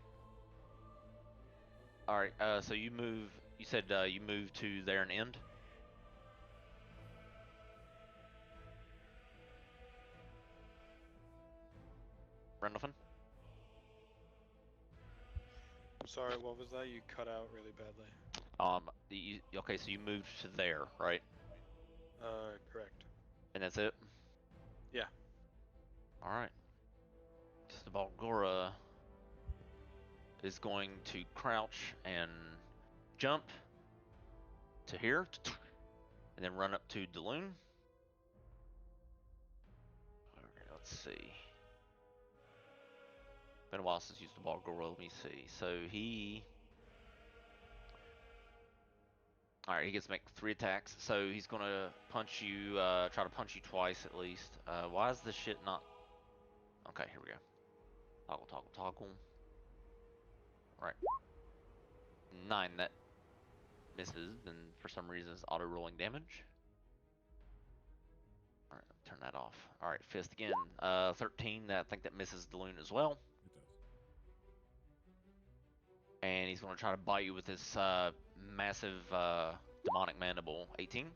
Alright, so you said you move to there and end? Rendolphin? I'm sorry, what was that? You cut out really badly. Okay, so you moved to there, right? Correct. And that's it? Yeah. Alright. Just Balgora is going to crouch and jump to here, and then run up to Daloon. Okay, let's see. Been a while since used the Balgora. Let me see. So he. Alright, he gets to make 3 attacks. So he's gonna punch you, try to punch you twice at least. Why is this shit not. Okay, here we go. Toggle, toggle, toggle. Alright. 9, that misses, and for some reason it's auto rolling damage. Alright, turn that off. Alright, fist again. 13, I think that misses Daloon as well. It does. And he's gonna try to bite you with this massive demonic mandible. 18.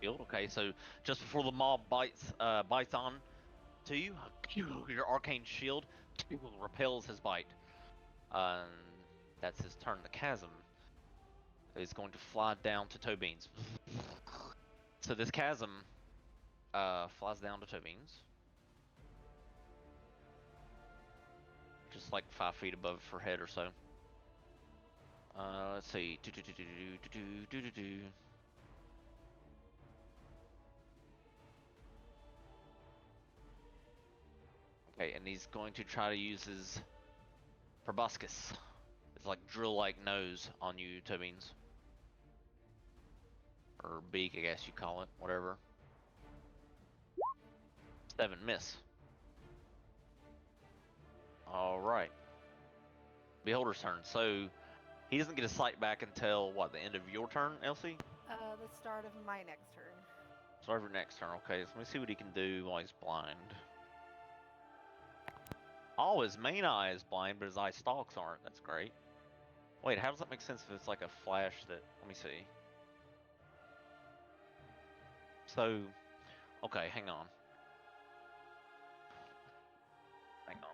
Shield. Okay, so just before the mob bites on to you, your arcane shield repels his bite. That's his turn. The chasm is going to fly down to Toe Beans. So this chasm flies down to Toe Beans, just like 5 feet above her head or so. Let's see. Okay, and he's going to try to use his proboscis. It's like drill-like nose on you, Toe Beans. Or beak, I guess you call it, whatever. 7, miss. Alright. Beholder's turn. So, he doesn't get his sight back until, what, the end of your turn, Elsie? The start of my next turn. Start of your next turn, okay. So let me see what he can do while he's blind. Oh, his main eye is blind, but his eye stalks aren't. That's great. Wait, how does that make sense if it's like a flash that... Let me see. So... Okay, hang on. Hang on.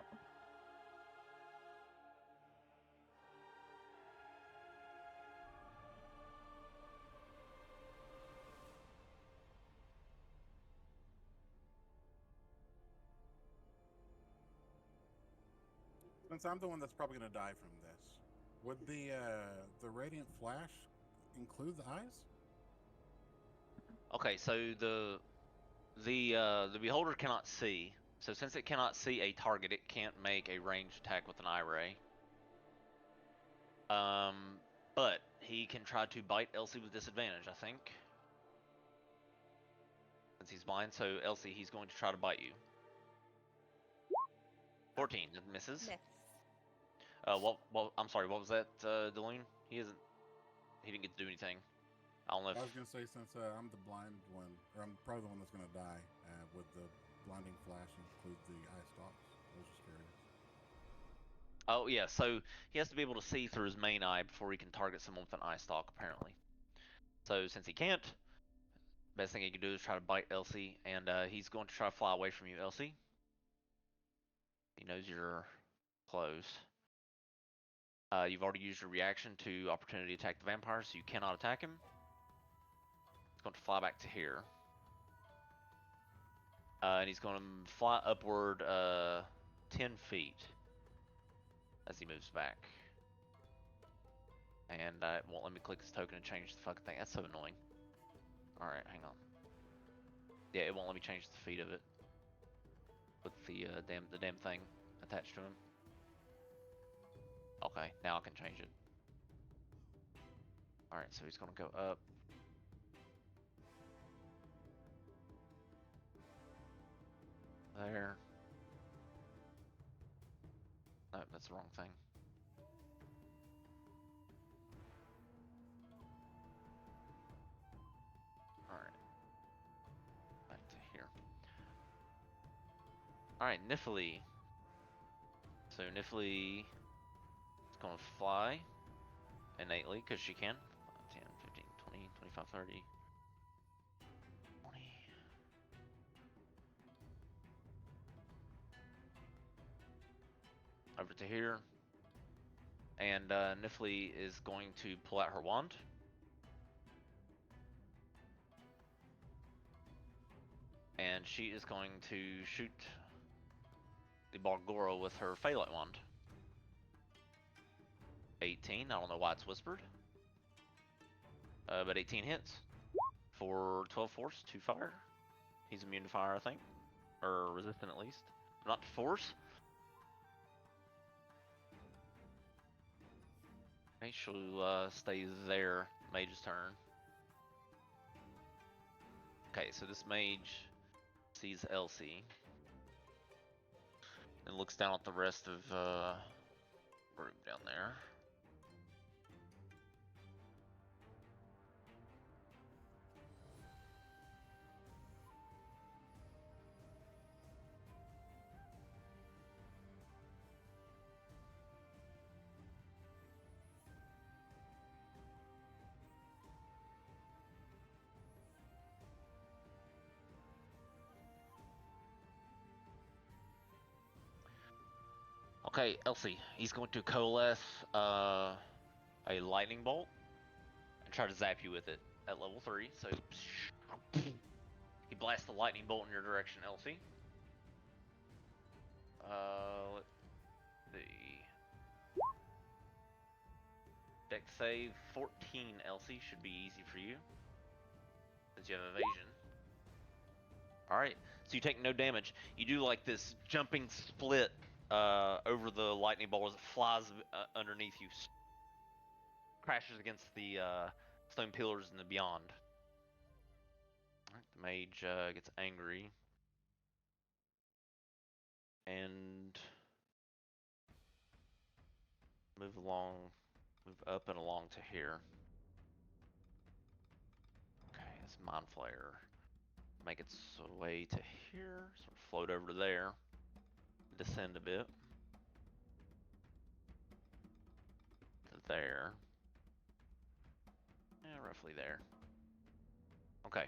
Since I'm the one that's probably going to die from this, would the radiant flash include the eyes? Okay, so the beholder cannot see. So since it cannot see a target, it can't make a ranged attack with an eye ray. But he can try to bite Elsie with disadvantage, I think. Since he's blind, so Elsie, he's going to try to bite you. 14, misses. Miss. I'm sorry, what was that, Deline? He didn't get to do anything. I don't know if... I was going to say, since I'm the blind one, or I'm probably the one that's going to die, would the blinding flash include the eye stalks? I was just curious. Oh, yeah, so he has to be able to see through his main eye before he can target someone with an eye stalk, apparently. So since he can't, best thing he can do is try to bite Elsie, and he's going to try to fly away from you, Elsie. He knows you're close. You've already used your reaction to opportunity attack the vampire, so you cannot attack him. He's going to fly back to here. And he's going to fly upward 10 feet as he moves back. And it won't let me click this token and change the fucking thing. That's so annoying. Alright, hang on. Yeah, it won't let me change the feet of it. With the damn thing attached to him. Okay, now I can change it. Alright, so he's gonna go up. There. No, that's the wrong thing. Alright. Back to here. Alright, Nifley. So Nifley is gonna fly innately, because she can. 10, 15, 20, 25, 30. 20. Over to here. And Nifley is going to pull out her wand. And she is going to shoot the Bargoro with her Phalite wand. 18, I don't know why it's whispered. But 18 hits. For 12 force, 2 fire. He's immune to fire, I think. Or resistant at least. Not to force. Okay, she'll stay there. Mage's turn. Okay, so this mage sees Elsie. And looks down at the rest of group down there. Okay, Elsie, he's going to coalesce a lightning bolt and try to zap you with it at level 3. So he blasts the lightning bolt in your direction, Elsie. Let's see. Dex save 14, Elsie, should be easy for you since you have evasion. Alright, so you take no damage. You do like this jumping split over the lightning bolt as it flies underneath you, crashes against the stone pillars in the beyond. Alright, the mage gets angry and move up and along to here. Okay, this Mind Flayer. Make its way to here, sort of float over to there, descend a bit to there, roughly there. Okay.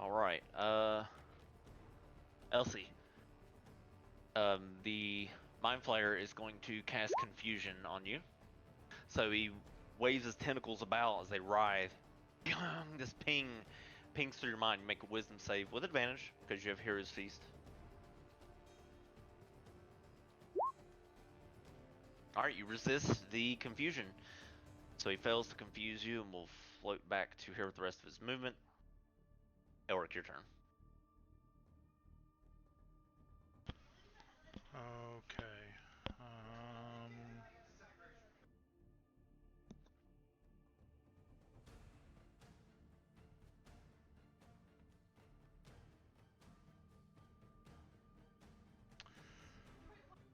All right. Elsie. The Mind Flayer is going to cast Confusion on you. So he waves his tentacles about as they writhe. This pings through your mind. You make a Wisdom save with advantage because you have Hero's Feast. All right, you resist the confusion. So he fails to confuse you and will float back to here with the rest of his movement. Elric, your turn. Okay.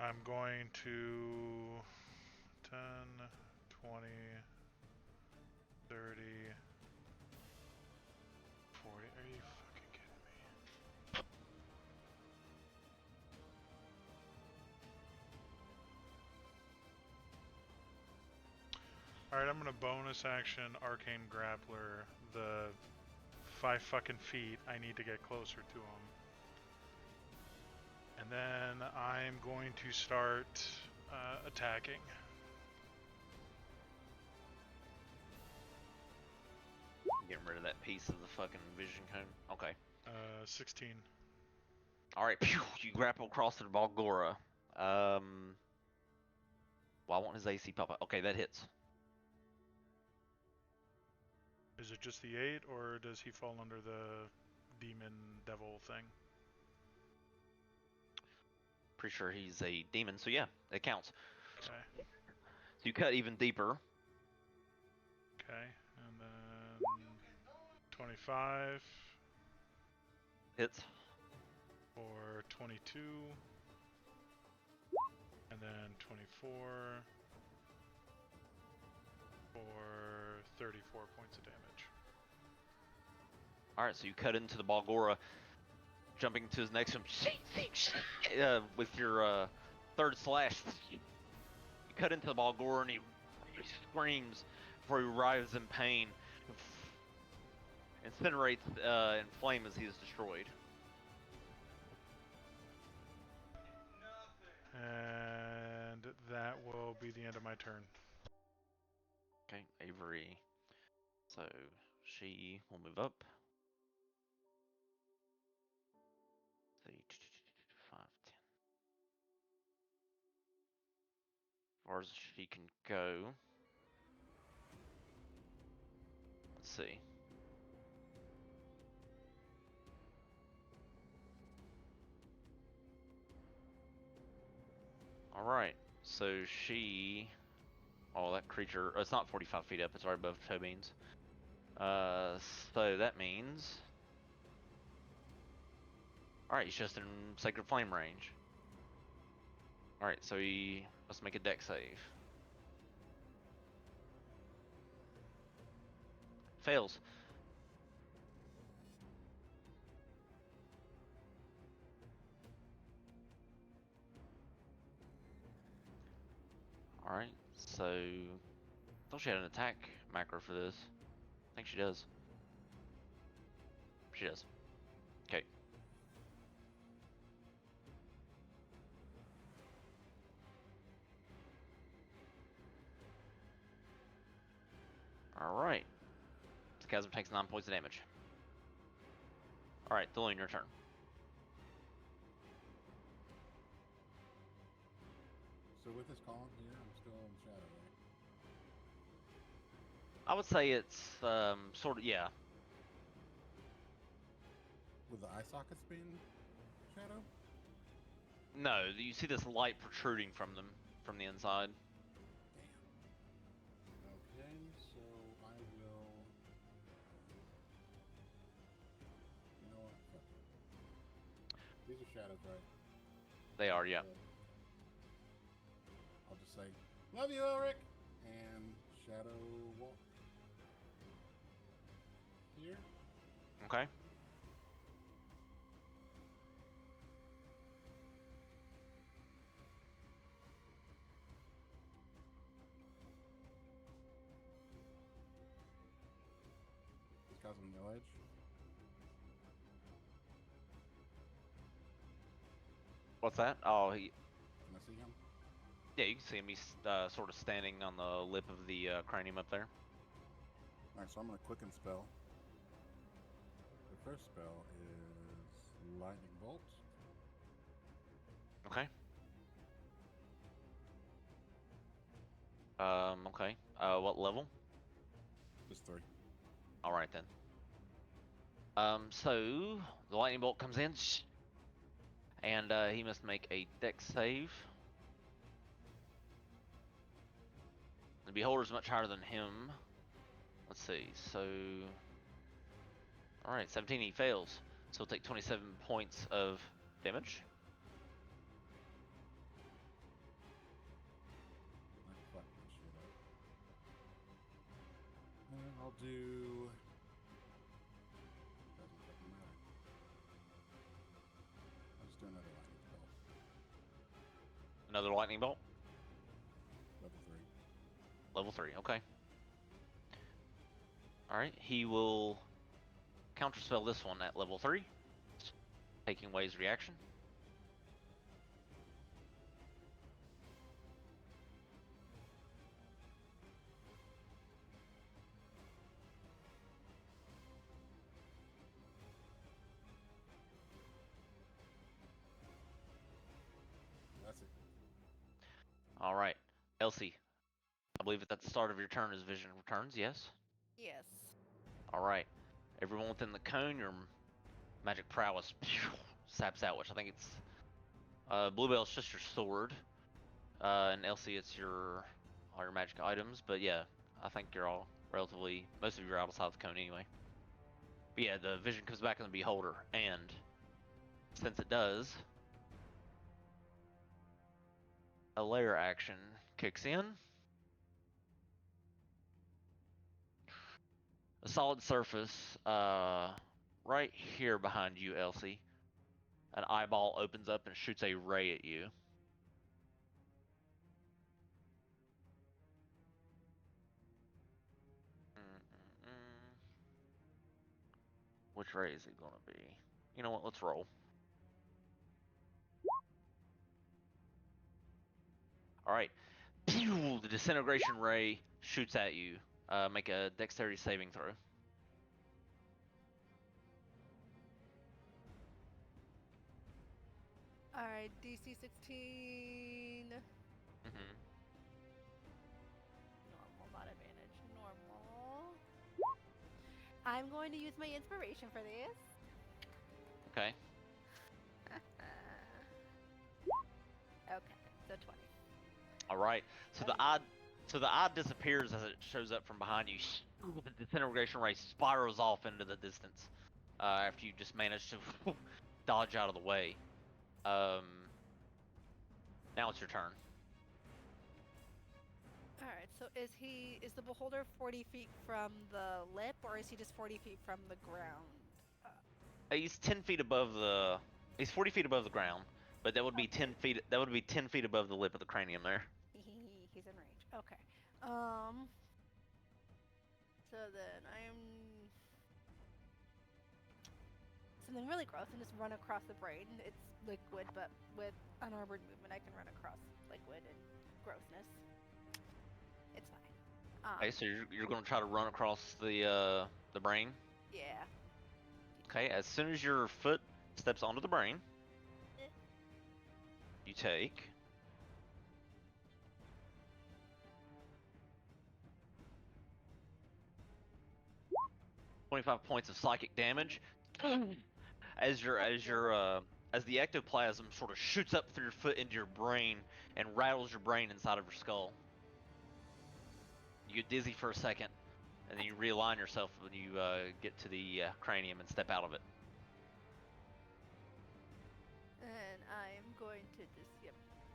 I'm going to 10, 20, 30, 40. Are you fucking kidding me? Alright, I'm gonna bonus action Arcane Grappler the 5 fucking feet. I need to get closer to him. And then I'm going to start attacking. Getting rid of that piece of the fucking vision cone. Okay. 16. Alright, you grapple across to the Balgora. Why won't his AC pop up? Okay, that hits. Is it just the 8, or does he fall under the demon devil thing? Pretty sure he's a demon, so yeah, it counts. Okay. So you cut even deeper. Okay, and then 25 Hits. for 22, and then 24 for 34 points of damage. Alright, so you cut into the Balgora, jumping to his next one. With your third slash, you cut into the Balgora and he screams before he writhes in pain. Incinerates in flame as he is destroyed. And that will be the end of my turn. Okay, Avery. So she will move up. Let's see, 5, 10. As far as she can go. Let's see. Alright, so she... Oh, that creature... it's not 45 feet up, it's right above toe beans. So that means... Alright, he's just in Sacred Flame range. Alright, so he must make a dex save. Fails. Alright, so... I thought she had an attack macro for this. I think she does. She does. Okay. Alright. Chasm takes 9 points of damage. Alright, Delaney, your turn. So with this column here, I'm still in shadow, right? I would say it's sort of, yeah. With the eye sockets being shadow? No, you see this light protruding from them from the inside. Damn. Okay, so I will. You know what? Fuck it. These are shadows, right? They are, yeah. I'll just say, "Love you, Ulrich," and shadow walk here. Okay. This guy's on the edge. What's that? Oh, he... Can I see him? Yeah, you can see him. He's sort of standing on the lip of the cranium up there. Alright, so I'm gonna quicken spell. The first spell is Lightning Bolt. Okay. Okay. What level? Just 3. Alright then. So the lightning bolt comes in, and he must make a dex save. The beholder's much higher than him. Let's see, so... Alright, 17, he fails. So he'll take 27 points of damage. I fucked this shit up. And I'll do... Doesn't fucking matter. I'll just do another lightning bolt. Another lightning bolt? Level 3. Level 3, okay. Alright, he will counterspell this one at level 3, taking away his reaction. That's it. Alright, Elsie, I believe at the start of your turn his vision returns, yes? Yes. Alright, everyone within the cone, your magic prowess saps out, which I think it's... Bluebell's just your sword, and Elsie it's all your magic items, but yeah, I think you're all relatively... Most of you are outside the cone anyway. But yeah, the vision comes back in the beholder, and since it does, a layer action kicks in. A solid surface, right here behind you, Elsie. An eyeball opens up and shoots a ray at you. Which ray is it gonna be? You know what? Let's roll. All right. Pew! The disintegration ray shoots at you. Make a dexterity saving throw. Alright, DC 16. Mm-hmm. Normal, not advantage. Normal. I'm going to use my inspiration for this. Okay. Okay, so 20. All right. So the eye disappears as it shows up from behind you. The disintegration ray spirals off into the distance. After you just manage to dodge out of the way. Now it's your turn. Alright, so is the beholder 40 feet from the lip, or is he just 40 feet from the ground? He's 10 feet above the. He's 40 feet above the ground, but that would be 10 feet. That would be 10 feet above the lip of the cranium there. He's in Okay. So then I'm something really gross and just run across the brain. It's liquid, but with unarmored movement, I can run across liquid and grossness. It's fine. Okay, so you're going to try to run across the brain. Yeah. Okay, as soon as your foot steps onto the brain, you take 25 points of psychic damage as the ectoplasm sort of shoots up through your foot into your brain and rattles your brain inside of your skull. You get dizzy for a second, and then you realign yourself when you get to the cranium and step out of it. And I'm going to just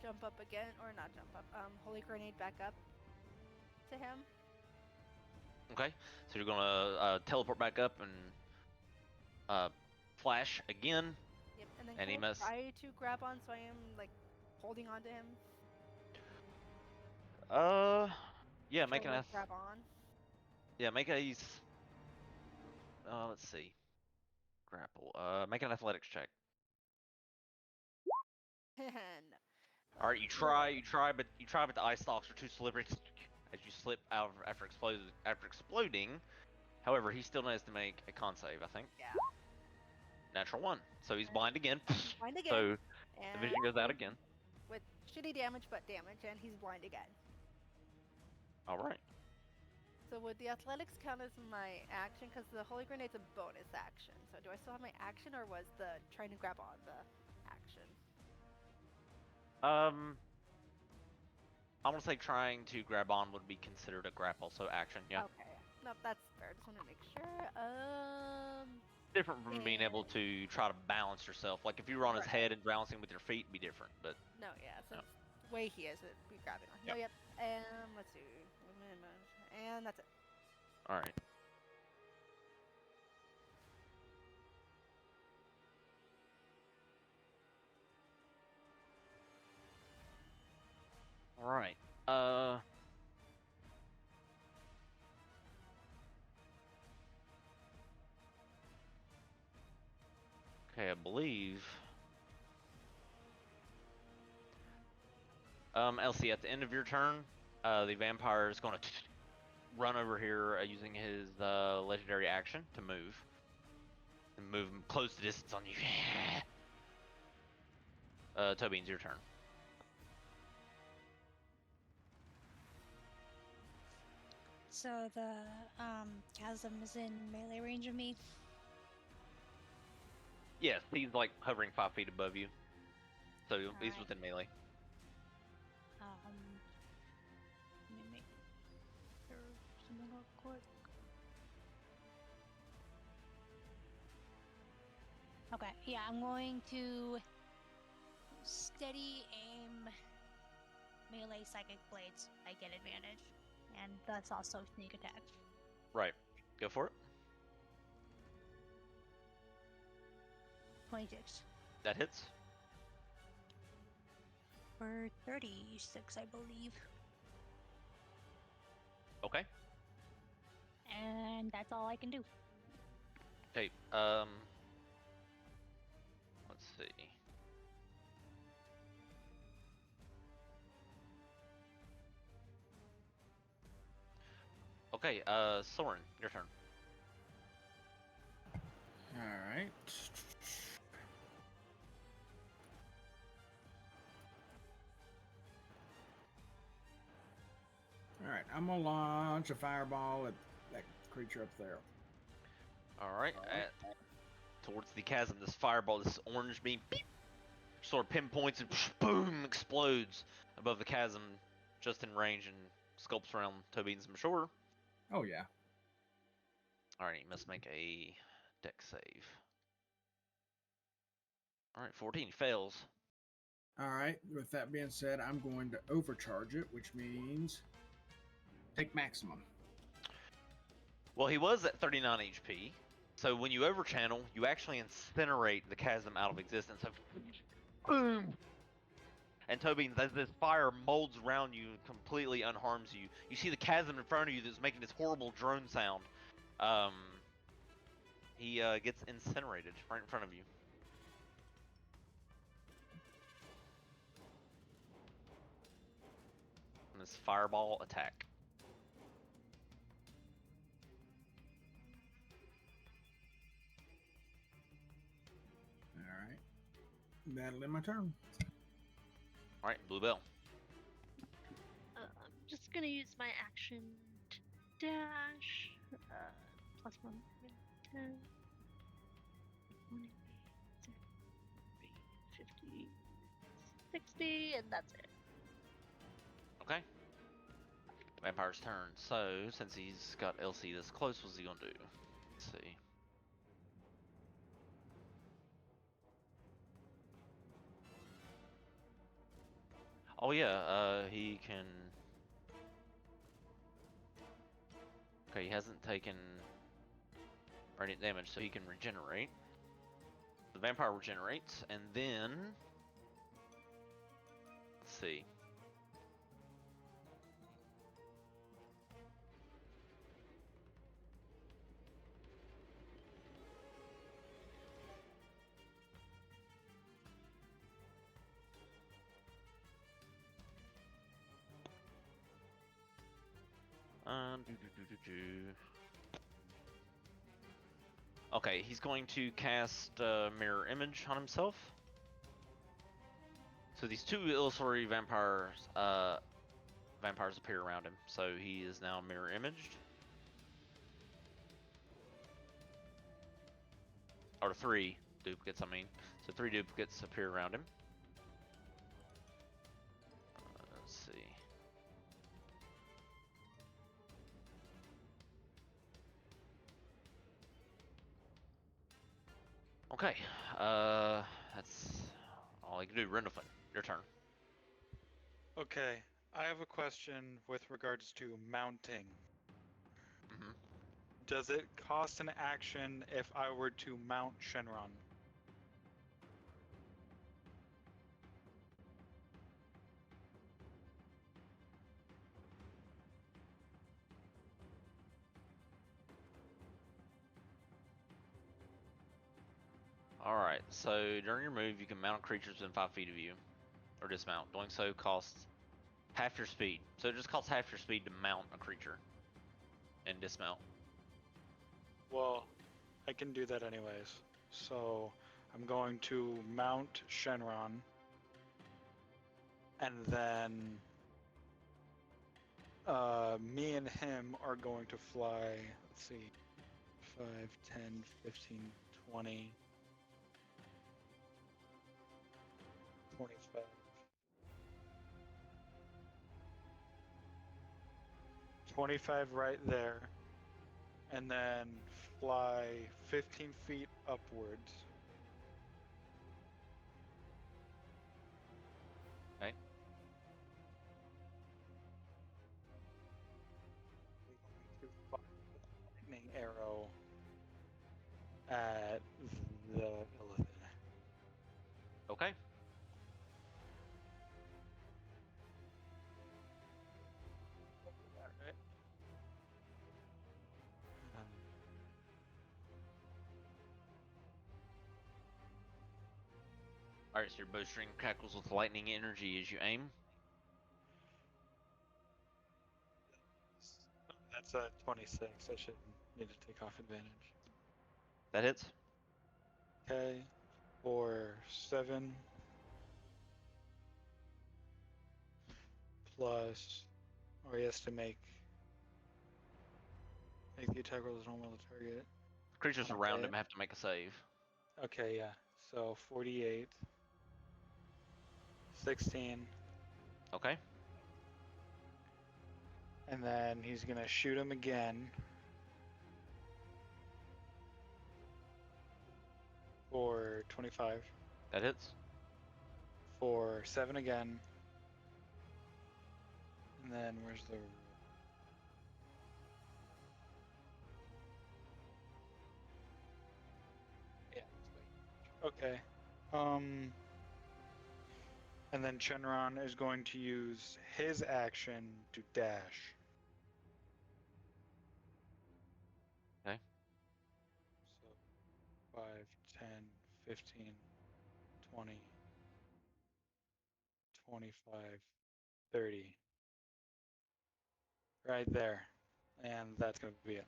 jump up again, or not jump up. Holy grenade back up to him. Okay, so you're gonna teleport back up and flash again. Yep. And then And he can I must. try to grab on, so I am like holding on to him. Yeah, Try make to an like, grab on. Yeah, make a. Let's see. Grapple. Make an athletics check. And All right, you try, but the ice stalks are too slippery as you slip out after exploding. However, he still needs to make a con save, I think. Yeah. Natural 1, so he's blind again. Blind again. So and the vision goes out again. with shitty damage, but damage, and he's blind again. All right. So would the athletics count as my action? Because the holy grenade's a bonus action. So do I still have my action, or was the trying to grab on the action? I want to say trying to grab on would be considered a grapple, so action, yeah. Okay. Nope, that's fair. Just want to make sure. Different from being able to try to balance yourself. Like if you were on his head and balancing with your feet, it'd be different. But no, yeah. So the way he is, it'd be grabbing on. Yep. No, yep. Let's see. And that's it. All right. All right. Okay, I believe. Elsie, at the end of your turn, the vampire is going to run over here using his legendary action to move. And move him close the distance on you. Toby, it's your turn. So the chasm is in melee range of me. Yes, he's like hovering 5 feet above you. So he's Alright. within melee. Let me make sure something real quick. Okay, yeah, I'm going to steady aim melee psychic blades. I get advantage, and that's also sneak attack. Right. Go for it. 26. That hits. For 36, I believe. Okay. And that's all I can do. Okay. Let's see. Okay. Soren, your turn. All right. All right, I'm gonna launch a fireball at that creature up there. All right. Towards the chasm, this fireball, this orange beam, beep, sort of pinpoints and boom, explodes above the chasm, just in range, and sculpts around Toby and Mashore. Oh yeah. All right, you must make a dex save. All right, 14 fails. All right. With that being said, I'm going to overcharge it, which means take maximum. Well, he was at 39 HP, so when you overchannel, you actually incinerate the chasm out of existence. So, boom! And Toby, as this fire molds around you and completely unharms you, you see the chasm in front of you that's making this horrible drone sound. He gets incinerated right in front of you. And this fireball attack. Alright. That'll end my turn. Alright, Bluebell. I'm just gonna use my action to dash. Plus 1, 10, 20, 30, 50, 60, and that's it. Okay. Vampire's turn. So, since he's got Elsie this close, what's he gonna do? Let's see. Oh yeah, he can... Okay, he hasn't taken radiant damage, so he can regenerate. The vampire regenerates, and then... Let's see. Okay, he's going to cast Mirror Image on himself. So these two illusory vampires appear around him. So he is now mirror imaged. Or 3 duplicates, I mean. So 3 duplicates appear around him. Let's see. Okay, that's all I can do. Rendlefin, your turn. Okay, I have a question with regards to mounting. Mm-hmm. Does it cost an action if I were to mount Shenron? Alright, so during your move, you can mount creatures within 5 feet of you, or dismount. Doing so costs half your speed. So it just costs half your speed to mount a creature and dismount. Well, I can do that anyways. So I'm going to mount Shenron, and then me and him are going to fly, let's see, 5, 10, 15, 20, 25. 25 right there, and then fly 15 feet upwards. Okay. I'm going to fire a lightning arrow at the Illithid. Okay. Alright. Alright, so your bowstring crackles with lightning energy as you aim. That's a 26. I should need to take off advantage. That hits. Okay. For 7 plus, or he has to make the attack roll as normal to target. Creatures around Okay. him have to make a save. Okay, yeah. So 48, 16, Okay. and then he's gonna shoot him again for 25, That hits. for 7 again, and then where's the... Yeah. Okay. And then Shenron is going to use his action to dash. Okay. So 5, 10, 15, 20, 25, 30. Right there. And that's going to be it.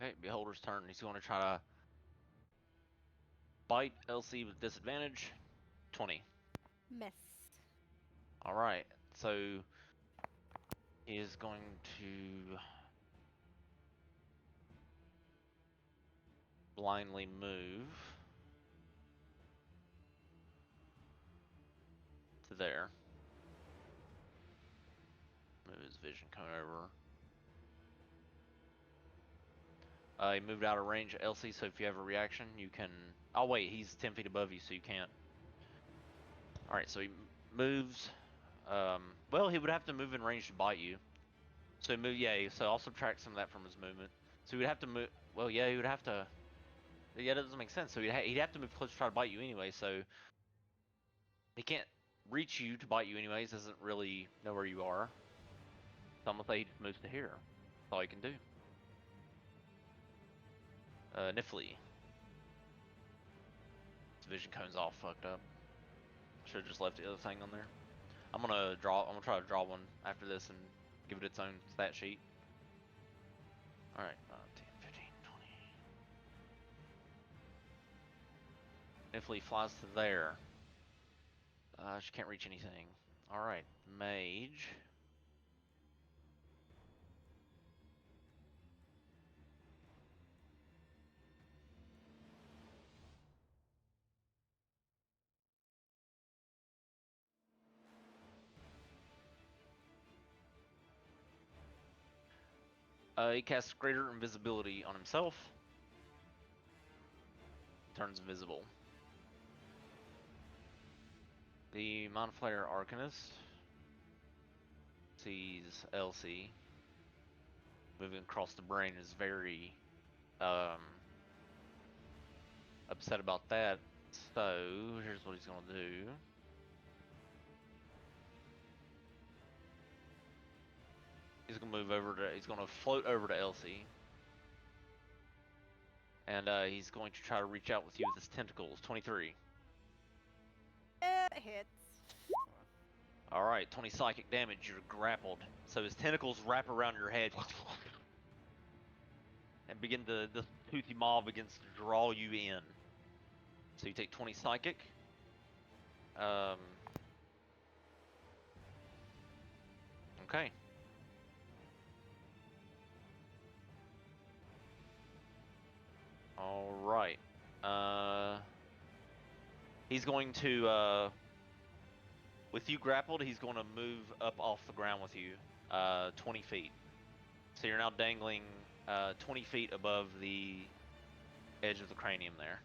Okay, Beholder's turn. He's going to try to bite LC with disadvantage. 20. Miss. All right. So he is going to blindly move to there. Move his vision coming over. He moved out of range, Elsie, so if you have a reaction, you can... Oh, wait, he's 10 feet above you, so you can't. Alright, so he moves... well, he would have to move in range to bite you. So move, yeah, so I'll subtract some of that from his movement. So he would have to move... Well, yeah, he would have to... Yeah, that doesn't make sense. So he'd have to move close to try to bite you anyway, so... He can't reach you to bite you anyways, doesn't really know where you are. So I'm gonna say he just moves to here. That's all he can do. Nifley. His vision cone's all fucked up. Should've just left the other thing on there. I'm gonna try to draw one after this and give it its own stat sheet. Alright, 10, 15, 20. Nifley flies to there. She can't reach anything. Alright, Mage. He casts greater invisibility on himself. Turns invisible. The Mind Flayer Arcanist sees Elsie moving across the brain, is very upset about that. So here's what he's gonna do. He's gonna move over to. He's gonna float over to Elsie, and he's going to try to reach out with you with his tentacles. 23. It hits. All right, 20 psychic damage. You're grappled. So his tentacles wrap around your head, and begin to. This toothy maw begins to draw you in. So you take 20 psychic. Okay. All right. He's going to, with you grappled, he's going to move up off the ground with you, 20 feet. So you're now dangling 20 feet above the edge of the cranium there.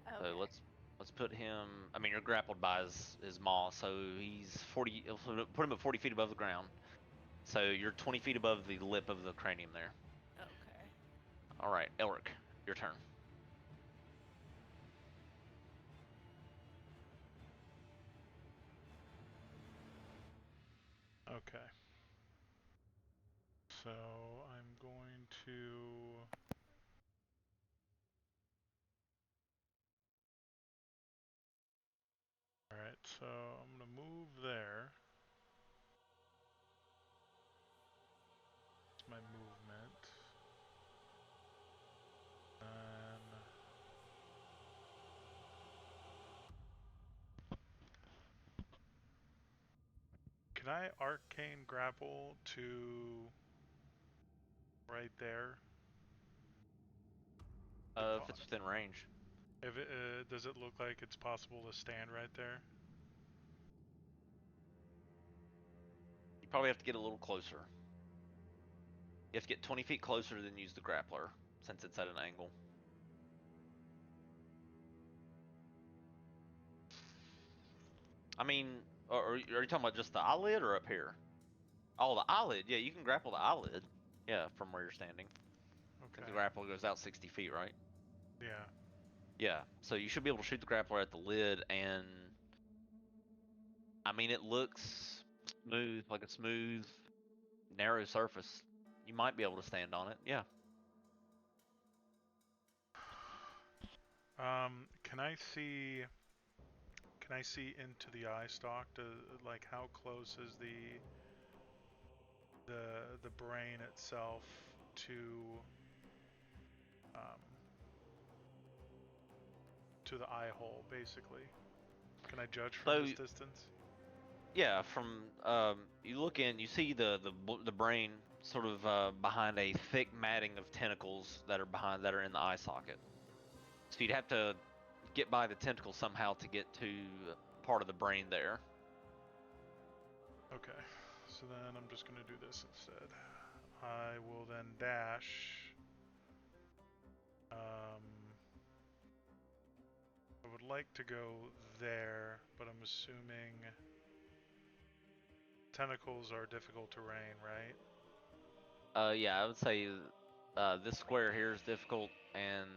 Okay. So let's put him. I mean, you're grappled by his maw, so he's 40. Put him at 40 feet above the ground. So you're 20 feet above the lip of the cranium there. Okay. All right, Elric, your turn. Okay. So I'm going to... Alright, so I'm going to move there. That's my movement. And... Can I arcane grapple to right there? If it's within range. If it, does it look like it's possible to stand right there? You probably have to get a little closer. You have to get 20 feet closer than use the grappler, since it's at an angle. I mean, are you talking about just the eyelid or up here? Oh, the eyelid. Yeah, you can grapple the eyelid. Yeah, from where you're standing. Okay. Because the grapple goes out 60 feet, right? Yeah. Yeah, so you should be able to shoot the grappler at the lid, and I mean, it looks smooth, like a smooth, narrow surface. You might be able to stand on it. Yeah. Can I see? Can I see into the eye stalk? To like, how close is the brain itself um, to the eye hole, basically? Can I judge from So this distance? yeah, from you look in, you see the brain sort of behind a thick matting of tentacles that are in the eye socket. So you'd have to get by the tentacle somehow to get to part of the brain there. Okay, so then I'm just gonna do this instead. I will then dash. I would like to go there, but I'm assuming tentacles are difficult terrain, right? Yeah, I would say this square here is difficult, and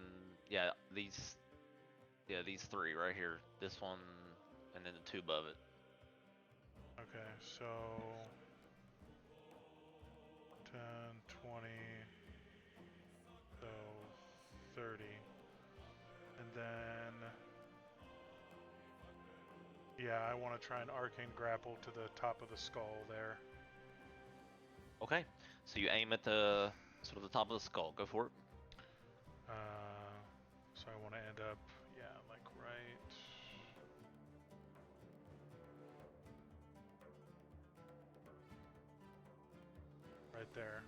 yeah, these three right here, this one, and then the two above it. Okay, so 10, 20, so 30. And then, yeah, I want to try an arcane grapple to the top of the skull there. Okay, so you aim at the sort of the top of the skull. Go for it. So I want to end up, yeah, like right there.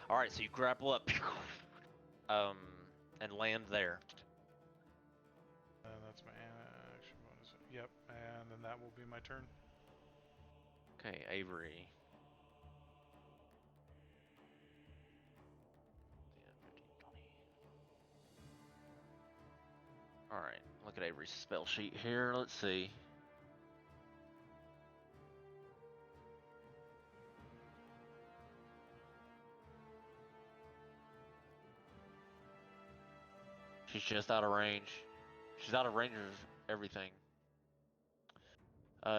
All right, so you grapple up, and land there. And that's my action bonus. Yep, and then that will be my turn. Okay, Avery. All right, look at Avery's spell sheet here. Let's see. She's just out of range. She's out of range of everything.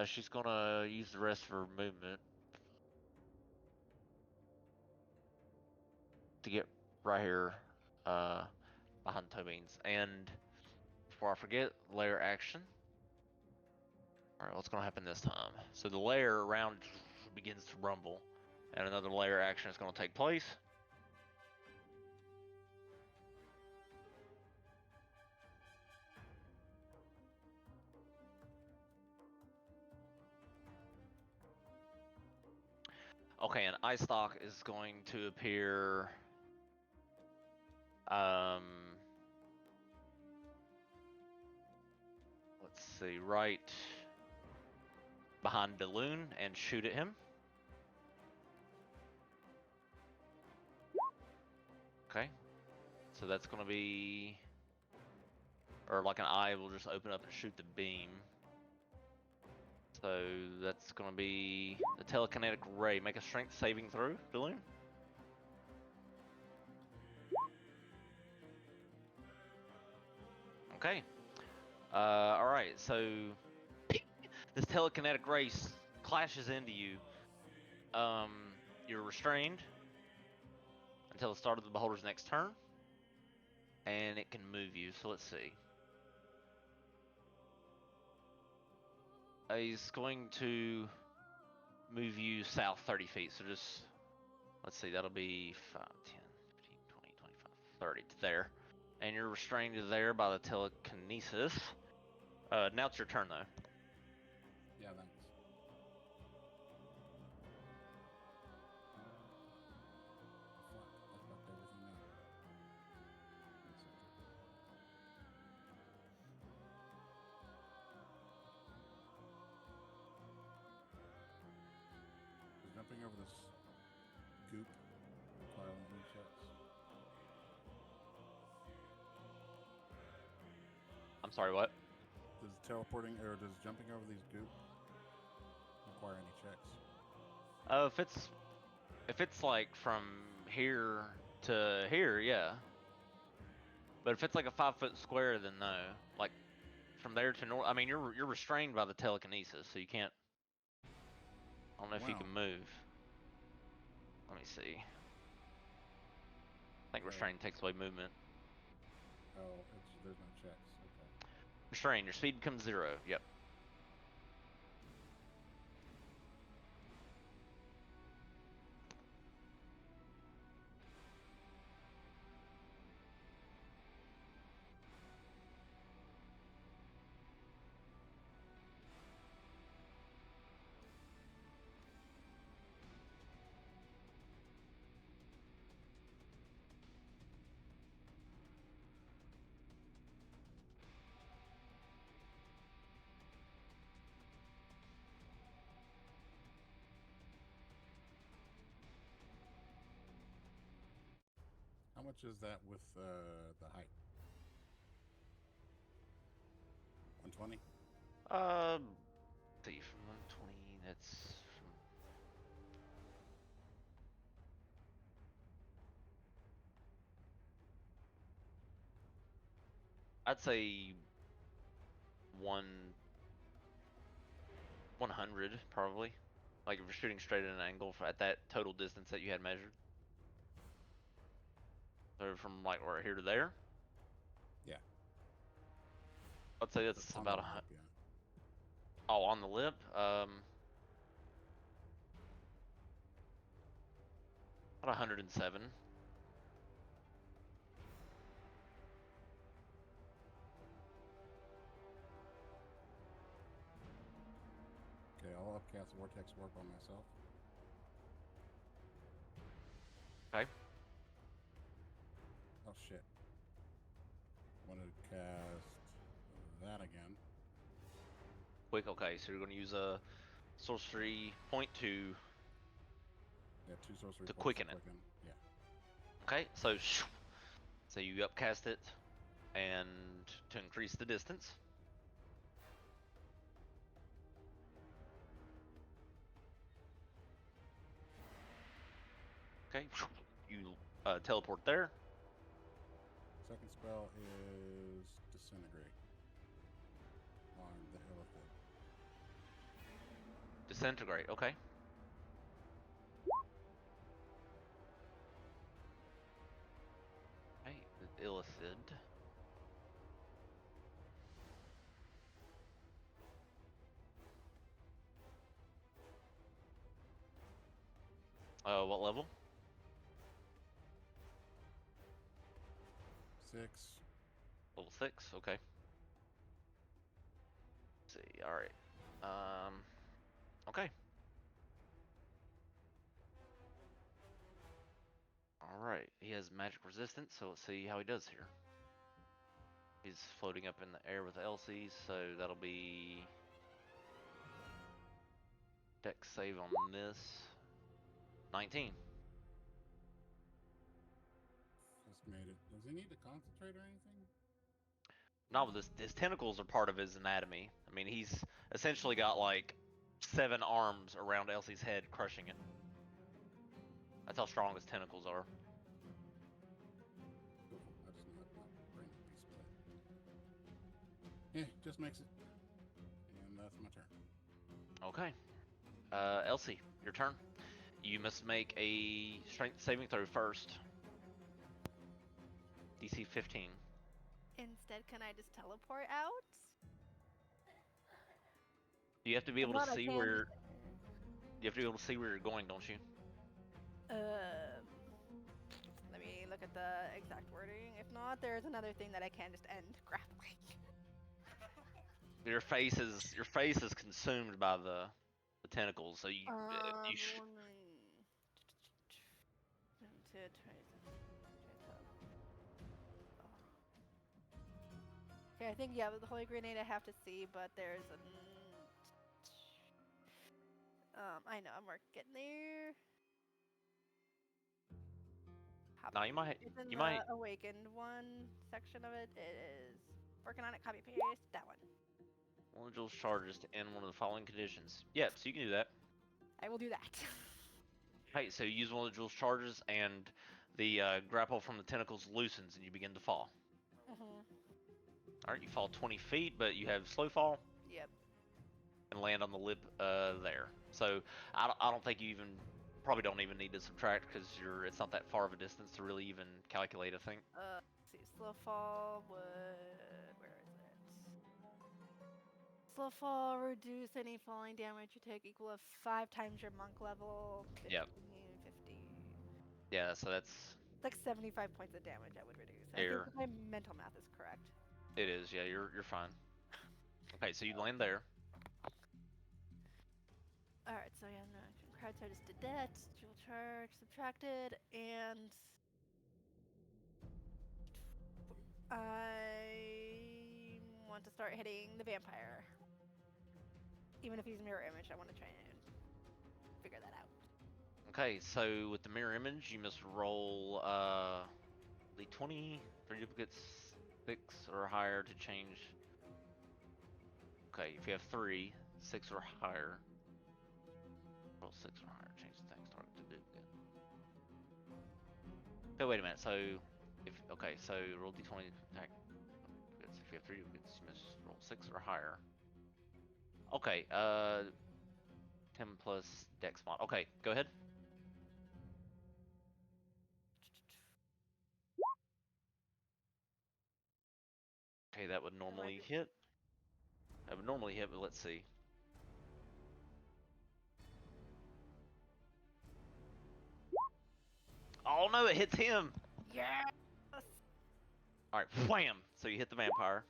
She's gonna use the rest of her movement to get right here, behind Tobeans. And before I forget, layer action. All right, what's gonna happen this time? So the layer around begins to rumble, and another layer action is gonna take place. Okay, an eye stalk is going to appear. Let's see, right behind Daloon and shoot at him. Okay, so that's gonna be, or like an eye will just open up and shoot the beam. So that's gonna be the telekinetic ray. Make a strength saving throw, Daloon. Okay. All right. So this telekinetic ray clashes into you. You're restrained until the start of the beholder's next turn, and it can move you. So let's see. He's going to move you south 30 feet. So just, let's see, that'll be 5, 10, 15, 20, 25, 30 to there. And you're restrained to there by the telekinesis. Now it's your turn, though. Yeah, thanks. I fucked everything up. One second. Is jumping over this goop requiring any checks? I'm sorry, what? Does teleporting or does jumping over these goop require any checks? If it's like from here to here, yeah. But if it's like a 5-foot square, then no. Like from there to north, I mean, you're restrained by the telekinesis, so you can't. I don't know if you can move. Let me see. I think restrain takes away movement. Oh, there's no checks. Okay. Restrain, your speed becomes 0. Yep. How much is that with the height? 120? See, from 120, that's from. I'd say 100 probably. Like if you're shooting straight at an angle at that total distance that you had measured. So from like right here to there. Yeah. I'd say that's On about the map, yeah. Oh, on the lip. About 107. Okay, I'll upcast Vortex Warp on myself. Okay. Oh shit. Want to cast that again. Quick, okay, so you're going to use a sorcery point to Yeah, 2 sorcery To points quicken it. Yeah. Okay, so you upcast it and to increase the distance. Okay, you teleport there. Second spell is Disintegrate on the Illithid. Disintegrate, okay. Okay, the Illithid. What level? 6. Level 6, okay. Let's see, alright. Okay. Alright, he has magic resistance, so let's see how he does here. He's floating up in the air with Elsie, so that'll be Dex save on this. 19. Just made it. Does he need to concentrate or anything? No, but his tentacles are part of his anatomy. I mean, he's essentially got like 7 arms around Elsie's head, crushing it. That's how strong his tentacles are. Cool. That's not brain piece, but yeah, just makes it. And that's my turn. Okay. Elsie, your turn. You must make a strength saving throw first. DC 15. Instead, can I just teleport out? You have to be able If to not, I see can- where. You have to be able to see where you're going, don't you? Let me look at the exact wording. If not, there's another thing that I can just end grappling. Your face is consumed by the tentacles, so you Okay, I think yeah, with the holy grenade I have to see, but there's I know I'm getting there. Now you might It's in you the might awakened one section of it. It is working on it. Copy paste that one. one of Jules charges to end one of the following conditions. Yep, so you can do that. I will do that. Okay, so you use one of the Jules charges, and the grapple from the tentacles loosens, and you begin to fall. All right, you fall 20 feet, but you have slow fall Yep. and land on the lip there. So I don't think you even probably don't even need to subtract because it's not that far of a distance to really even calculate. I think. Let's see, slow fall would. Where is it? Slow fall, reduce any falling damage you take equal of 5 times your monk level. 15, Yep. 50. Yeah. So that's It's like 75 points of damage I would reduce. I air. think my mental math is correct. It is. Yeah. You're fine. Okay. So you land there. Alright, so yeah, no action. Crowd, so I just did that. Jewel charge, subtracted, and I want to start hitting the vampire. Even if he's mirror image, I want to try and figure that out. Okay. So with the mirror image, you must roll the 20 3 duplicates 6 or higher to change. Okay. If you have 3, 6 or higher. Roll 6 or higher. Change the thing's target to duplicate. Okay, wait a minute. So, so roll d20 attack. If you have 3 duplicates, you must roll 6 or higher. Okay, 10 plus dex mod. Okay, go ahead. Okay, that would normally hit. That would normally hit, but let's see. Oh no, it hits him! Yes! Alright, wham! So you hit the vampire.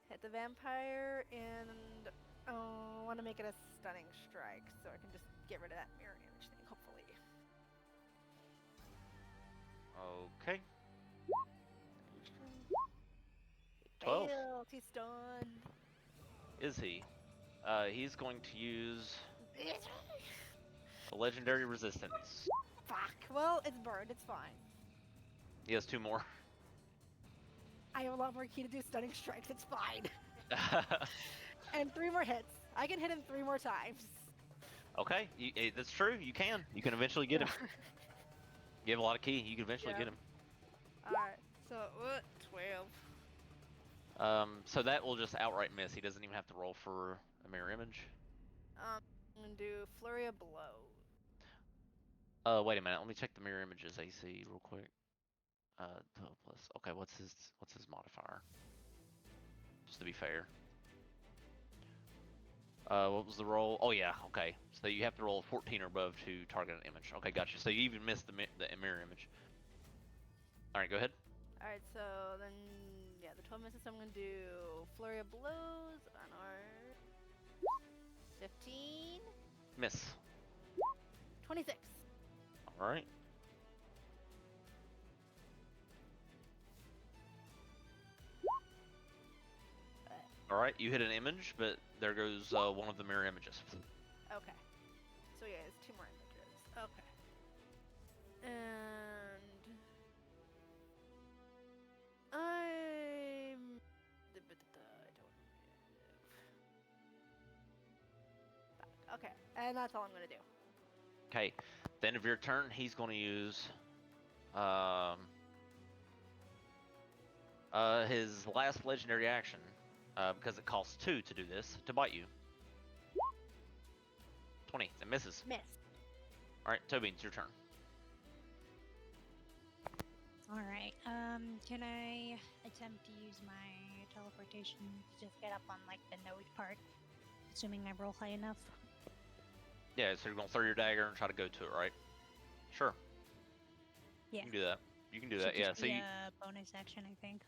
Hit the vampire, and I want to make it a stunning strike, so I can just get rid of that mirror image thing, hopefully. Okay. 12. Failed! He's stunned! Is he? He's going to use a legendary resistance. Fuck! Well, it's burned, it's fine. He has 2 more. I have a lot more key to do stunning strikes, it's fine. And 3 more hits. I can hit him 3 more times. Okay, that's true. You can. You can eventually get him. You have a lot of key. You can eventually get him. Alright, so 12. So that will just outright miss. He doesn't even have to roll for a mirror image. I'm gonna do Flurry of Blows. Wait a minute. Let me check the mirror image's AC real quick. 12 plus. Okay, what's his modifier? Just to be fair. What was the roll? Oh yeah, okay. So you have to roll 14 or above to target an image. Okay, gotcha. So you even missed the mirror image. All right, go ahead. All right, so then yeah, the 12 misses. So I'm gonna do Flurry of Blows on our 15, Miss. 26. All right. All right, you hit an image, but there goes one of the mirror images. Okay. So yeah, it's 2 more images. Okay. And I don't. Okay, and that's all I'm gonna do. Okay, the end of your turn, he's going to use his last legendary action, because it costs 2 to do this, to bite you. 20, it misses. Miss. Alright, Toby, it's your turn. Alright, can I attempt to use my teleportation to just get up on, like, the node part? Assuming I roll high enough? Yeah, so you're going to throw your dagger and try to go to it, right? Sure. Yeah. You can do that. You can do Should that, yeah. just So be you, a bonus action, I think.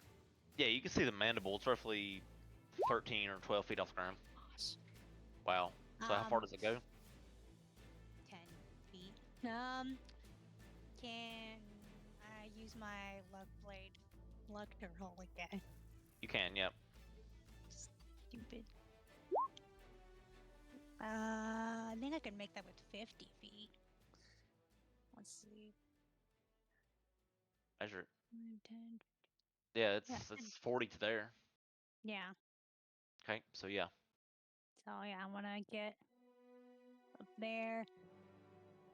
yeah, you can see the mandible. It's roughly 13 or 12 feet off the ground. Gosh. Wow. So how far does it go? 10 feet. Can I use my luck blade? Luck to roll again. You can, yep. Stupid. I think I can make that with 50 feet. Let's see. Measure it. 10. Yeah, Yeah, it's 40 to there. Yeah. Okay, so yeah. So yeah, I want to get up there,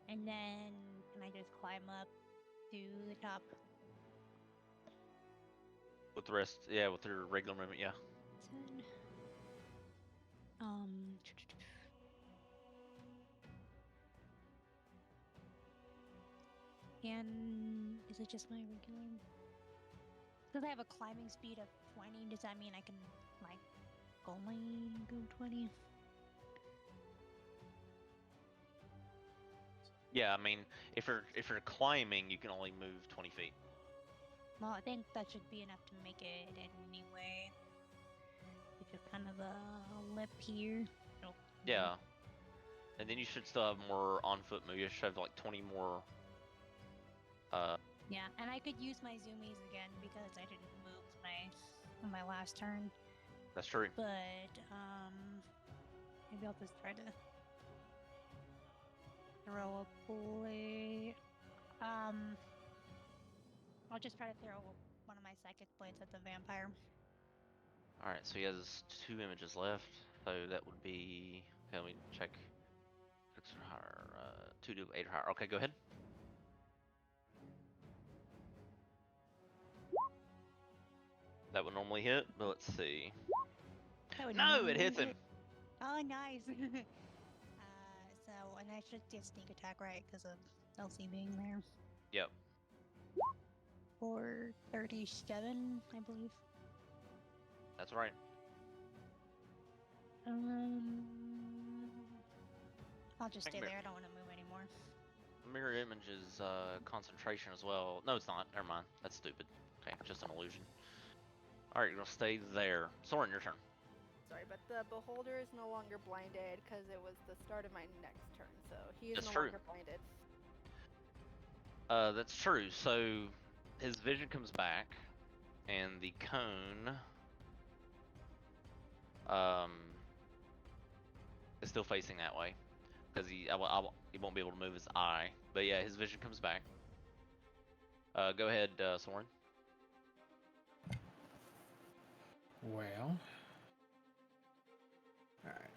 and then can I just climb up to the top? With the rest, yeah, with your regular movement, yeah. 10. And is it just my regular? Because I have a climbing speed of 20, does that mean I can, like, only go 20? Yeah, I mean, if you're climbing, you can only move 20 feet. Well, I think that should be enough to make it anyway. If you're kind of a lip here. Oh, Yeah. And then you should still have more on-foot move. You should have like 20 more. Yeah, and I could use my zoomies again because I didn't move on my last turn. That's true. But maybe I'll just try to throw a blade. I'll just try to throw one of my psychic blades at the vampire. All right, so he has 2 images left. So that would be. Okay, let me check. 6 or higher. 2 to 8 or higher. Okay, go ahead. That would normally hit, but let's see. No, it hits him. Oh, nice. So, and I should get sneak attack, right? Because of LC being there. Yep. For 37, I believe. That's right. I'll just stay there. I don't want to move anymore. Mirror image is concentration as well. No, it's not. Never mind. That's stupid. Okay, just an illusion. Alright, you're gonna stay there. Soren, your turn. Sorry, but the beholder is no longer blinded because it was the start of my next turn, so he is That's no true. longer blinded. That's true. So his vision comes back, and the cone is still facing that way because he won't be able to move his eye. But yeah, his vision comes back. Go ahead, Soren. Well. Alright.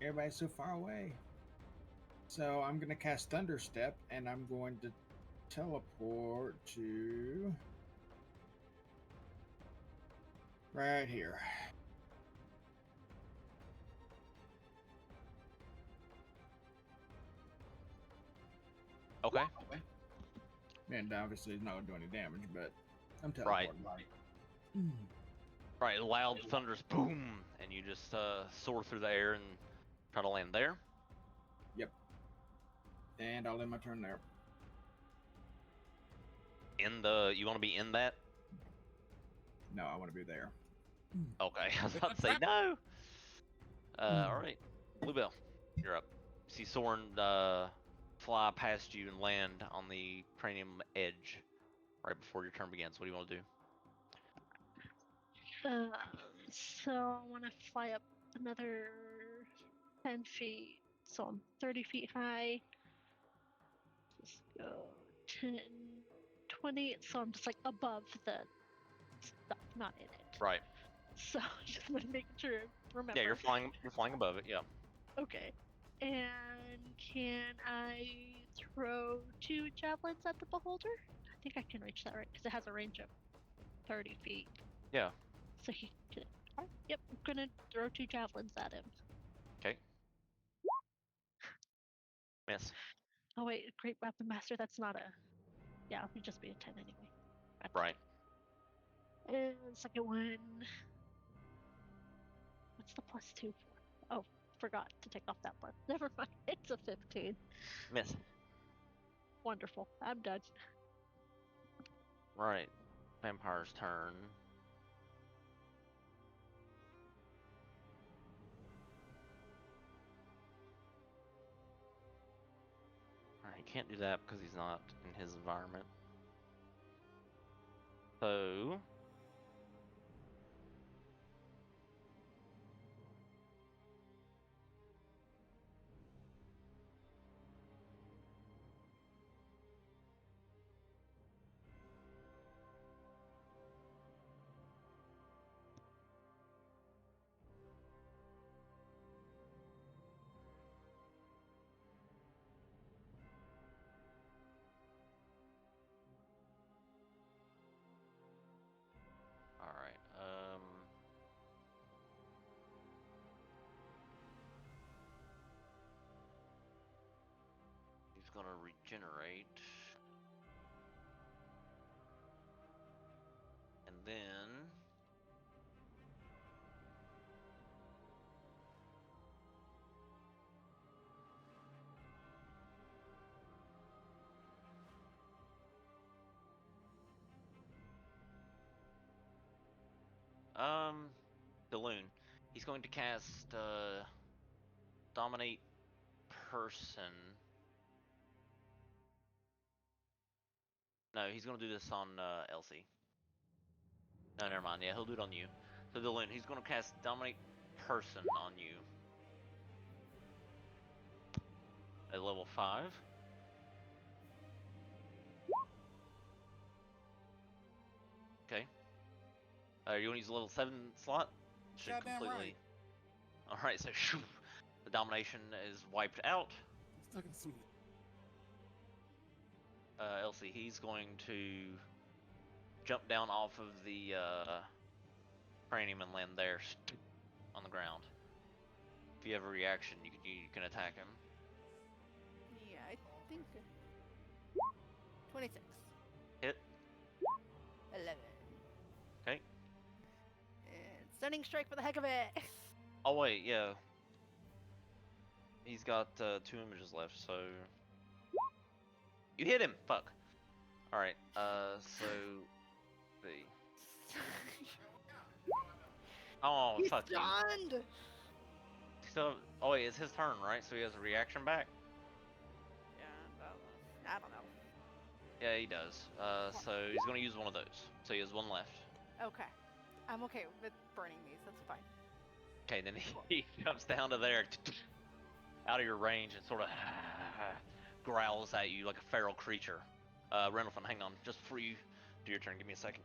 Everybody's so far away. So I'm going to cast Thunder Step, and I'm going to teleport to right here. Okay. And obviously it's not going to do any damage, but I'm teleporting. Right, loud thunderous boom, and you just soar through the air and try to land there. Yep. And I'll end my turn there. You want to be in that? No, I want to be there. Okay, I was about to say no. Alright, Bluebell, you're up. See Soren fly past you and land on the cranium edge right before your turn begins. What do you want to do? So I want to fly up another 10 feet. So I'm 30 feet high. Just go 10, 20. So I'm just like above the stuff, not in it. Right. So just want to make sure. Remember. Yeah, you're flying above it. Yeah. Okay. And can I throw 2 javelins at the beholder? I think I can reach that, right? Because it has a range of 30 feet. Yeah. So he can. Yep, I'm gonna throw 2 javelins at him. Okay. Miss. Oh wait, Great Weapon Master. That's not a. Yeah, it would just be a 10 anyway. Right. And second one. What's the +2 for? Oh, forgot to take off that plus. Never mind. It's a 15. Miss. Wonderful. I'm done. Right. Vampire's turn. Alright, he can't do that because he's not in his environment. So gonna regenerate. And then Balloon. He's going to cast Dominate Person. No, he's gonna do this on Elsie. No, never mind. Yeah, he'll do it on you. So Balloon, he's gonna cast Dominate Person on you. At level 5. Okay. You want to use the level 7 slot? Should Goddamn completely. right. Alright, so shoo, the domination is wiped out. It's fucking sweet. Elsie, he's going to jump down off of the cranium and land there on the ground. If you have a reaction, you can attack him. Yeah, I think 26. Hit. 11. Okay. And stunning strike for the heck of it. Oh wait, yeah. He's got 2 images left, so you hit him. Fuck. All right. So the. Oh He's fuck you. stunned. So, oh wait, it's his turn, right? So he has a reaction back. Yeah, I don't know. Yeah, he does. So he's gonna use one of those. So he has 1 left. Okay, I'm okay with burning these. That's fine. Okay, then he jumps down to there, out of your range, and sort of growls at you like a feral creature. Renelfin, hang on, just before you do your turn, give me a second.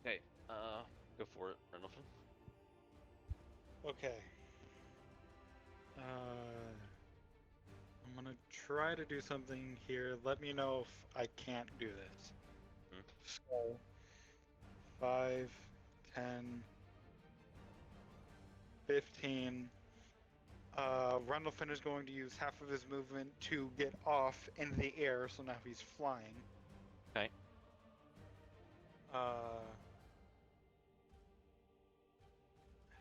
Okay, go for it, Renelfin. Okay. I'm gonna try to do something here. Let me know if I can't do this. So, 5, 10, 15. Rundlefin is going to use half of his movement to get off in the air, so now he's flying. Okay. How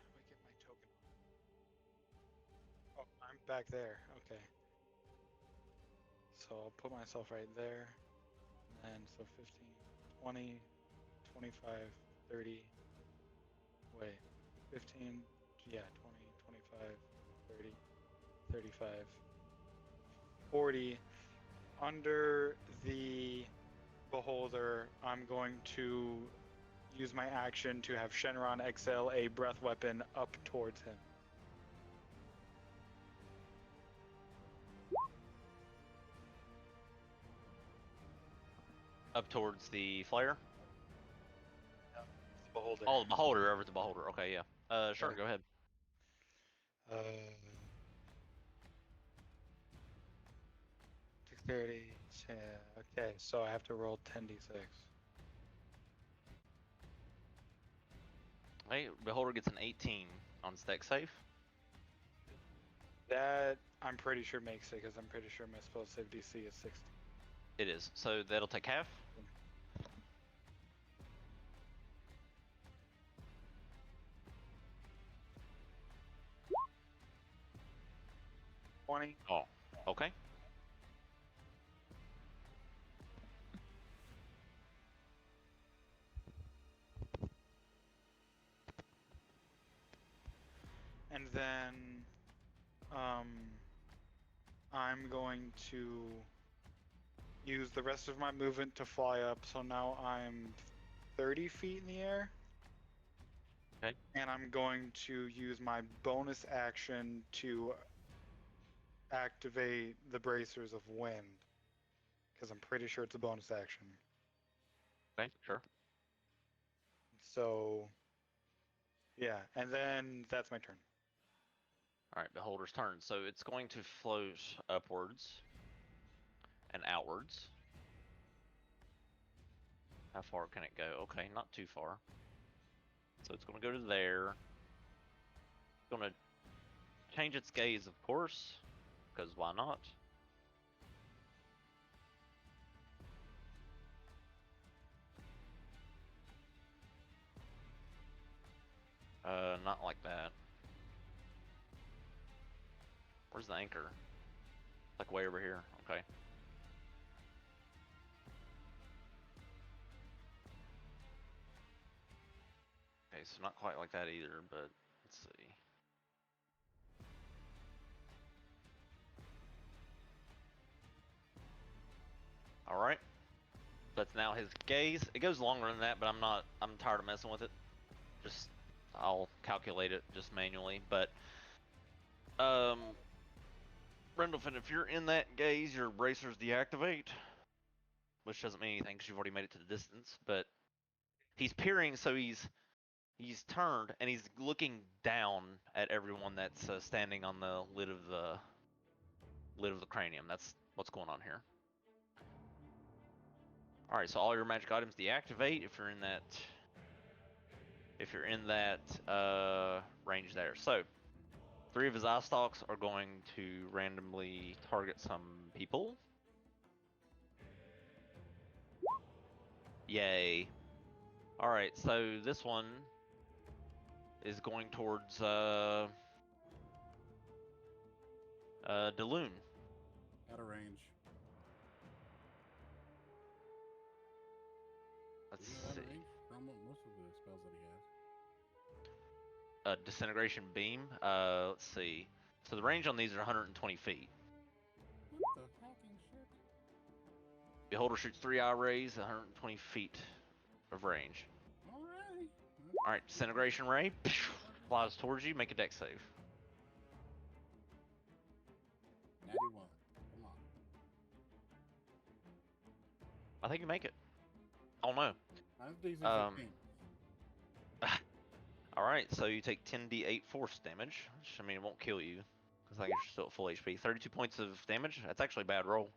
do I get my token? Oh, I'm back there. Okay. So I'll put myself right there. And so 15, 20, 25, 30. Wait. 15, yeah, 20, 25, 30, 35, 40. Under the beholder, I'm going to use my action to have Shenron exhale a breath weapon up towards him. Up towards the flare? Beholder. Oh, the beholder, over the beholder. Okay, yeah. Sure, Yeah. go ahead. 630. Yeah, okay, so I have to roll 10d6. Hey, beholder gets an 18 on dex save. That I'm pretty sure makes it because I'm pretty sure my spell save DC is 60. It is. So that'll take half. 20. Oh, okay. And then, I'm going to use the rest of my movement to fly up, so now I'm 30 feet in the air. Okay. And I'm going to use my bonus action to activate the Bracers of Wind. Because I'm pretty sure it's a bonus action. Okay, sure. So, yeah, and then that's my turn. All right, Beholder's turn. So it's going to float upwards and outwards. How far can it go? Okay, not too far. So it's going to go to there. It's going to change its gaze, of course, because why not? Not like that. Where's the anchor? Like way over here. Okay. Okay, so not quite like that either, but let's see. All right. That's now his gaze. It goes longer than that, but I'm tired of messing with it. Just, I'll calculate it just manually. But, Rendlefin, if you're in that gaze, your bracers deactivate. Which doesn't mean anything because you've already made it to the distance. But he's peering, so he's turned and he's looking down at everyone that's standing on the lid of the cranium. That's what's going on here. All right, so all your magic items deactivate if you're in that range there. So 3 of his eye stalks are going to randomly target some people. Yay. All right, so this one is going towards Daloon. Out of range. Let's Isn't it out see. of range from most of the spells that he has? Disintegration beam. Let's see. So the range on these are 120 feet. What the hacking shit? Beholder shoots 3 eye rays, 120 feet of range. Alrighty. All right, disintegration ray flies towards you. Make a dex save. Natty 1. Come on. I think you make it. Oh no. I'm DC Um, 16. All right, so you take 10d8 force damage, which I mean it won't kill you, because I think you're still at full HP. 32 points of damage. That's actually a bad roll.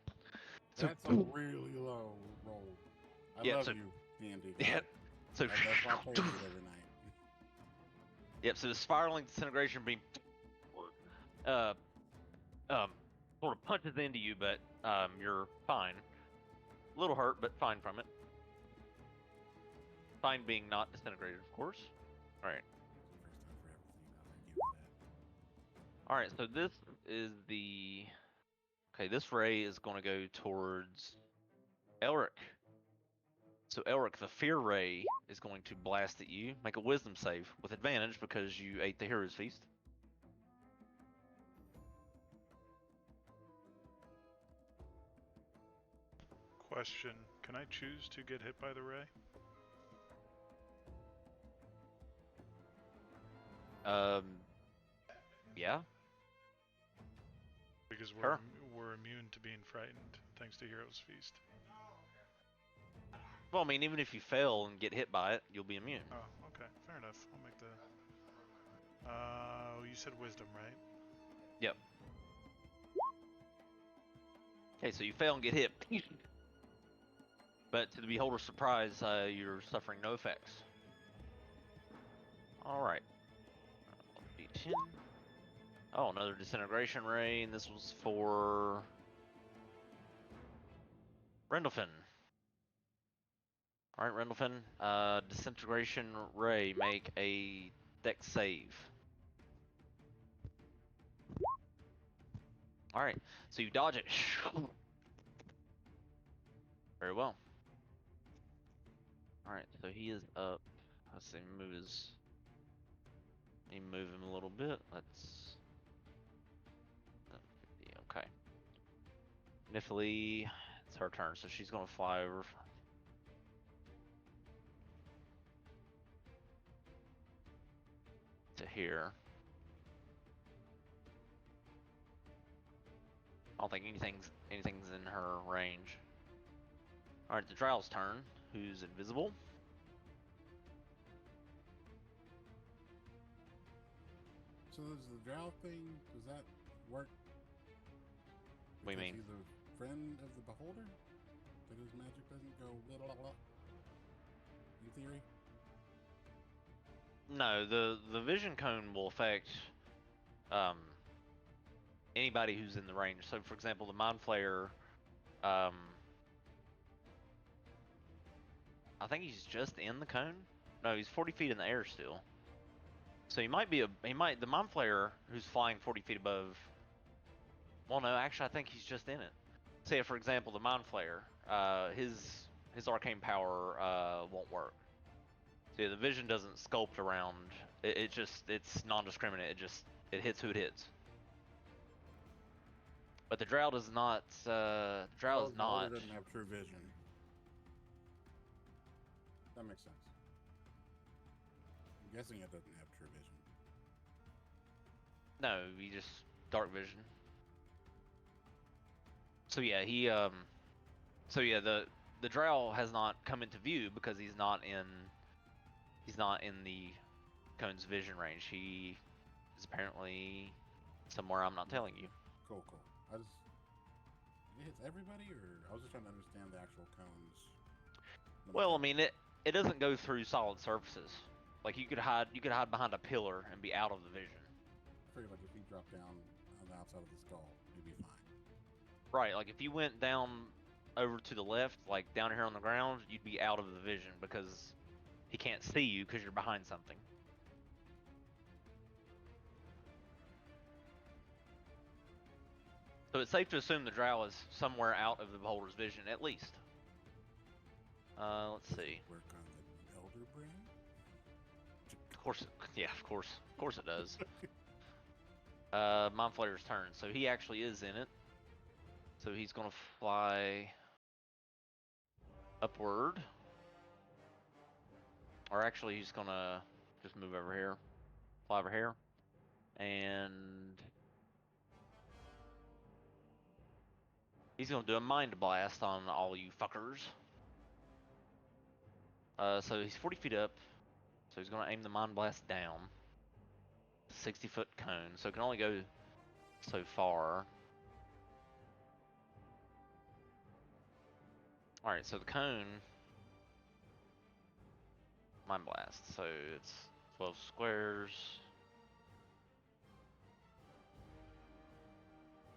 So, That's a really low roll. I Yeah, love so- you, D&D. yeah. So That's why I play with it every night. Yep. So the spiraling disintegration beam, sort of punches into you, but you're fine. A little hurt, but fine from it. Fine being not disintegrated, of course. All right. All right. So this is the. Okay, this ray is going to go towards Elric. So Elric, the fear ray is going to blast at you. Make a wisdom save with advantage because you ate the hero's feast. Question: can I choose to get hit by the ray? Yeah. Because Sure. we're immune to being frightened thanks to Hero's Feast. Well, I mean, even if you fail and get hit by it, you'll be immune. Oh, okay, fair enough. I'll make the. You said wisdom, right? Yep. Okay, so you fail and get hit. But to the beholder's surprise, you're suffering no effects. Alright. D10. Oh, another disintegration ray, and this was for Rendlefin. Alright, Rendlefin. Disintegration ray, make a dex save. All right, so you dodge it. Very well. All right, so he is up. Let's see, move his. Let me move him a little bit. Let's. Okay. Nifley, it's her turn, so she's gonna fly over. To here. I don't think anything's in her range. All right, the Drow's turn. Who's invisible? So does the drow thing, does that work? What do you Because mean? he's a friend of the beholder? That his magic doesn't go blah, blah, blah, in theory? No, the vision cone will affect anybody who's in the range. So, for example, the Mind Flayer, I think he's just in the cone. No, he's 40 feet in the air still. So the Mind Flayer who's flying 40 feet above. Well, no, actually, I think he's just in it. Say, for example, the Mind Flayer, his arcane power won't work. So yeah, the vision doesn't sculpt around. It's non-discriminate. It hits who it hits. But the Drow does not. The Drow Oh, is the beholder not. doesn't have true vision. That makes sense. I'm guessing it doesn't have true vision. No, he just dark vision. So yeah, the Drow has not come into view because he's not in the cone's vision range. He is apparently somewhere I'm not telling you. Cool. It hits everybody, or I was just trying to understand the actual cones. Well, I mean it doesn't go through solid surfaces. Like you could hide behind a pillar and be out of the vision. I figured like if he dropped down on the outside of the skull, he'd be fine. Right, like if you went down over to the left, like down here on the ground, you'd be out of the vision because he can't see you because you're behind something. So it's safe to assume the Drow is somewhere out of the beholder's vision, at least. Let's see. Work on the elder brain. Of course, of course it does. Mind Flayer's turn, so he actually is in it. So he's gonna fly upward, or actually he's gonna just move over here, fly over here, and he's gonna do a mind blast on all you fuckers. So he's 40 feet up, so he's gonna aim the mind blast down. 60-foot cone, so it can only go so far. Alright, so the cone mind blast, so it's 12 squares.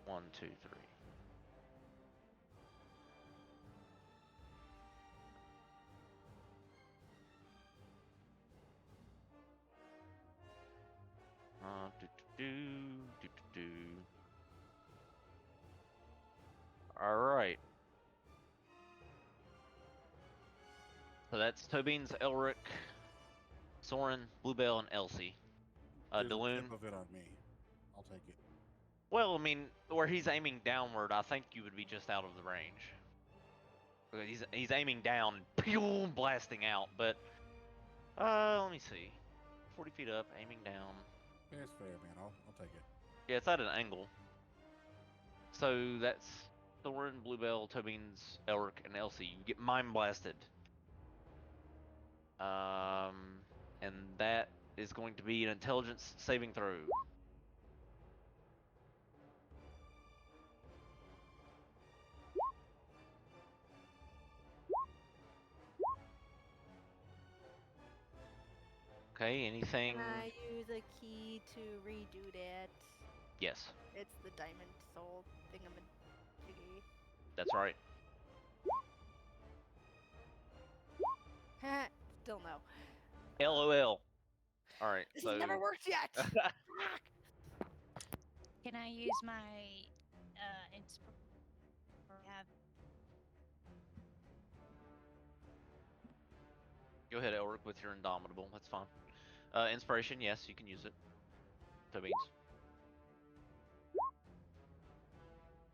1, 2, 3. Alright. So that's Tobin's, Elric, Soren, Bluebell, and Elsie. There's a Daloon. tip of it on me. I'll take it. Well, I mean, where he's aiming downward, I think you would be just out of the range. He's aiming down, pew, blasting out. But let me see. 40 feet up, aiming down. It's fair, man. I'll take it. Yeah, it's at an angle. So that's Thorin, Bluebell, Tobin's, Elric, and Elsie. You get mind blasted. And that is going to be an intelligence saving throw. Okay, anything? Can I use a key to redo that? Yes, It's the diamond soul thingamajiggy. that's right. Still no. LOL. All right, This so has never worked yet. Can I use my have Go ahead, Elric, with your Indomitable. That's fine. Inspiration, yes, you can use it. Tobeans.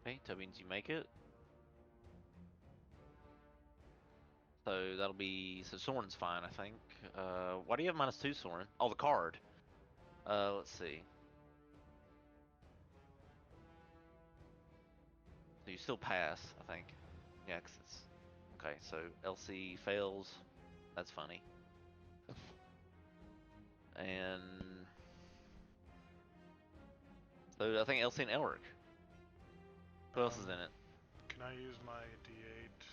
Okay, Tobeans, you make it. So that'll be. So Soren's fine, I think. Why do you have -2, Soren? Oh, the card. Let's see. So you still pass, I think. Yeah, 'cause it's. Okay, so LC fails. That's funny. And. So I think LC and Elric. Who else is in it? Can I use my D8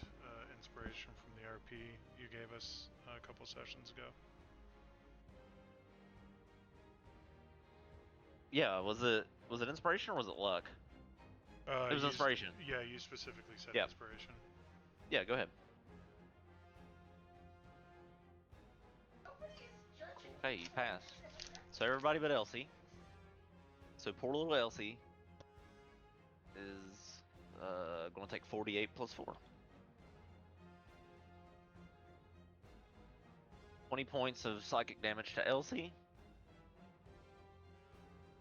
inspiration from the RP you gave us a couple sessions ago? Yeah, was it inspiration or was it luck? It was inspiration. Yeah, you specifically said Yep. inspiration. Yeah, go ahead. Okay, you pass. So everybody but Elsie. So poor little Elsie is going to take 48 plus 4. 20 points of psychic damage to Elsie.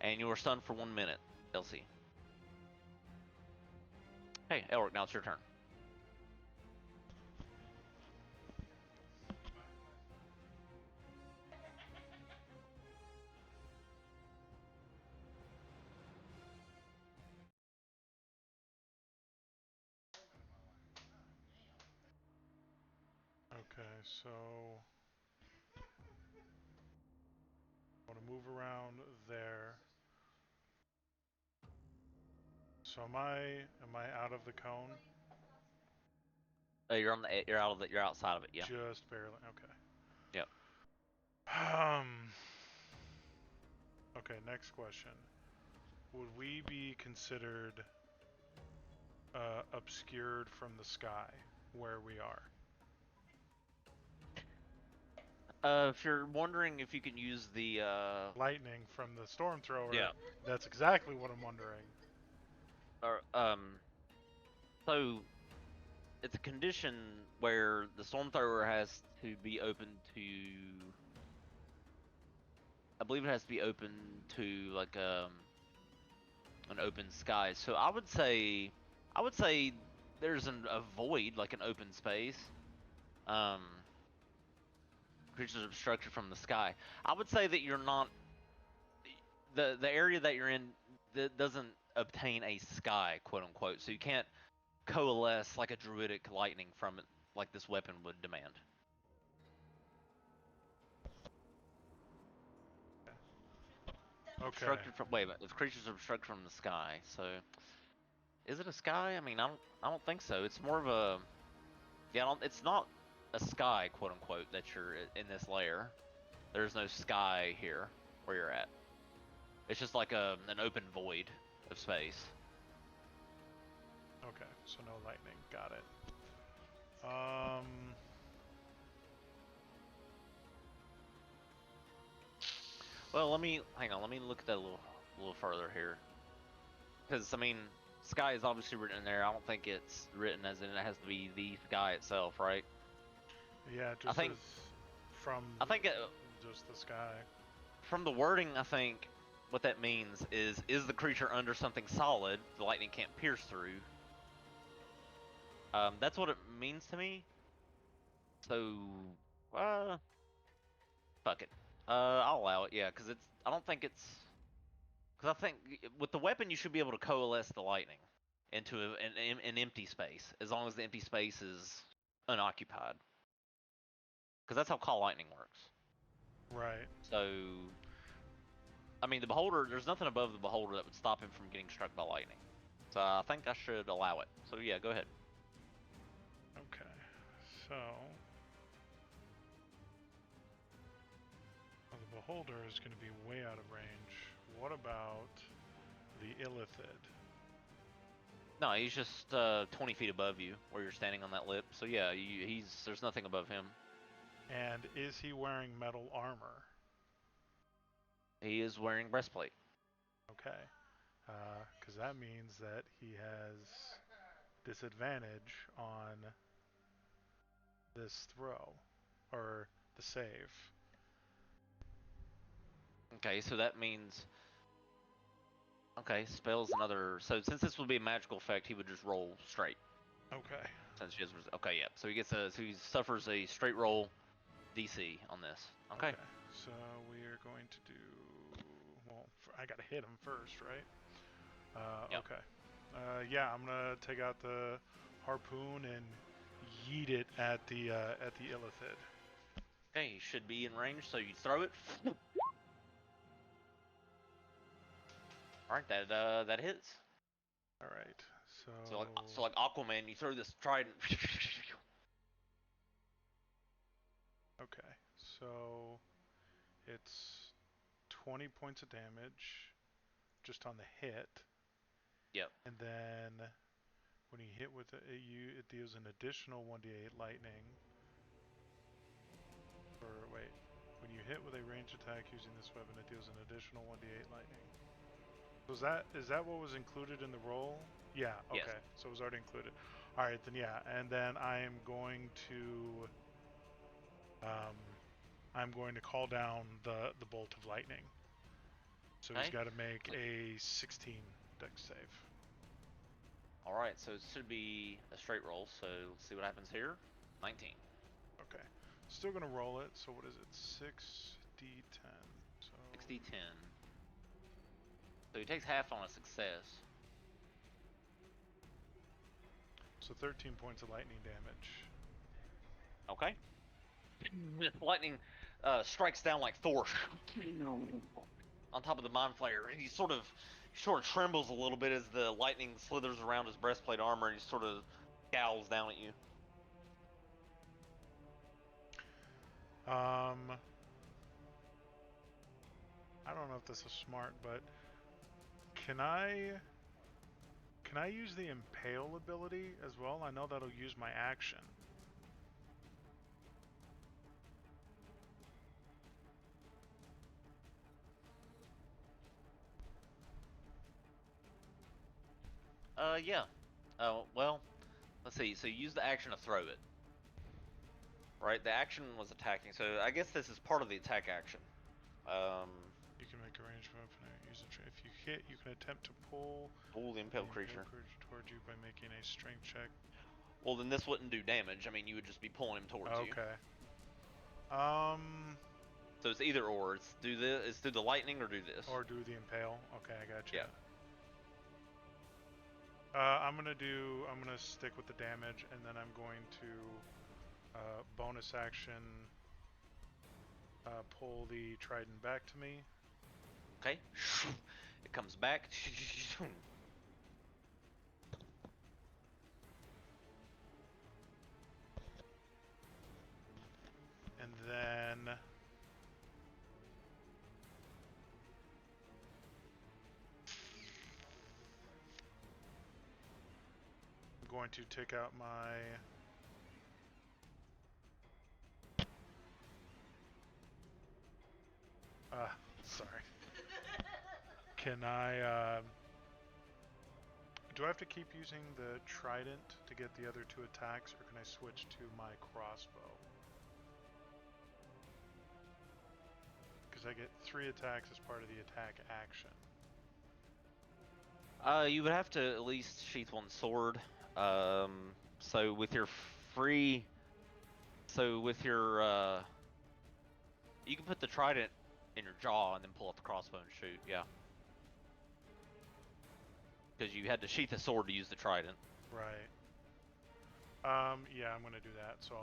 And you are stunned for 1 minute, Elsie. Hey, Elric, now it's your turn. Okay, so I want to move around there. So am I out of the cone? You're on the. You're outside of it. Yeah. Just barely. Okay. Yep. Okay, next question. Would we be considered obscured from the sky where we are? If you're wondering if you can use the lightning from the storm thrower, yeah, that's exactly what I'm wondering. Or so it's a condition where the storm thrower has to be open to. I believe it has to be open to like an open sky. So I would say there's a void, like an open space. Creatures obstructed from the sky. I would say that you're not the area that you're in that doesn't obtain a sky, quote unquote. So you can't coalesce like a druidic lightning from it, like this weapon would demand. Okay. Obstructed from the creatures are obstructed from the sky. So is it a sky? I mean, I don't think so. It's more of a it's not a sky, quote unquote, that you're in this layer. There's no sky here where you're at. It's just like an open void of space. Okay, so no lightning. Got it. Well, hang on. Let me look at that a little further here. Because I mean, sky is obviously written in there. I don't think it's written as in it has to be the sky itself, right? Yeah, just I think just the sky. From the wording, I think what that means is the creature under something solid the lightning can't pierce through. That's what it means to me. So, fuck it. I'll allow it. Yeah, because I don't think it's. Because I think with the weapon you should be able to coalesce the lightning into an empty space as long as the empty space is unoccupied. Because that's how call lightning works. Right. So, I mean, the beholder. There's nothing above the beholder that would stop him from getting struck by lightning. So I think I should allow it. So yeah, go ahead. Okay. So the beholder is going to be way out of range. What about the illithid? No, he's just 20 feet above you, where you're standing on that lip. So yeah, there's nothing above him. And is he wearing metal armor? He is wearing breastplate. Okay. because that means that he has disadvantage on this throw, or the save. Okay, so that means. Okay, spells another. So since this would be a magical effect, he would just roll straight. Okay. Since he has. Okay, yeah. So he gets a. So he suffers a straight roll DC on this. Okay. So we are going to do. Well, I gotta hit him first, right? Yep. Okay. Yeah, I'm gonna take out the harpoon and yeet it at the illithid. Okay, you should be in range, so you throw it. All right, that hits. All right. So like Aquaman, you throw this trident. Okay. So it's 20 points of damage just on the hit. Yep. And then when you hit with it, it deals an additional 1d8 lightning. Or wait, when you hit with a ranged attack using this weapon, it deals an additional 1d8 lightning. So is that what was included in the roll? Yeah. Okay. Yes. So it was already included. All right, then yeah, and then I am going to call down the bolt of lightning. So he's got to make a 16 dex save. All right, so it should be a straight roll. So let's see what happens here. 19. Okay. Still gonna roll it. So what is it? 6d10. So 6d10. So he takes half on a success. So 13 points of lightning damage. Okay. Lightning strikes down like Thor on top of the mind flayer. He sort of trembles a little bit as the lightning slithers around his breastplate armor, and he sort of scowls down at you. I don't know if this is smart, but can I use the impale ability as well? I know that'll use my action. Yeah. Well, let's see. So you use the action to throw it. Right? The action was attacking, so I guess this is part of the attack action. You can make a ranged weapon and use it. If you hit, you can attempt to pull the impaled creature toward you by making a strength check. Well, then this wouldn't do damage. I mean, you would just be pulling him towards you. Okay. So it's either or. It's do the lightning or do this. Or do the impale. Okay, I got you. Yeah. I'm gonna stick with the damage, and then I'm going to bonus action pull the trident back to me. Okay. It comes back. And then I'm going to take out my sorry. Can I do I have to keep using the trident to get the other two attacks, or can I switch to my crossbow? Because I get 3 attacks as part of the attack action. You would have to at least sheath one sword. So with your you can put the trident in your jaw and then pull out the crossbow and shoot. Yeah. Because you had to sheath a sword to use the trident. Right. Yeah, I'm gonna do that. So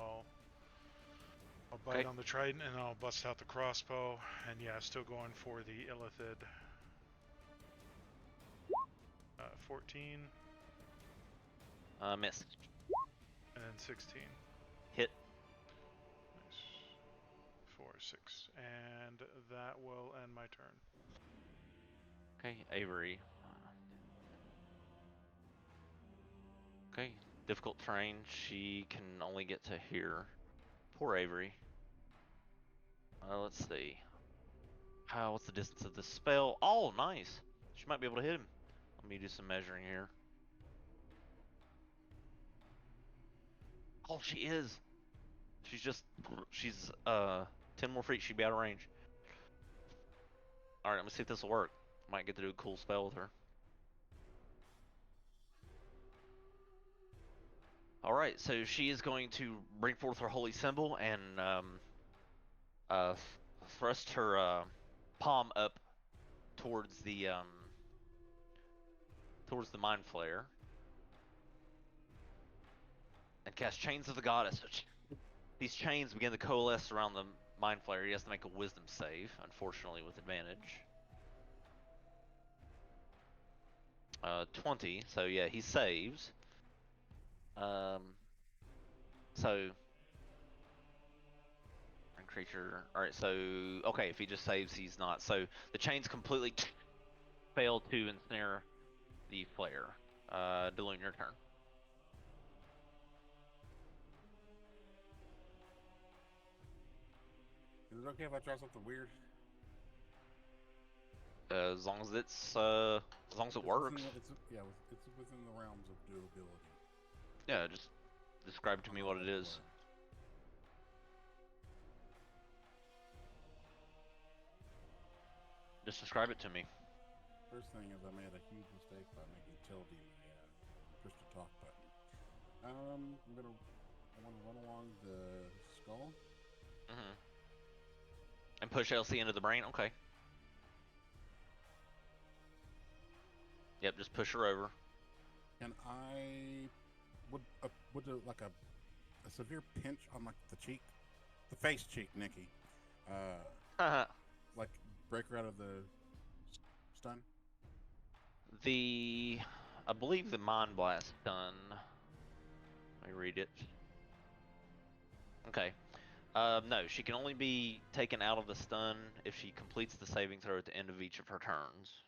I'll bite on the trident and I'll bust out the crossbow. And yeah, still going for the illithid. 14. Miss. And then 16. Hit. Nice. 4, 6. And that will end my turn. Okay, Avery. Okay, difficult terrain. She can only get to here. Poor Avery. Let's see. What's the distance of this spell? Oh, nice. She might be able to hit him. Let me do some measuring here. Oh, she is. She's 10 more feet. She'd be out of range. All right, let me see if this will work. Might get to do a cool spell with her. All right, so she is going to bring forth her holy symbol and thrust her palm up towards the mind flare and cast Chains of the Goddess. These chains begin to coalesce around the mind flare. He has to make a wisdom save, unfortunately with advantage. 20, so yeah, he saves. So creature. All right, so okay, if he just saves, he's not. So the chains completely fail to ensnare the flare. Deloon, your turn. Is it okay if I try something weird? As long as it works. It's within the realms of doability. Yeah, just describe to me what it is. Just describe it to me. First thing is I made a huge mistake by making Tilde push the talk button. I want to run along the skull. Mm-hmm. And push Elsie into the brain. Okay. Yep, just push her over. And I would like a severe pinch on like the cheek, the face cheek, Nikki. Like break her out of the stun. I believe the Mind Blast stun. Let me read it. Okay. No, she can only be taken out of the stun if she completes the saving throw at the end of each of her turns.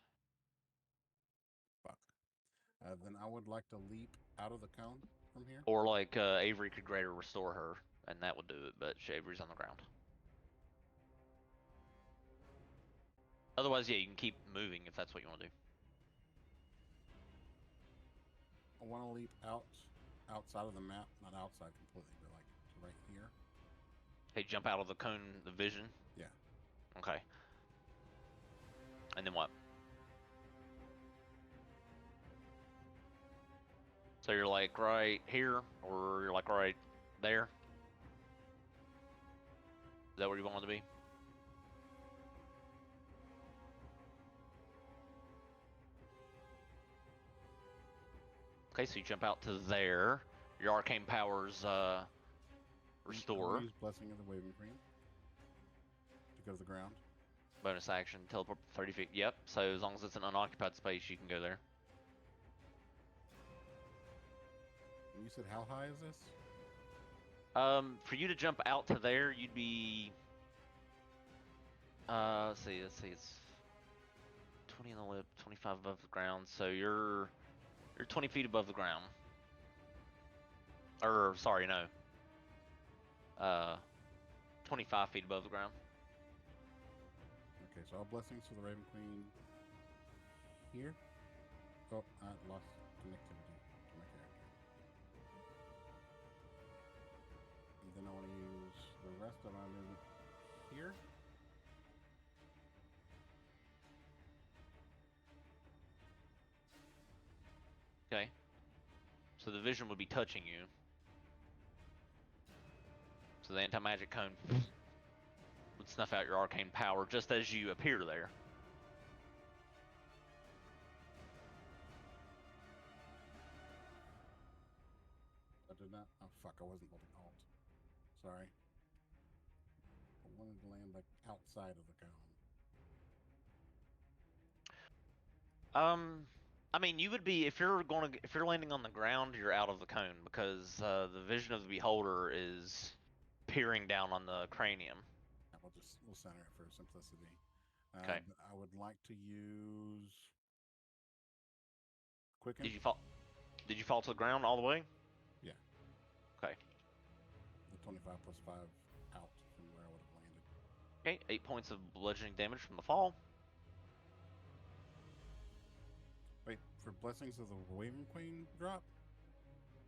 Fuck. Then I would like to leap out of the cone from here. Or like Avery could greater restore her, and that would do it, but Avery's on the ground. Otherwise, yeah, you can keep moving if that's what you want to do. I want to leap outside of the map, not outside completely, but like right here. Hey, jump out of the cone, the vision? Yeah. Okay. And then what? So you're like right here, or you're like right there? Is that where you want to be? Okay, so you jump out to there. Your arcane powers restore. Use Blessing of the Waving Queen to go to the ground. Bonus action, teleport 30 feet. Yep, so as long as it's an unoccupied space, you can go there. And you said how high is this? For you to jump out to there, you'd be... let's see, it's 20 in the lip, 25 above the ground, so you're 20 feet above the ground. Or, sorry, no. 25 feet above the ground. Okay, so all blessings to the Raven Queen here. Oh, I lost connectivity to my character. And then I want to use the rest of my movement here. Okay. So the vision would be touching you. So the anti-magic cone would snuff out your arcane power just as you appear there. I did not. Oh fuck! I wasn't holding Alt. Sorry. I wanted to land like outside of the cone. I mean, you would be if you're landing on the ground, you're out of the cone because the vision of the beholder is peering down on the cranium. We'll center it for simplicity. Okay. I would like to use Quicken. Did you fall to the ground all the way? Yeah. Okay. The 25 plus 5 out from where I would have landed. Okay, 8 points of bludgeoning damage from the fall. Wait, for Blessings of the Waving Queen drop?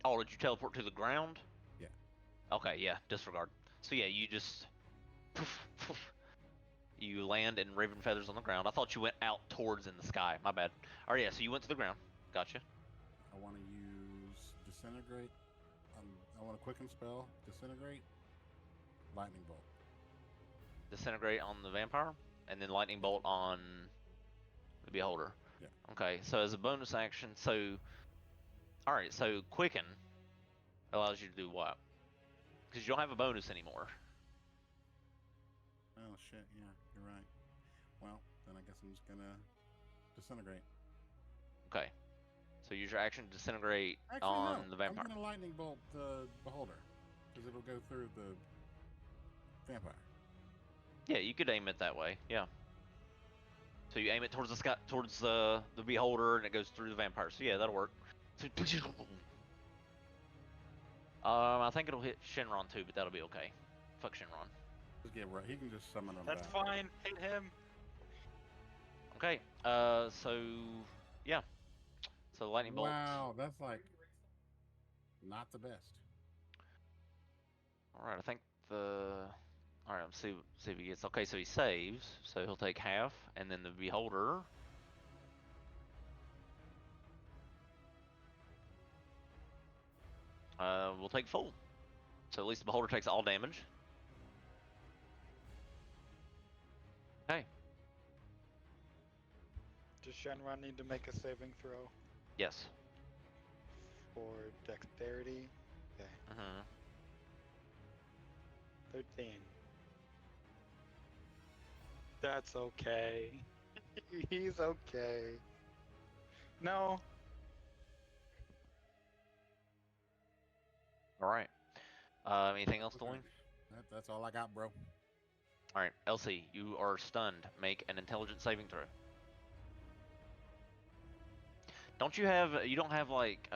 Oh, did you teleport to the ground? Yeah. Okay, yeah, disregard. So yeah, you just you land in Raven Feathers on the ground. I thought you went out towards in the sky. My bad. All right, yeah, so you went to the ground. Gotcha. I want to use Disintegrate. I want a quicken spell. Disintegrate. Lightning Bolt. Disintegrate on the vampire, and then lightning bolt on the beholder. Yeah. Okay, so as a bonus action, so all right, so quicken allows you to do what? Because you don't have a bonus anymore. Oh shit! Yeah, you're right. Well, then I guess I'm just gonna disintegrate. Okay, so use your action to disintegrate Actually, on no. the vampire. I'm gonna lightning bolt the beholder because it'll go through the vampire. Yeah, you could aim it that way. Yeah. So you aim it towards the sky, towards the beholder, and it goes through the vampire. So yeah, that'll work. I think it'll hit Shenron too, but that'll be okay. Fuck Shenron. Just get right. He can just summon him That's back. fine. Hit him. Okay. So yeah. So lightning bolt. Wow, that's like not the best. All right, I think the. All right, let's see if he gets. Okay, so he saves, so he'll take half, and then the beholder. Will take full. So at least the beholder takes all damage. Okay. Does Shenron need to make a saving throw Yes. for dexterity? Okay. 13. That's okay. He's okay. No. All right. Anything else, Dwayne? That's all I got, bro. All right, Elsie, you are stunned. Make an intelligence saving throw. Don't you have? You don't have like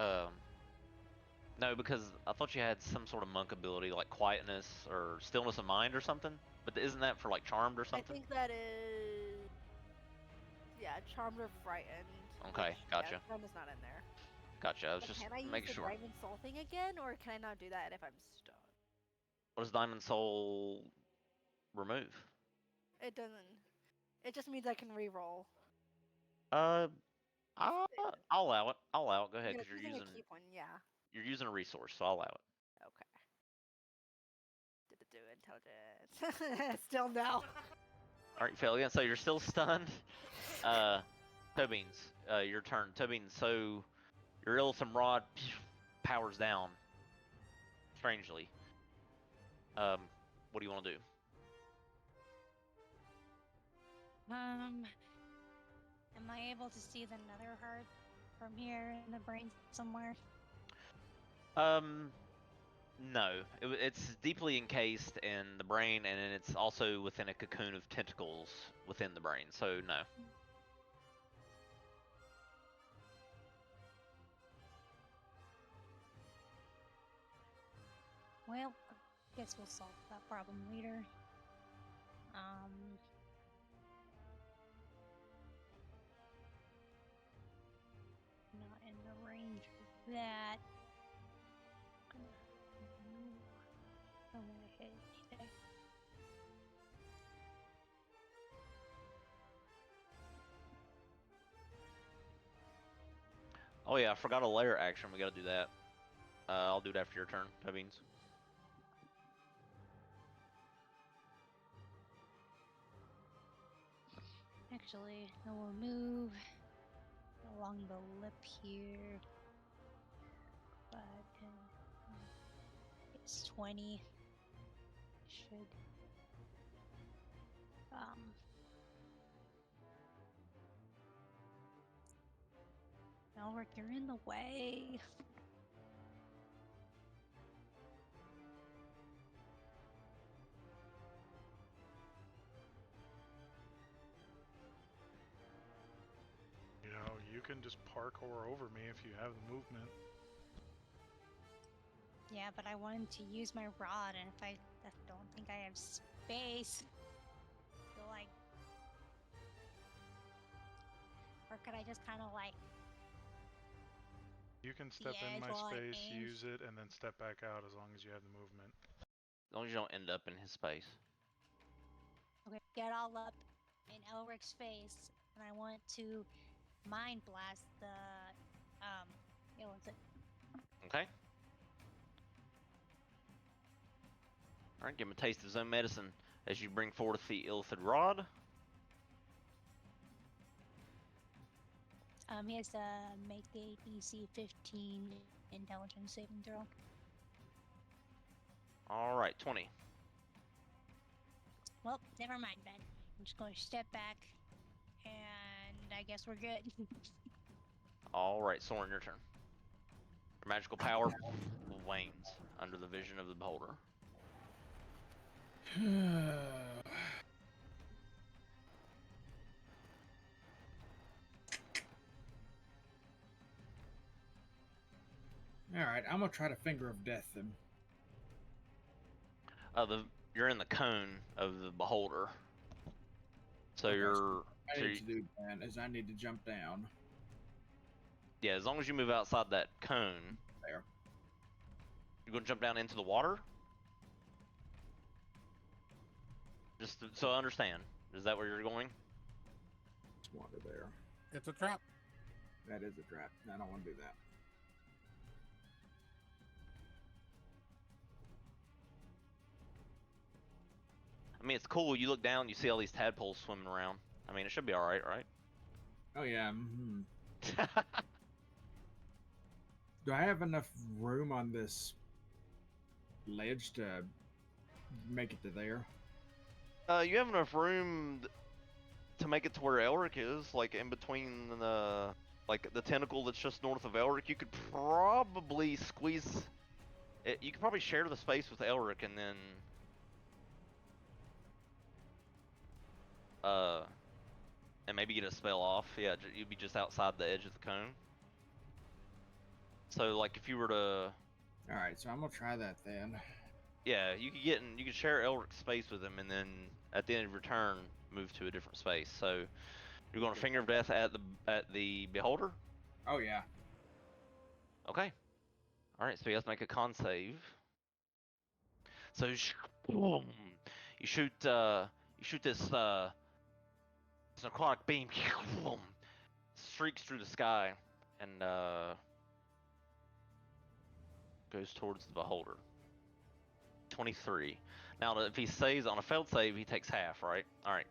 no, because I thought you had some sort of monk ability like quietness or stillness of mind or something. But isn't that for like charmed or I something? think that is. Yeah, charmed or frightened. Okay, gotcha. Yeah, charm is not in there. Gotcha. I was But just can I use making the sure. Diamond Soul thing again, or can I not do that if I'm stunned? What does Diamond Soul remove? It doesn't. It just means I can re-roll. I'll allow it. I'll allow it. Go ahead, Yeah, because using a key point, yeah. you're using a resource, so I'll allow it. Okay. Did it do intelligence? Still no. All right, fail again. So you're still stunned. Tobeans, your turn. Tobeans, so your Illithum Rod powers down. Strangely. What do you want to do? Am I able to see the nether heart from here in the brain somewhere? No. It's deeply encased in the brain, and then it's also within a cocoon of tentacles within the brain. So no. Well, guess we'll solve that problem later. Not in the range of that. I'm gonna hit today. Oh yeah, I forgot a layer action. We gotta do that. I'll do it after your turn, Tobeans. Actually, I will move along the lip here. 5, 10, it's 20. Should. Elric, you're in the way. You know, you can just parkour over me if you have the movement. Yeah, but I wanted to use my rod, and if I don't think I have space, so like, or could I just kind of like You can step Yeah, in it's my all I space, aim. use it, and then step back out as long as you have the movement. As long as you don't end up in his space. Okay, get all up in Elric's face, and I want to mind blast the what's it? Okay. Alright, give him a taste of his own medicine as you bring forth the Illithid Rod. He has to make a DC 15 intelligence saving throw. Alright, 20. Well, never mind then. I'm just going to step back, and I guess we're good. Alright, Soren, your turn. Your magical power wanes under the vision of the beholder. Alright, I'm gonna try to Finger of Death him. You're in the cone of the beholder. So Okay, you're... I need to do that is I need to jump down. Yeah, as long as you move outside that cone. There. You're gonna jump down into the water? Just so I understand. Is that where you're going? There's water there. It's a trap. That is a trap. I don't want to do that. I mean, it's cool. You look down, you see all these tadpoles swimming around. I mean, it should be alright, right? Oh, yeah. Do I have enough room on this ledge to make it to there? You have enough room to make it to where Elric is, like in between the tentacle that's just north of Elric. You could probably squeeze it. You could probably share the space with Elric and then and maybe get a spell off. Yeah, you'd be just outside the edge of the cone. So like if you were to... Alright, so I'm gonna try that then. Yeah, you could share Elric's space with him and then at the end of your turn move to a different space. So you're going to Finger of Death at the beholder? Oh yeah. Okay. Alright, so he has to make a con save. So you shoot this aquatic beam streaks through the sky and goes towards the beholder. 23. Now if he saves on a failed save, he takes half, right? Alright.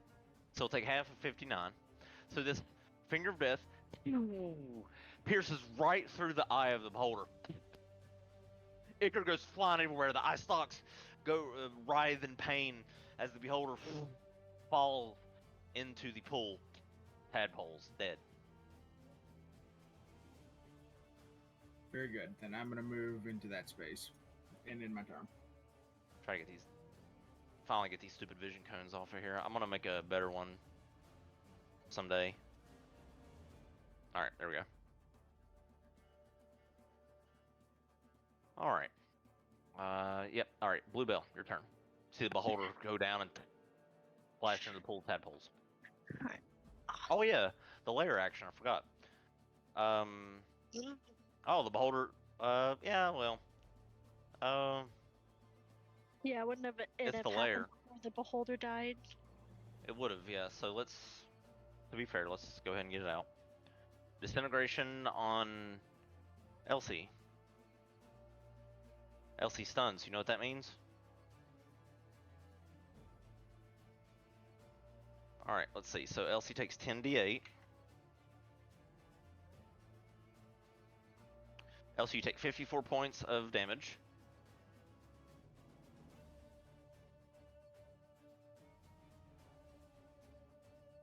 So he'll take half of 59. So this Finger of Death pierces right through the eye of the beholder. Ichor goes flying everywhere. The eye stalks go writhe in pain as the beholder falls into the pool. Tadpoles dead. Very good. Then I'm gonna move into that space and in my turn. Try to finally get these stupid vision cones off of here. I'm gonna make a better one someday. Alright, there we go. Alright. Yep, alright. Bluebell, your turn. See the beholder go down and splash into the pool of tadpoles. Alright. Oh yeah, the layer action, I forgot. Oh, the beholder, yeah, well. Yeah, wouldn't have it It's have the happened layer. before the beholder died? It would have, yeah. So to be fair, let's go ahead and get it out. Disintegration on Elsie. Elsie stuns, you know what that means? Alright, let's see. So Elsie takes 10d8. Elsie, you take 54 points of damage.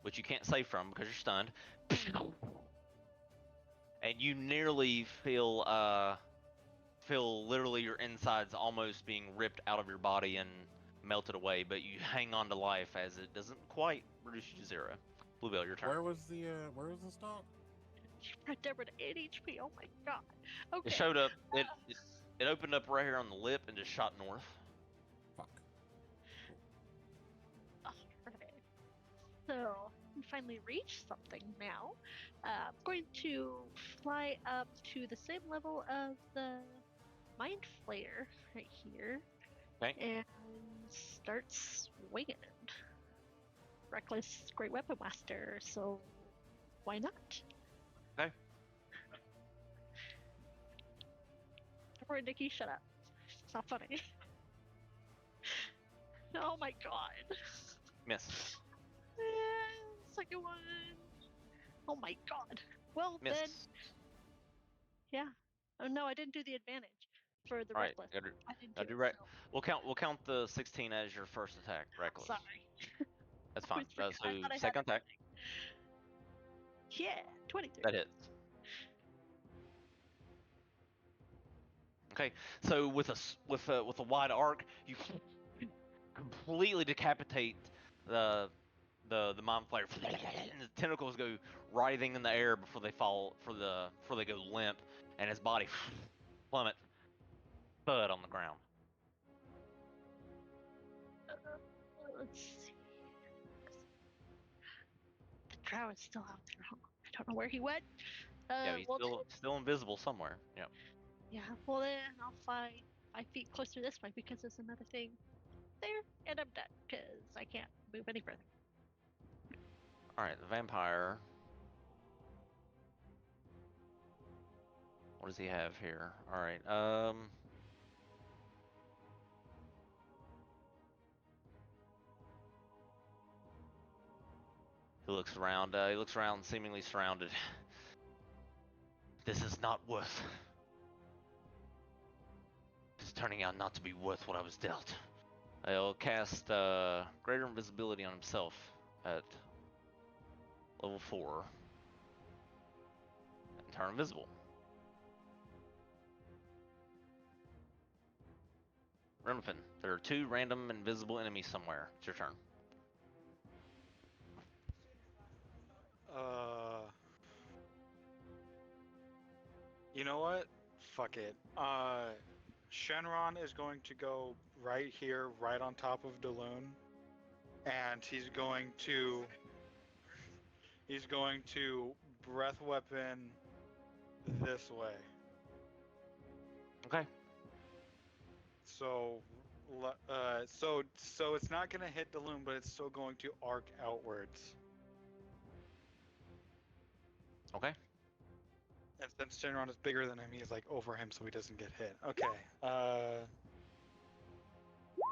Which you can't save from because you're stunned. And you nearly feel literally your insides almost being ripped out of your body and melted away, but you hang on to life as it doesn't quite reduce you to 0. Bluebell, your turn. Where was the stock? Right there with 8 HP. Oh my god. Okay. It showed up. It opened up right here on the lip and just shot north. Fuck. Alright. So can finally reach something now, I'm going to fly up to the same level of the Mind Flayer right here. Okay. And start swinging. Reckless, great weapon master, so why not? Okay. Poor Nikki, shut up. It's not funny. Oh my god. Miss. Second one. Oh my god. Well Miss. then, yeah. Oh no, I didn't do the advantage for the All right. reckless. Gotta, I didn't gotta do do it. We'll count the 16 as your first attack. Reckless. Sorry. That's fine. I So thought I had second attack. Yeah, 23. That hits. Okay. So with a wide arc, you completely decapitate the mind flayer, and the tentacles go writhing in the air before they fall before they go limp, and his body plummets, thud on the ground. Let's see. The drow is still out there. I don't know where he went. Yeah, he's Well, still invisible somewhere. Yep. yeah, well then I'll fly 5 feet closer this way because there's another thing there, and I'm done because I can't move any further. All right, the vampire. What does he have here? All right. He looks around. He looks around, seemingly surrounded. This is not worth. It's turning out not to be worth what I was dealt. He'll cast greater invisibility on himself at level 4 and turn invisible. Renfin, there are 2 random invisible enemies somewhere. It's your turn. You know what? Fuck it. Shenron is going to go right here, right on top of Daloon, and he's going to breath weapon this way. Okay. So it's not gonna hit Daloon, but it's still going to arc outwards. Okay. And since Shenron is bigger than him, he's like over him, so he doesn't get hit. Okay.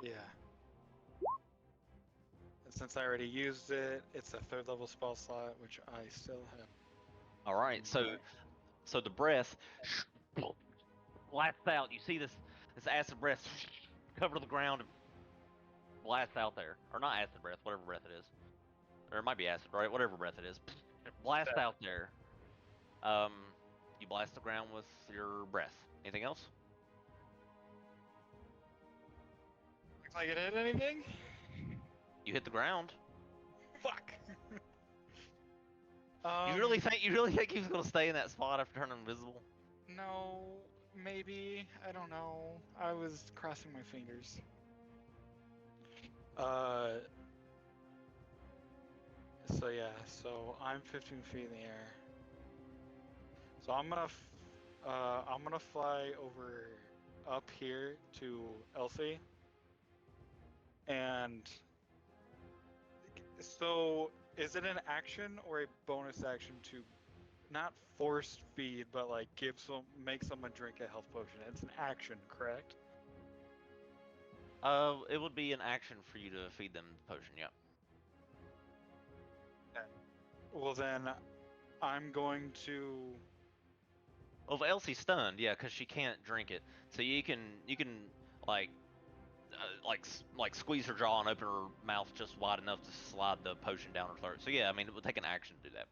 Yeah. And since I already used it, it's a 3rd level spell slot, which I still have. All right. So the breath blasts out. You see this acid breath cover the ground and blast out there, or not acid breath, whatever breath it is, or it might be acid, right? Whatever breath it is, it blasts out there. You blast the ground with your breath. Anything else? Looks like it hit anything? You hit the ground. Fuck. You really think he was gonna stay in that spot after turning invisible? No, maybe. I don't know. I was crossing my fingers. So yeah, so I'm 15 feet in the air. So I'm gonna fly over up here to Elsie. And so is it an action or a bonus action to not force feed, but like make someone drink a health potion? It's an action, correct? It would be an action for you to feed them the potion. Yep. Okay. Well then, I'm going to. Well, if Elsie's stunned, yeah, because she can't drink it. So you can like squeeze her jaw and open her mouth just wide enough to slide the potion down her throat. So yeah, I mean it would take an action to do that.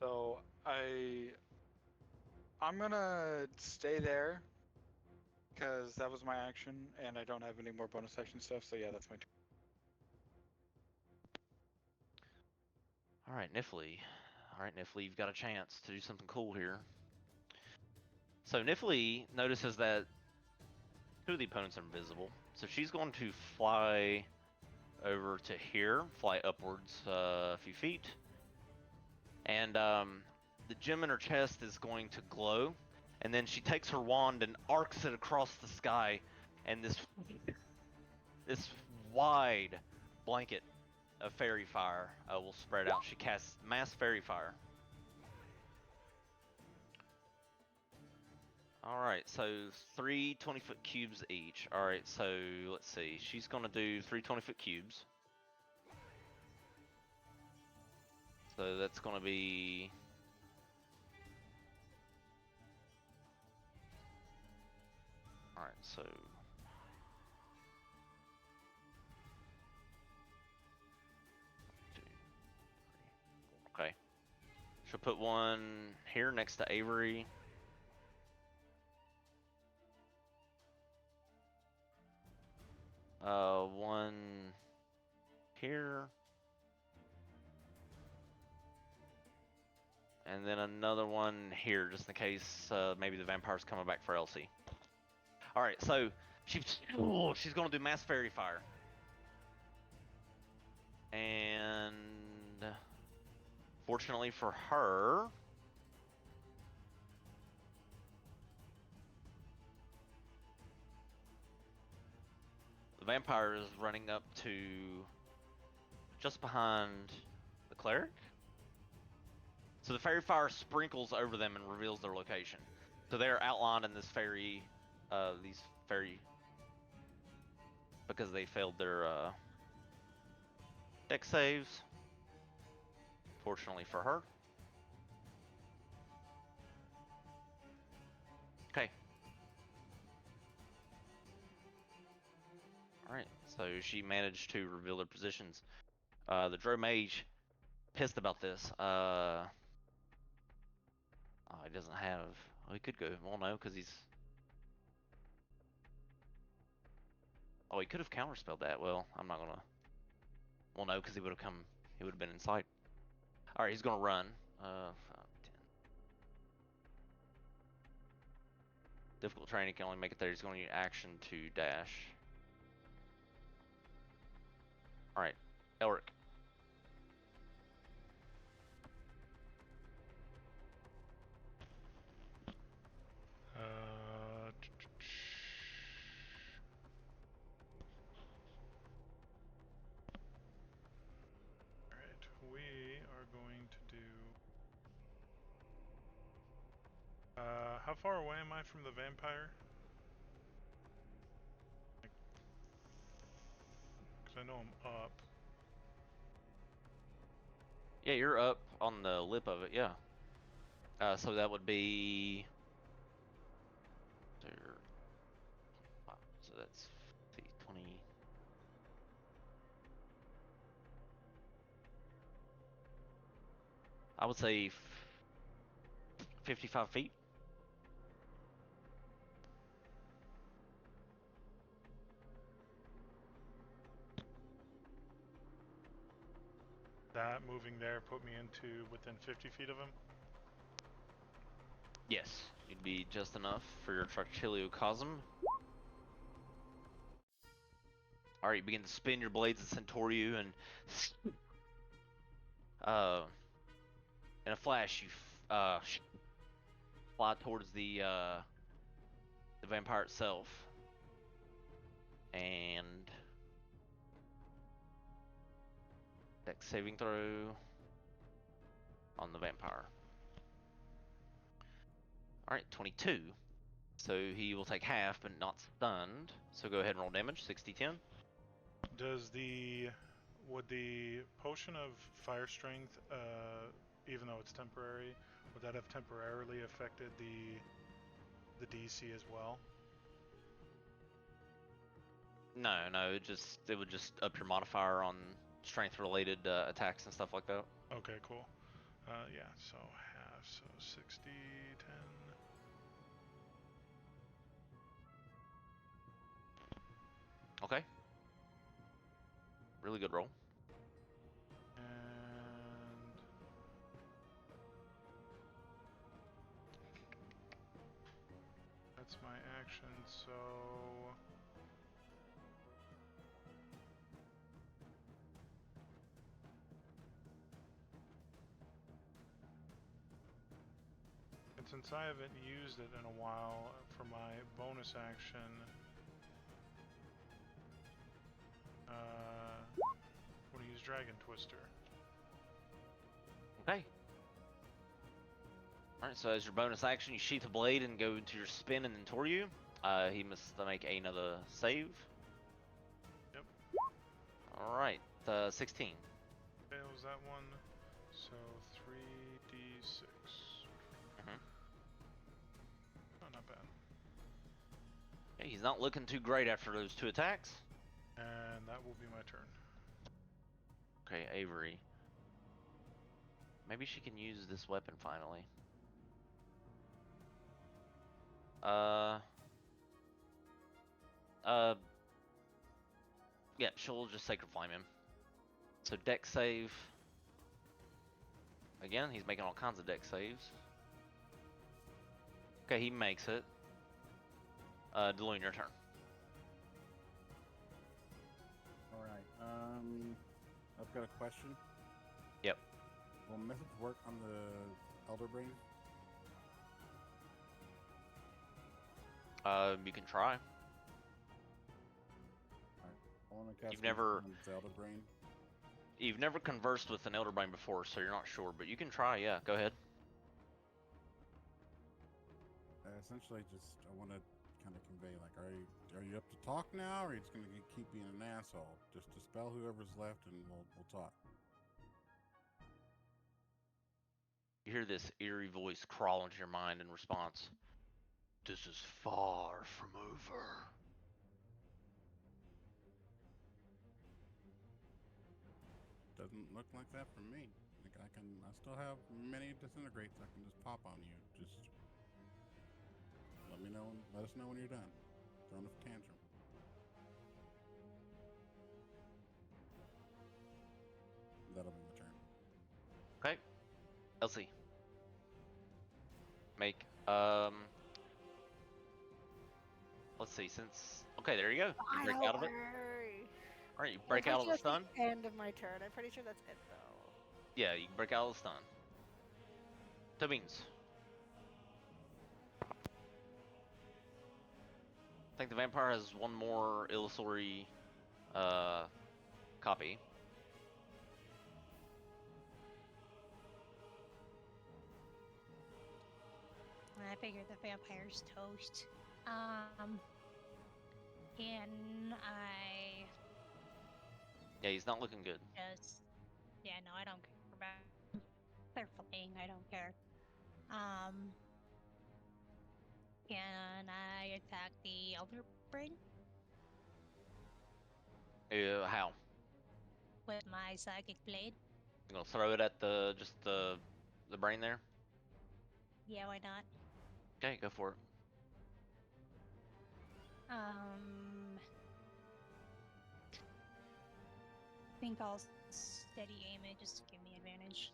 So I'm gonna stay there because that was my action, and I don't have any more bonus action stuff. So yeah, that's my turn. All right, Nifley. You've got a chance to do something cool here. So Nifley notices that 2 of the opponents are invisible, so she's going to fly over to here, fly upwards a few feet, and the gem in her chest is going to glow, and then she takes her wand and arcs it across the sky, and this wide blanket of fairy fire will spread out. She casts mass fairy fire. Alright, so 3 20-foot cubes each. Alright, so let's see. She's gonna do 3 20-foot cubes. So that's gonna be... Alright, so... Okay. She'll put one here next to Avery. One here. And then another one here, just in case maybe the vampire's coming back for Elsie. Alright, so she's gonna do mass fairy fire. And fortunately for her, the vampire is running up to just behind the cleric. So the fairy fire sprinkles over them and reveals their location. So they are outlined in this these fairy, because they failed their dex saves. Fortunately for her. Okay. Alright, so she managed to reveal their positions. The Drow Mage, pissed about this. Oh, he doesn't have... Oh, he could go. Well, no, because he's... Oh, he could have counterspelled that. Well, I'm not gonna... Well, no, because he would have come... He would have been in sight. Alright, he's gonna run. 5, 10. Difficult terrain, he can only make it there. He's going to use action to dash. Alright, Elric. Alright, we are going to do... how far away am I from the vampire? Because I know I'm up. Yeah, you're up on the lip of it, yeah. So that would be... So that's 20... I would say 55 feet. That moving there put me into within 50 feet of him. Yes, you'd be just enough for your Trachiliocosm. Alright, you begin to spin your blades at Centauriu, and in a flash, you fly towards the vampire itself, and dex saving throw on the vampire. Alright, 22. So he will take half, but not stunned. So go ahead and roll damage, 60-10. Would the potion of fire strength, even though it's temporary, would that have temporarily affected the DC as well? No, it would just up your modifier on strength related attacks and stuff like that. Okay, cool. Yeah, so half, so 60, 10. Okay. Really good roll. And that's my action, so since I haven't used it in a while, for my bonus action, I'm going to use Dragon Twister. Okay. Alright, so as your bonus action, you sheath a blade and go into your spin and then Toryu. He must make another save. Yep. Alright, 16. Fails that one, so 3d6. Mhm. Oh, not bad. Okay, he's not looking too great after those 2 attacks. And that will be my turn. Okay, Avery. Maybe she can use this weapon finally. Yeah, she'll just Sacred Flame him. So deck save. Again, he's making all kinds of deck saves. Okay, he makes it. Deloon, your turn. Alright, I've got a question. Yep. Will methods work on the Elder Brain? You can try. Alright, I want to cast You've never- on the Elder Brain. You've never conversed with an Elderbrain before, so you're not sure, but you can try, yeah, go ahead. Essentially, I want to kind of convey, like, are you up to talk now, or are you just going to keep being an asshole? Just dispel whoever's left, and we'll talk. You hear this eerie voice crawl into your mind in response. This is far from over. Doesn't look like that for me. Like I still have many disintegrates I can just pop on you. Just let us know when you're done. Throwing a tantrum. That'll be my turn. Okay. Elsie. Make, let's see, okay, there you go. You break out of it. Alright, you break out of the stun. That's the end of my turn. I'm pretty sure that's it, though. Yeah, you can break out of the stun. Tubbings. I think the vampire has one more illusory copy. I figured the vampire's toast. Can I Yeah, he's not looking good. just... Yeah, no, I don't care about... They're fleeing, I don't care. Can I attack the Elder Brain How? with my Psychic Blade? You gonna throw it at just the brain there? Yeah, why not? Okay, go for it. I think I'll steady aim it just to give me advantage.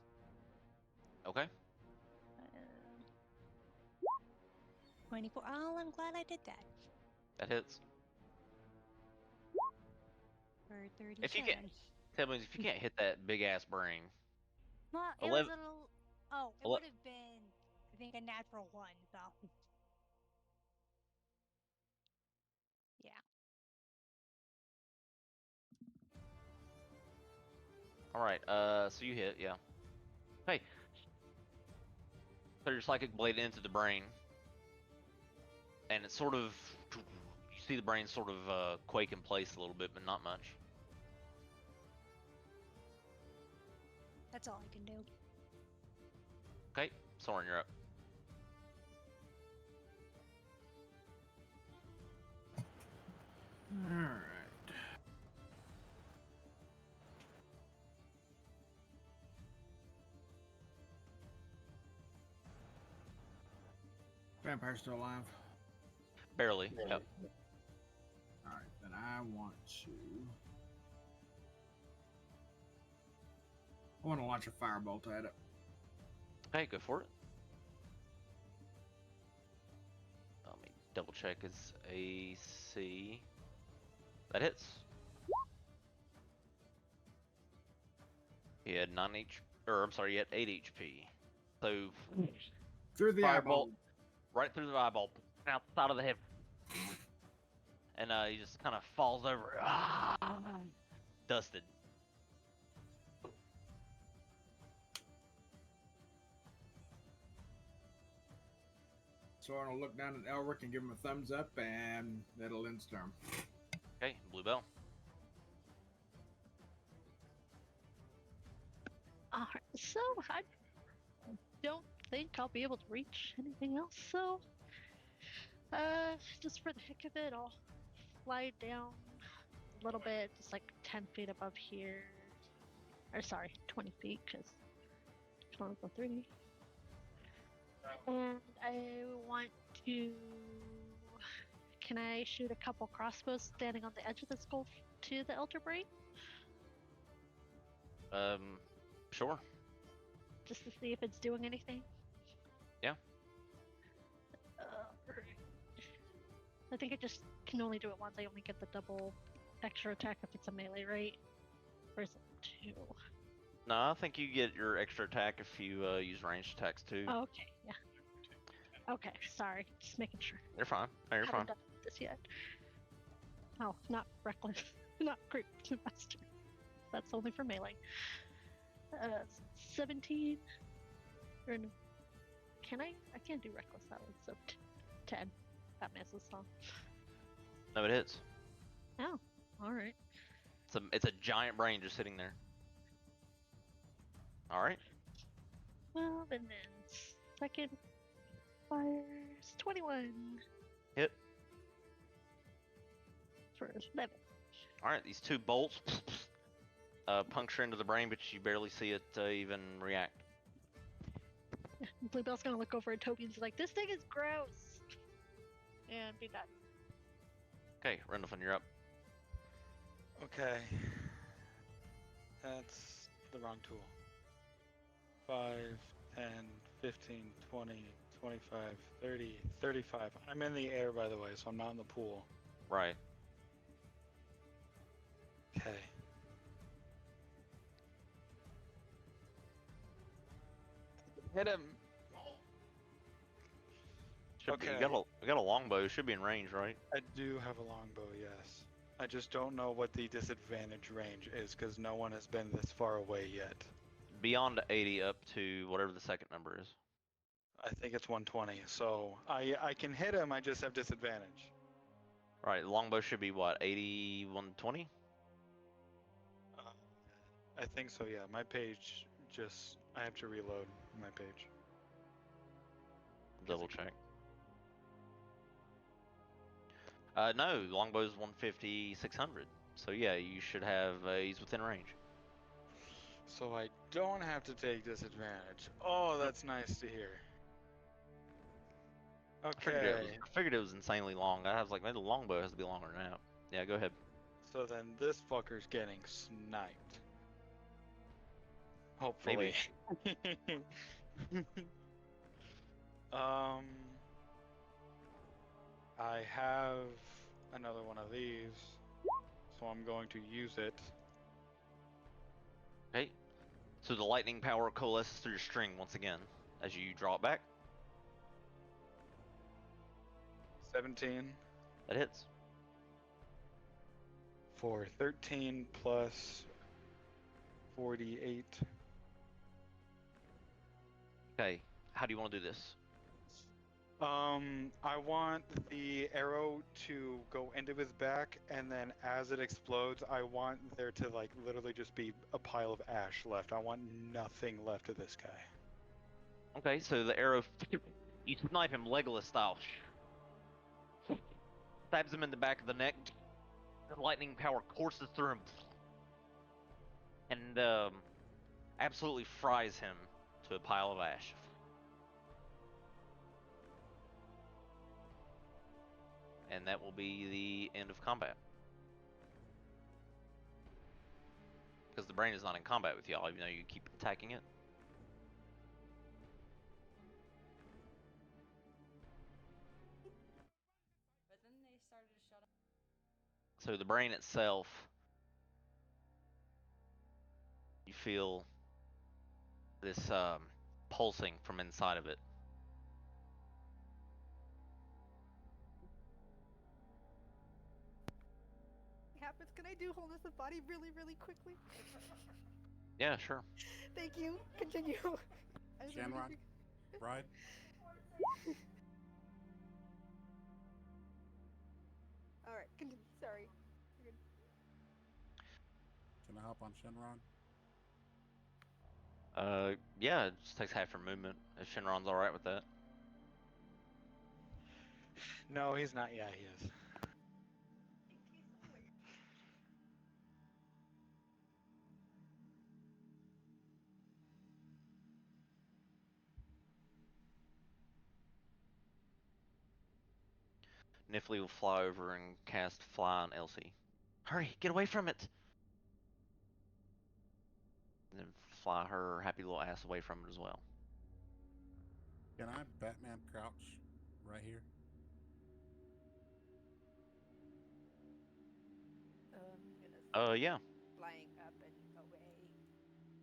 Okay. 24. Oh, I'm glad I did that. That hits. For 37. If you can't, tell me if you can't hit that big ass brain. Well, it 11 was a little... Oh, it would have been, I think, a natural 1, so... Yeah. Alright, so you hit, yeah. Hey. Throw your psychic blade into the brain. And it's sort of... You see the brain sort of quake in place a little bit, but not much. That's all I can do. Okay, Soren, you're up. Alright. Vampire's still alive. Barely, yep. Alright, then I want to launch a firebolt at it. Okay, go for it. Let me double check his AC. That hits. He had 9 HP, or I'm sorry, he had 8 HP. So Through the eyeball. Firebolt right through the eyeball, outside of the head, and he just kind of falls over, dusted. Soren will look down at Elric and give him a thumbs up, and that'll end his turn. Okay, Bluebell. Alright, so I don't think I'll be able to reach anything else, so just for the heck of it, I'll fly down a little bit, just like 10 feet above here. Or sorry, 20 feet, because I can only go 3. And I want to... Can I shoot a couple crossbows standing on the edge of the skull to the Elder Brain? Sure. Just to see if it's doing anything? Yeah. I think I just can only do it once. I only get the double extra attack if it's a melee, right? Or is it 2? No, I think you get your extra attack if you use ranged attacks too. Oh, okay, yeah. Okay, sorry. Just making sure. You're fine. No, you're I fine. haven't done this yet. Oh, not reckless. Not creep to master. That's only for melee. 17. Or no. Can I? I can't do reckless that one, so 10. That misses, huh? No, it hits. Oh, alright. It's a giant brain just sitting there. All right. Well, and then second fires 21 Hit. for 11. All right. These 2 bolts puncture into the brain, but you barely see it even react. Bluebell's gonna look over at Toby and be like, "This thing is gross," and be done. Okay, Rendleton, you're up. Okay. That's the wrong tool. 5, 10, 15, 20, 25, 30, 35. I'm in the air, by the way, so I'm not in the pool. Right. Okay. Hit him. Okay. You got a longbow. Should be in range, right? I do have a longbow, yes. I just don't know what the disadvantage range is because no one has been this far away yet. Beyond 80 up to whatever the second number is. I think it's 120, so I can hit him, I just have disadvantage. Right, longbow should be what, 80, 120? I think so, yeah. My page just... I have to reload my page. Double check. No, longbow's 150, 600. So yeah, you should have, he's within range. So I don't have to take disadvantage. Oh, that's nice to hear. Okay. I figured it was insanely long. I was like, maybe the longbow has to be longer than that. Yeah, go ahead. So then this fucker's getting sniped. Hopefully. I have another one of these, so I'm going to use it. Okay. So the lightning power coalesces through your string once again as you draw it back. 17 That hits. for 13 plus 48. Okay. How do you want to do this? I want the arrow to go into his back, and then as it explodes, I want there to like literally just be a pile of ash left. I want nothing left of this guy. Okay, so the arrow, you snipe him Legolas style. Stabs him in the back of the neck. The lightning power courses through him. And absolutely fries him to a pile of ash. And that will be the end of combat. Because the brain is not in combat with y'all, even though you keep attacking it. But then they started to shut up. So the brain itself, you feel this pulsing from inside of it. I do wholeness of body really, really quickly? Yeah, sure. Thank you. Continue. I was Shanron, really- Bride, All right. Continue. Sorry. can I hop on Shenron? Yeah, it just takes half your movement. If Shinron's alright with that. No, he's not. Yeah, he is. Nifley will fly over and cast Fly on Elsie. Hurry, get away from it! And then fly her happy little ass away from it as well. Can I Batman crouch right here? I'm gonna Yeah. flying up and away.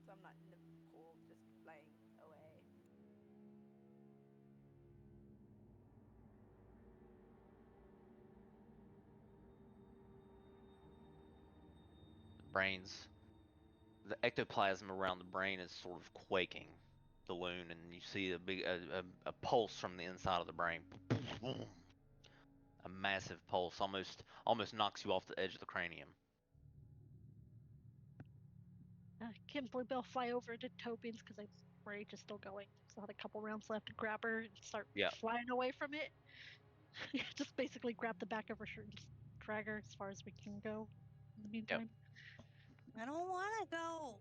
So I'm not in the pool, just flying away. Brains. The ectoplasm around the brain is sort of quaking the loon, and you see a pulse from the inside of the brain. A massive pulse, almost knocks you off the edge of the cranium. Kimberly Bell fly over to Tobin's because I'm rage is still going. Still had a couple rounds left to grab her and start Yeah. flying away from it. Just basically grab the back of her shirt and just drag her as far as we can go. In the meantime, I don't want to go.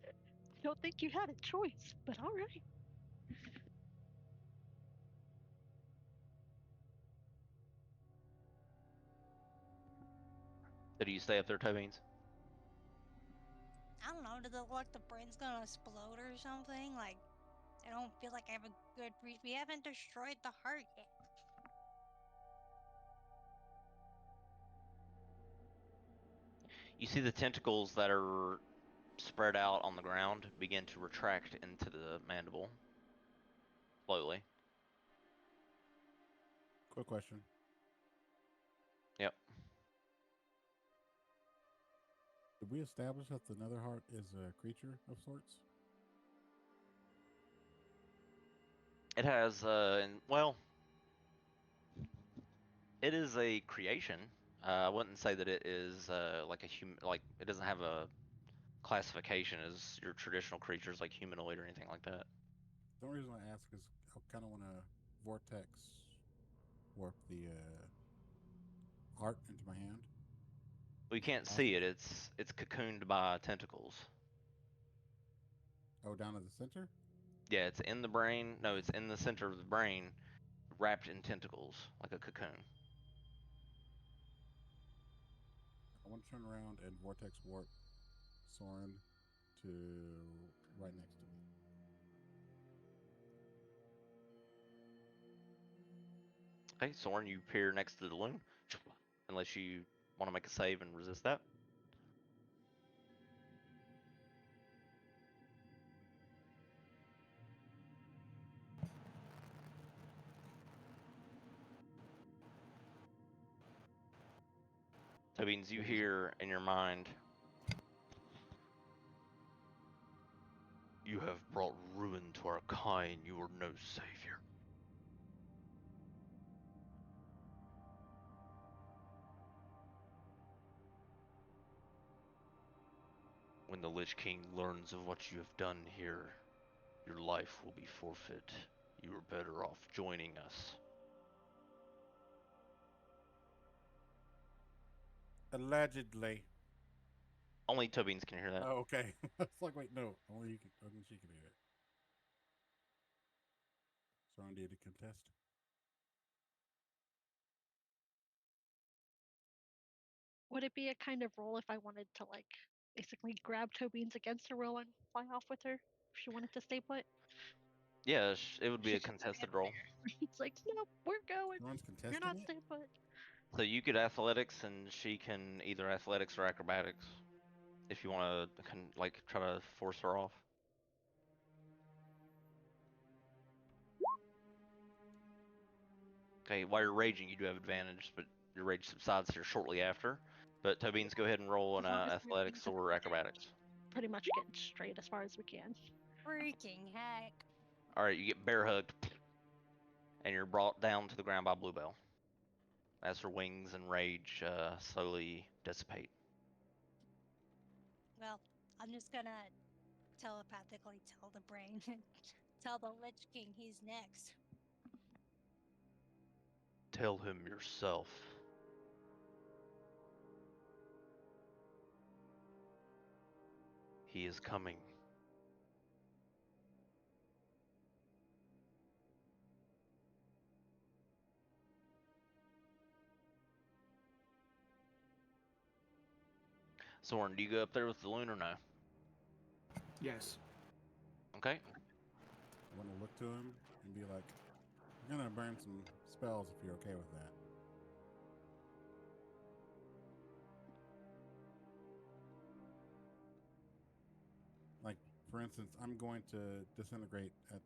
I don't think you had a choice, but all right. So do you stay up there, Tobeans? I don't know. Does it look like the brain's gonna explode or something? Like, I don't feel like I have a good read. We haven't destroyed the heart yet. You see the tentacles that are spread out on the ground begin to retract into the mandible. Slowly. Quick question. Yep. Did we establish that the Nether Heart is a creature of sorts? It has, it is a creation. I wouldn't say that it is like a human, like it doesn't have a classification as your traditional creatures like humanoid or anything like that. The only reason I ask is I kind of want to vortex warp the heart into my hand. Well, you can't see it. It's cocooned by tentacles. Oh, down at the center? Yeah, it's in the brain. No, it's in the center of the brain, wrapped in tentacles like a cocoon. I want to turn around and vortex warp Soren to right next to me. Okay, Soren, you appear next to the loon, unless you want to make a save and resist that. That means you hear in your mind, "You have brought ruin to our kind. You are no savior." When the Lich King learns of what you have done here, your life will be forfeit. You are better off joining us. Allegedly. Only Tobeans can hear that. Oh, okay. It's like, wait, no. Only you can. Only she can hear it. Soren, do you contest? Would it be a kind of roll if I wanted to like basically grab Tobin's against her will and fly off with her if she wanted to stay put? Yeah, it would be She a just contested stands roll. there. It's like, nope, we're going. Soren's You're contesting not it? staying put. So you could athletics, and she can either athletics or acrobatics. If you want to, like, try to force her off. Okay, while you're raging, you do have advantage, but your rage subsides here shortly after. But Tobeans, go ahead and roll an As long as we're athletics getting or acrobatics. pretty much getting straight as far as we can. Freaking heck. All right, you get bear hugged, and you're brought down to the ground by Bluebell as her wings and rage slowly dissipate. Well, I'm just gonna telepathically tell the brain, tell the Lich King he's next. Tell him yourself. He is coming. Soren, do you go up there with the loon or no? Yes. Okay. I want to look to him and be like, "I'm gonna burn some spells if you're okay with that." Like, for instance, I'm going to disintegrate at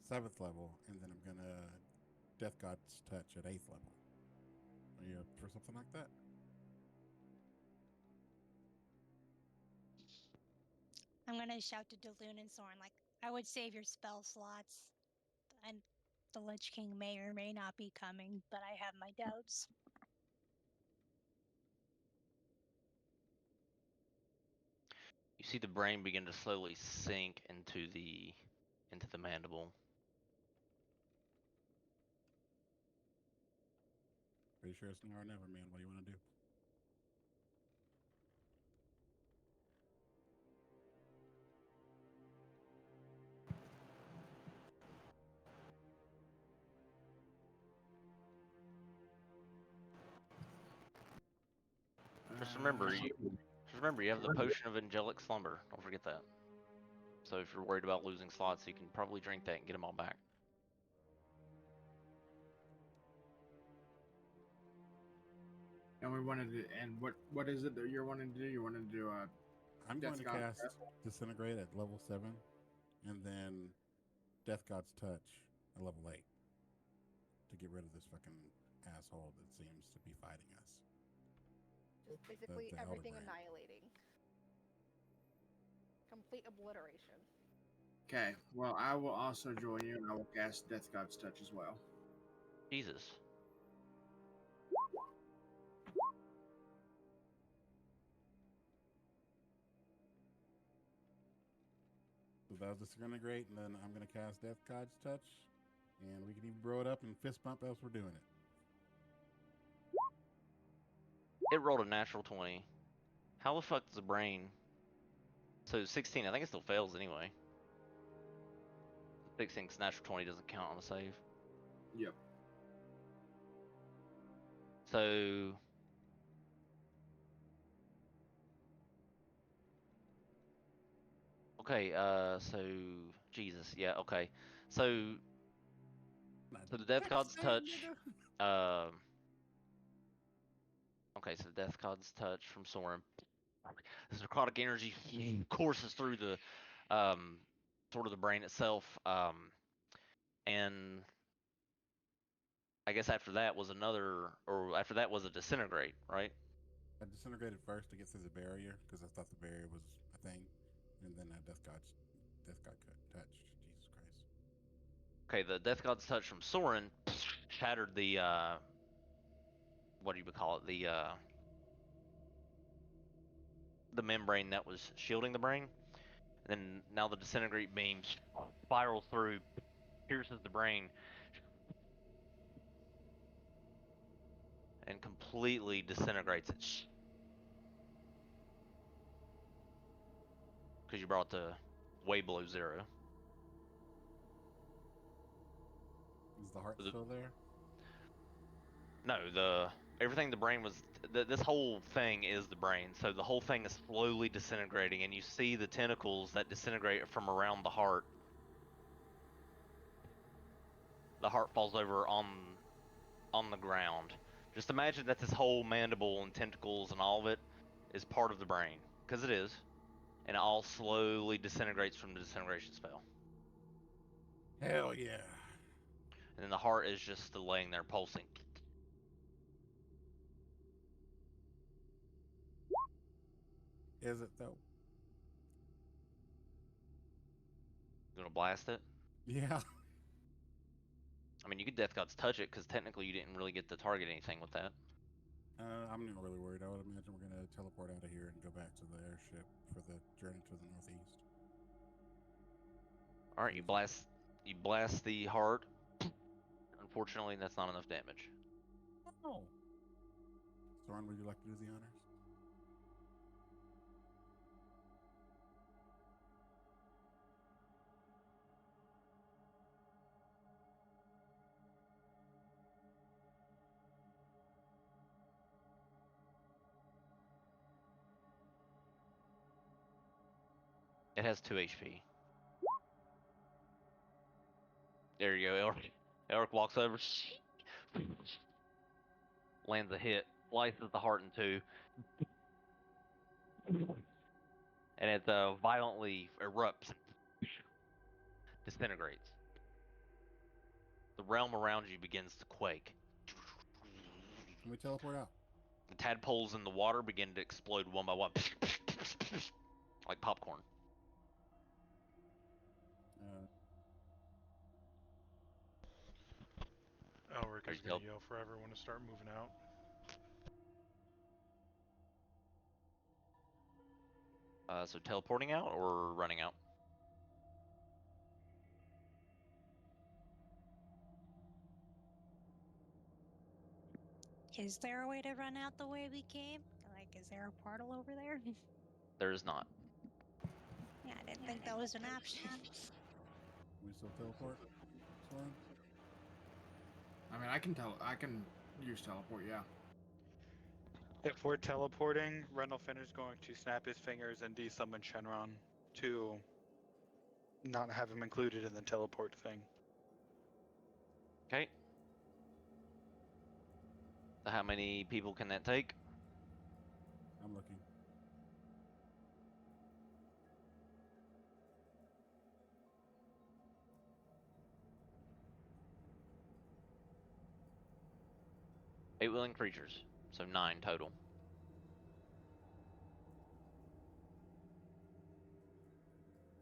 7th level, and then I'm gonna Death God's Touch at 8th level. Are you up for something like that? I'm gonna shout to Daloon and Soren, like, I would save your spell slots. And the Lich King may or may not be coming, but I have my doubts. You see the brain begin to slowly sink into the mandible. Pretty sure it's now or never, man. What do you want to do? Just remember, you have the potion of angelic slumber. Don't forget that. So if you're worried about losing slots, you can probably drink that and get them all back. And we wanted to. And what is it that you're wanting to do? You wanted to do a. I'm Death going to God's cast Disintegrate at level 7, and then Death God's Touch at level 8 to get rid of this fucking asshole that seems to be fighting us. Just basically the everything Elder Brand. annihilating. Complete obliteration. Okay. Well, I will also join you, and I will cast Death God's Touch as well. Jesus. So that was Disintegrate, and then I'm going to cast Death God's Touch, and we can even blow it up and fist bump as we're doing it. It rolled a natural 20. How the fuck does the brain... So 16, I think it still fails anyway. 16, because natural 20 doesn't count on a save. Yep. So... Okay, so... Jesus, yeah, okay. So the Death God's Touch... Okay, so the Death God's Touch from Soren. This necrotic energy courses through the... sort of the brain itself. And... I guess after that was a Disintegrate, right? I disintegrated first to get through the barrier because I thought the barrier was a thing, and then Death God Touch. Jesus Christ. Okay, the Death God's Touch from Soren shattered the what do you call it? The membrane that was shielding the brain. And then now the disintegrate beam spirals through, pierces the brain, and completely disintegrates it. Because you brought the way below 0. Is the heart still there? No, everything the brain was. This whole thing is the brain, so the whole thing is slowly disintegrating, and you see the tentacles that disintegrate from around the heart. The heart falls over on the ground. Just imagine that this whole mandible and tentacles and all of it is part of the brain, because it is, and it all slowly disintegrates from the disintegration spell. Hell yeah. And then the heart is just still laying there pulsing. Is it though? You gonna blast it? Yeah. I mean, you could Death God's touch it because technically you didn't really get to target anything with that. I'm not really worried. I would imagine we're going to teleport out of here and go back to the airship for the journey to the northeast. All right, you blast the heart. Unfortunately, that's not enough damage. Oh. Soren, would you like to do the honors? It has 2 HP. There you go, Elric. Elric walks over, lands a hit, slices the heart in two, and it violently erupts, disintegrates. The realm around you begins to quake. Can we teleport out? The tadpoles in the water begin to explode one by one, like popcorn. Elric Are is you gonna help? yell for everyone to start moving out. So teleporting out or running out? Is there a way to run out the way we came? Like, is there a portal over there? There is not. Yeah, I didn't think that was an option. Can we still teleport, Soren? I mean, I can use teleport, yeah. If we're teleporting, Rendolphin is going to snap his fingers and desummon Shenron to not have him included in the teleport thing. Okay. So how many people can that take? I'm looking. Eight willing creatures, so 9 total.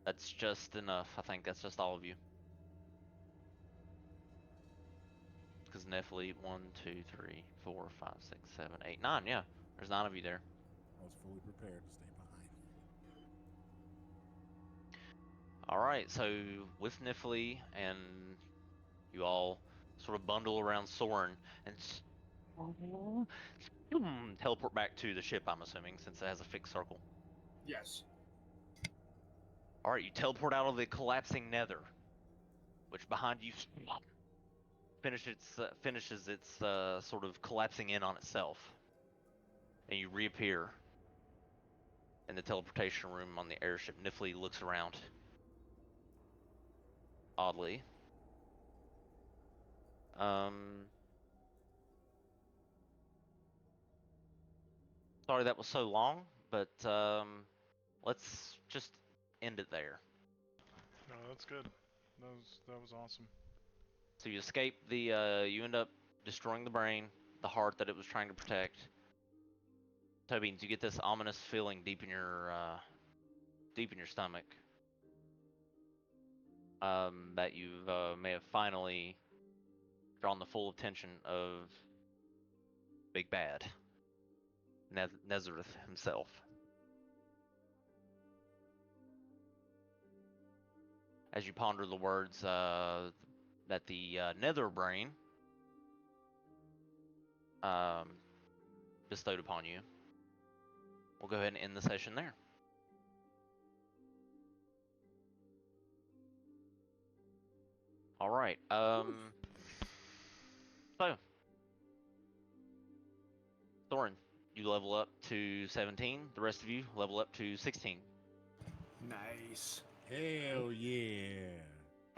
That's just enough. I think that's just all of you. Because Nephilim, 1, 2, 3, 4, 5, 6, 7, 8, 9. Yeah, there's 9 of you there. I was fully prepared to stay behind. All right, so with Nifli and you all sort of bundle around Soren and teleport back to the ship, I'm assuming, since it has a fixed circle. Yes. All right, you teleport out of the collapsing nether, which behind you finishes its sort of collapsing in on itself, and you reappear in the teleportation room on the airship. Nifli looks around oddly. Sorry that was so long, but let's just end it there. No, that's good. That was awesome. So you escape you end up destroying the brain, the heart that it was trying to protect. Tobeans, you get this ominous feeling deep in your stomach. That you may have finally drawn the full attention of Big Bad, Nezareth himself. As you ponder the words that the Nether Brain bestowed upon you, we'll go ahead and end the session there. All right. So, Thorin, you level up to 17. The rest of you level up to 16. Nice. Hell yeah.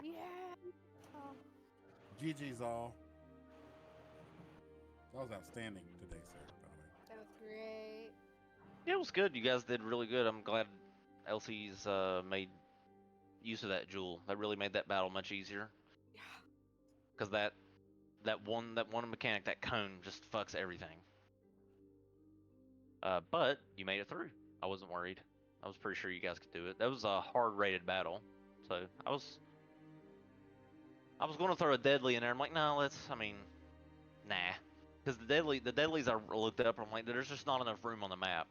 Yeah. Oh, GG's all. That was outstanding today, sir, by the way. that was great. Yeah, it was good. You guys did really good. I'm glad Elsie's made use of that jewel. That really made that battle much easier. Yeah. Because that one mechanic, that cone, just fucks everything. But you made it through. I wasn't worried. I was pretty sure you guys could do it. That was a hard rated battle, so I was going to throw a deadly in there. I'm like, no, nah, because the deadlies I looked up. I'm like, there's just not enough room on the map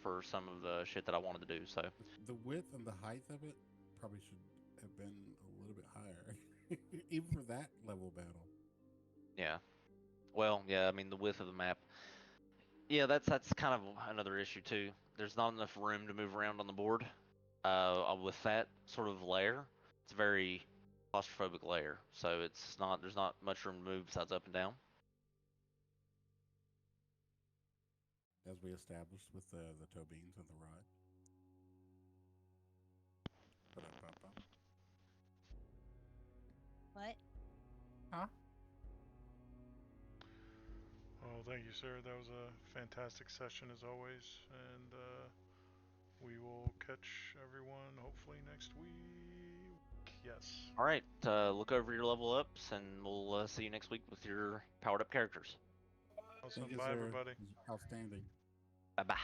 for some of the shit that I wanted to do. So The width and the height of it probably should have been a little bit higher, even for that level battle. yeah, well, yeah, I mean the width of the map. Yeah, that's kind of another issue too. There's not enough room to move around on the board. With that sort of layer, it's a very claustrophobic layer. So there's not much room to move besides up and down. As we established with the toe beans and the rod. Ba-da-ba-ba. What? Huh? Well, thank you, sir. That was a fantastic session as always, and we will catch everyone hopefully next week. Yes. All right, look over your level ups, and we'll see you next week with your powered up characters. Awesome. Thank you, Bye, sir. everybody. Outstanding. Bye bye.